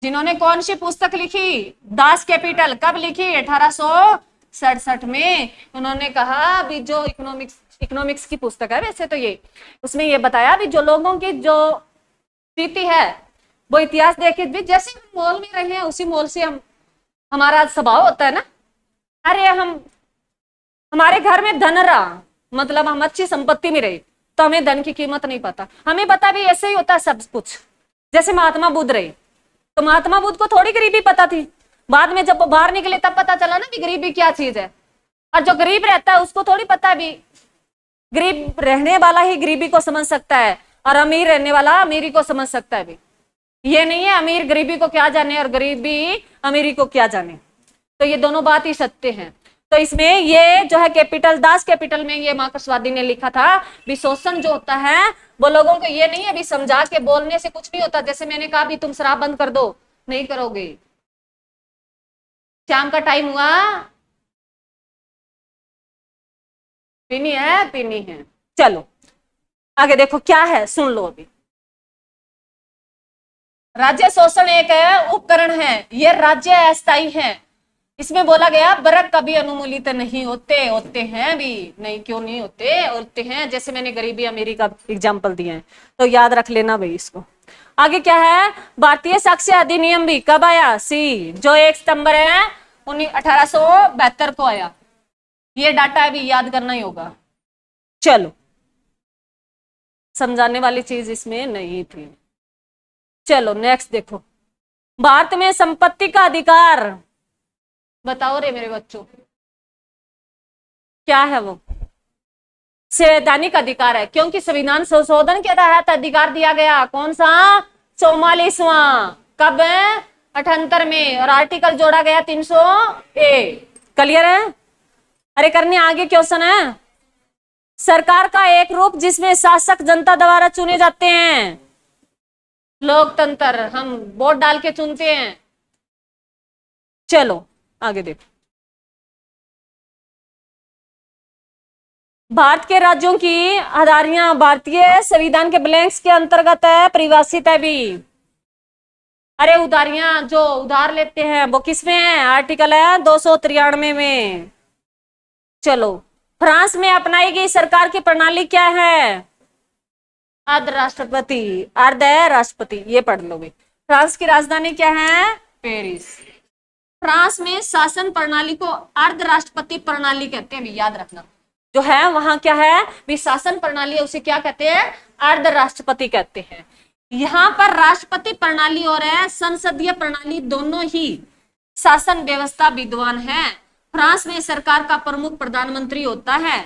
जिन्होंने कौन सी पुस्तक लिखी? Das Kapital. कब लिखी? 1867 में। उन्होंने कहा अभी जो इकोनॉमिक्स की पुस्तक है वैसे तो ये, उसमें ये बताया भी जो लोगों की जो स्थिति है वो इतिहास देखे भी, जैसे हम मॉल में रहे हैं उसी मॉल से हमारा स्वभाव होता है ना। अरे हमारे घर में धन रहा, मतलब हम अच्छी संपत्ति में रहे, तो हमें धन की कीमत नहीं पता। हमें पता भी ऐसे ही होता है सब कुछ। जैसे महात्मा बुद्ध रहे, तो महात्मा बुद्ध को थोड़ी गरीबी पता थी, बाद में जब वो बाहर निकले तब पता चला ना कि गरीबी क्या चीज है। और जो गरीब रहता है उसको थोड़ी पता भी, गरीब रहने वाला ही गरीबी को समझ सकता है, और अमीर रहने वाला अमीरी को समझ सकता है भी। ये नहीं है अमीर गरीबी को क्या जाने और गरीबी अमीरी को क्या जाने, तो ये दोनों बात ही सत्य है। तो इसमें ये जो है कैपिटल, दास कैपिटल में ये मार्क्सवादी ने लिखा था भी शोषण जो होता है वो लोगों को ये नहीं है भी समझा के बोलने से कुछ नहीं होता। जैसे मैंने कहा भी तुम शराब बंद कर दो, नहीं करोगे, शाम का टाइम हुआ, पीनी है पीनी है। चलो आगे देखो क्या है, सुन लो अभी। राज्य शोषण एक है उपकरण है, ये राज्य अस्थायी है। इसमें बोला गया वर्ग कभी अनुमूलित नहीं होते, होते हैं भी नहीं, क्यों नहीं होते? होते हैं। जैसे मैंने गरीबी अमीरी का एग्जांपल दिए हैं, तो याद रख लेना भाई इसको। आगे क्या है? भारतीय साक्ष्य अधिनियम भी कब आया? सी, जो 1 सितंबर है 1872 को आया। ये डाटा अभी याद करना ही होगा। चलो, समझाने वाली चीज इसमें नहीं थी। चलो नेक्स्ट देखो, भारत में संपत्ति का अधिकार, बताओ रे मेरे बच्चों, क्या है वो? संवैधानिक अधिकार है, क्योंकि संविधान संशोधन के तहत अधिकार दिया गया। कौन सा? 44वां। कब? 78 में। और आर्टिकल जोड़ा गया 300A। क्लियर है? अरे करने आगे क्वेश्चन है। सरकार का एक रूप जिसमें शासक जनता द्वारा चुने जाते हैं, लोकतंत्र, हम वोट डाल के चुनते हैं। चलो आगे देखो, भारत के राज्यों की आधारियां भारतीय संविधान के ब्लैंक्स के अंतर्गत है, परिभाषित है भी। अरे उधारियां जो उधार लेते हैं वो किसमें है? आर्टिकल है 293 में। चलो, फ्रांस में अपनाई गई सरकार की प्रणाली क्या है? अर्ध राष्ट्रपति, अर्ध राष्ट्रपति, ये पढ़ लो भी। फ्रांस की राजधानी क्या है? पेरिस। फ्रांस में शासन प्रणाली को अर्ध राष्ट्रपति प्रणाली कहते हैं भी, याद रखना। जो है वहां क्या है भी शासन प्रणाली है, उसे क्या कहते हैं? अर्ध राष्ट्रपति कहते हैं। यहाँ पर राष्ट्रपति प्रणाली और है संसदीय प्रणाली, दोनों ही शासन व्यवस्था विद्वान है। फ्रांस में सरकार का प्रमुख प्रधानमंत्री होता है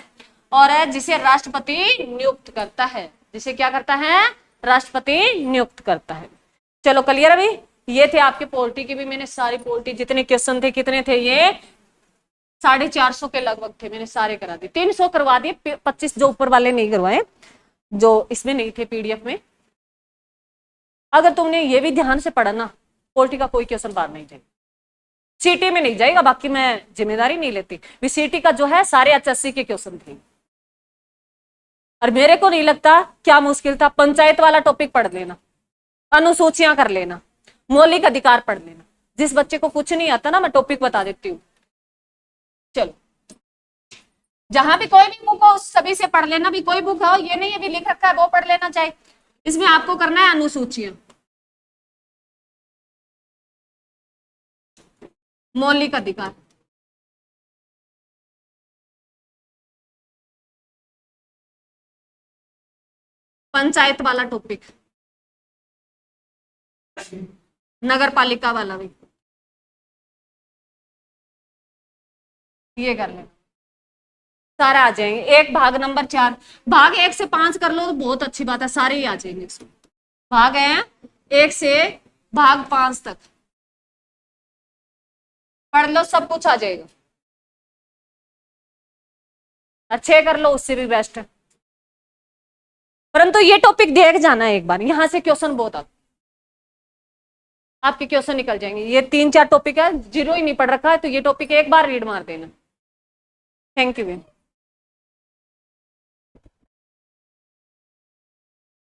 और है जिसे राष्ट्रपति नियुक्त करता है। जिसे क्या करता है? राष्ट्रपति नियुक्त करता है। चलो क्लियर अभी? ये थे आपके पॉलिटी की भी, मैंने सारी पॉलिटी जितने क्वेश्चन थे, कितने थे ये? 450 के लगभग थे, मैंने सारे करा दिए। 300 करवा दिए, 25 जो ऊपर वाले नहीं करवाए, जो इसमें नहीं थे पीडीएफ में। अगर तुमने ये भी ध्यान से पढ़ा ना, पॉलिटी का कोई क्वेश्चन बाहर नहीं जाएगा, सीटी में नहीं जाएगा। बाकी मैं जिम्मेदारी नहीं लेती, सीटी का जो है सारे HSC के क्वेश्चन थे। और मेरे को नहीं लगता क्या मुश्किल था। पंचायत वाला टॉपिक पढ़ लेना, अनुसूचियां कर लेना, मौलिक अधिकार पढ़ लेना। जिस बच्चे को कुछ नहीं आता ना, मैं टॉपिक बता देती हूँ। चलो, जहां भी कोई भी बुक हो सभी से पढ़ लेना भी। कोई बुक हो, ये नहीं अभी लिख रखा है वो पढ़ लेना चाहिए। इसमें आपको करना है अनुसूचियां, मौलिक अधिकार। पंचायत वाला टॉपिक, नगर पालिका वाला भी ये कर लेना, सारे आ जाएंगे। एक भाग नंबर 4, भाग 1 से 5 कर लो तो बहुत अच्छी बात है, सारे ही आ जाएंगे इसमें। भाग है 1 से भाग 5 तक पढ़ लो, सब कुछ आ जाएगा। अच्छे कर लो, उससे भी बेस्ट है। परंतु ये टॉपिक देख जाना है एक बार, यहां से क्वेश्चन बहुत आते, आपके क्वेश्चन निकल जाएंगे। ये 3-4 टॉपिक है, जीरो ही नहीं पढ़ रखा है तो ये टॉपिक एक बार रीड मार देना। Thank you.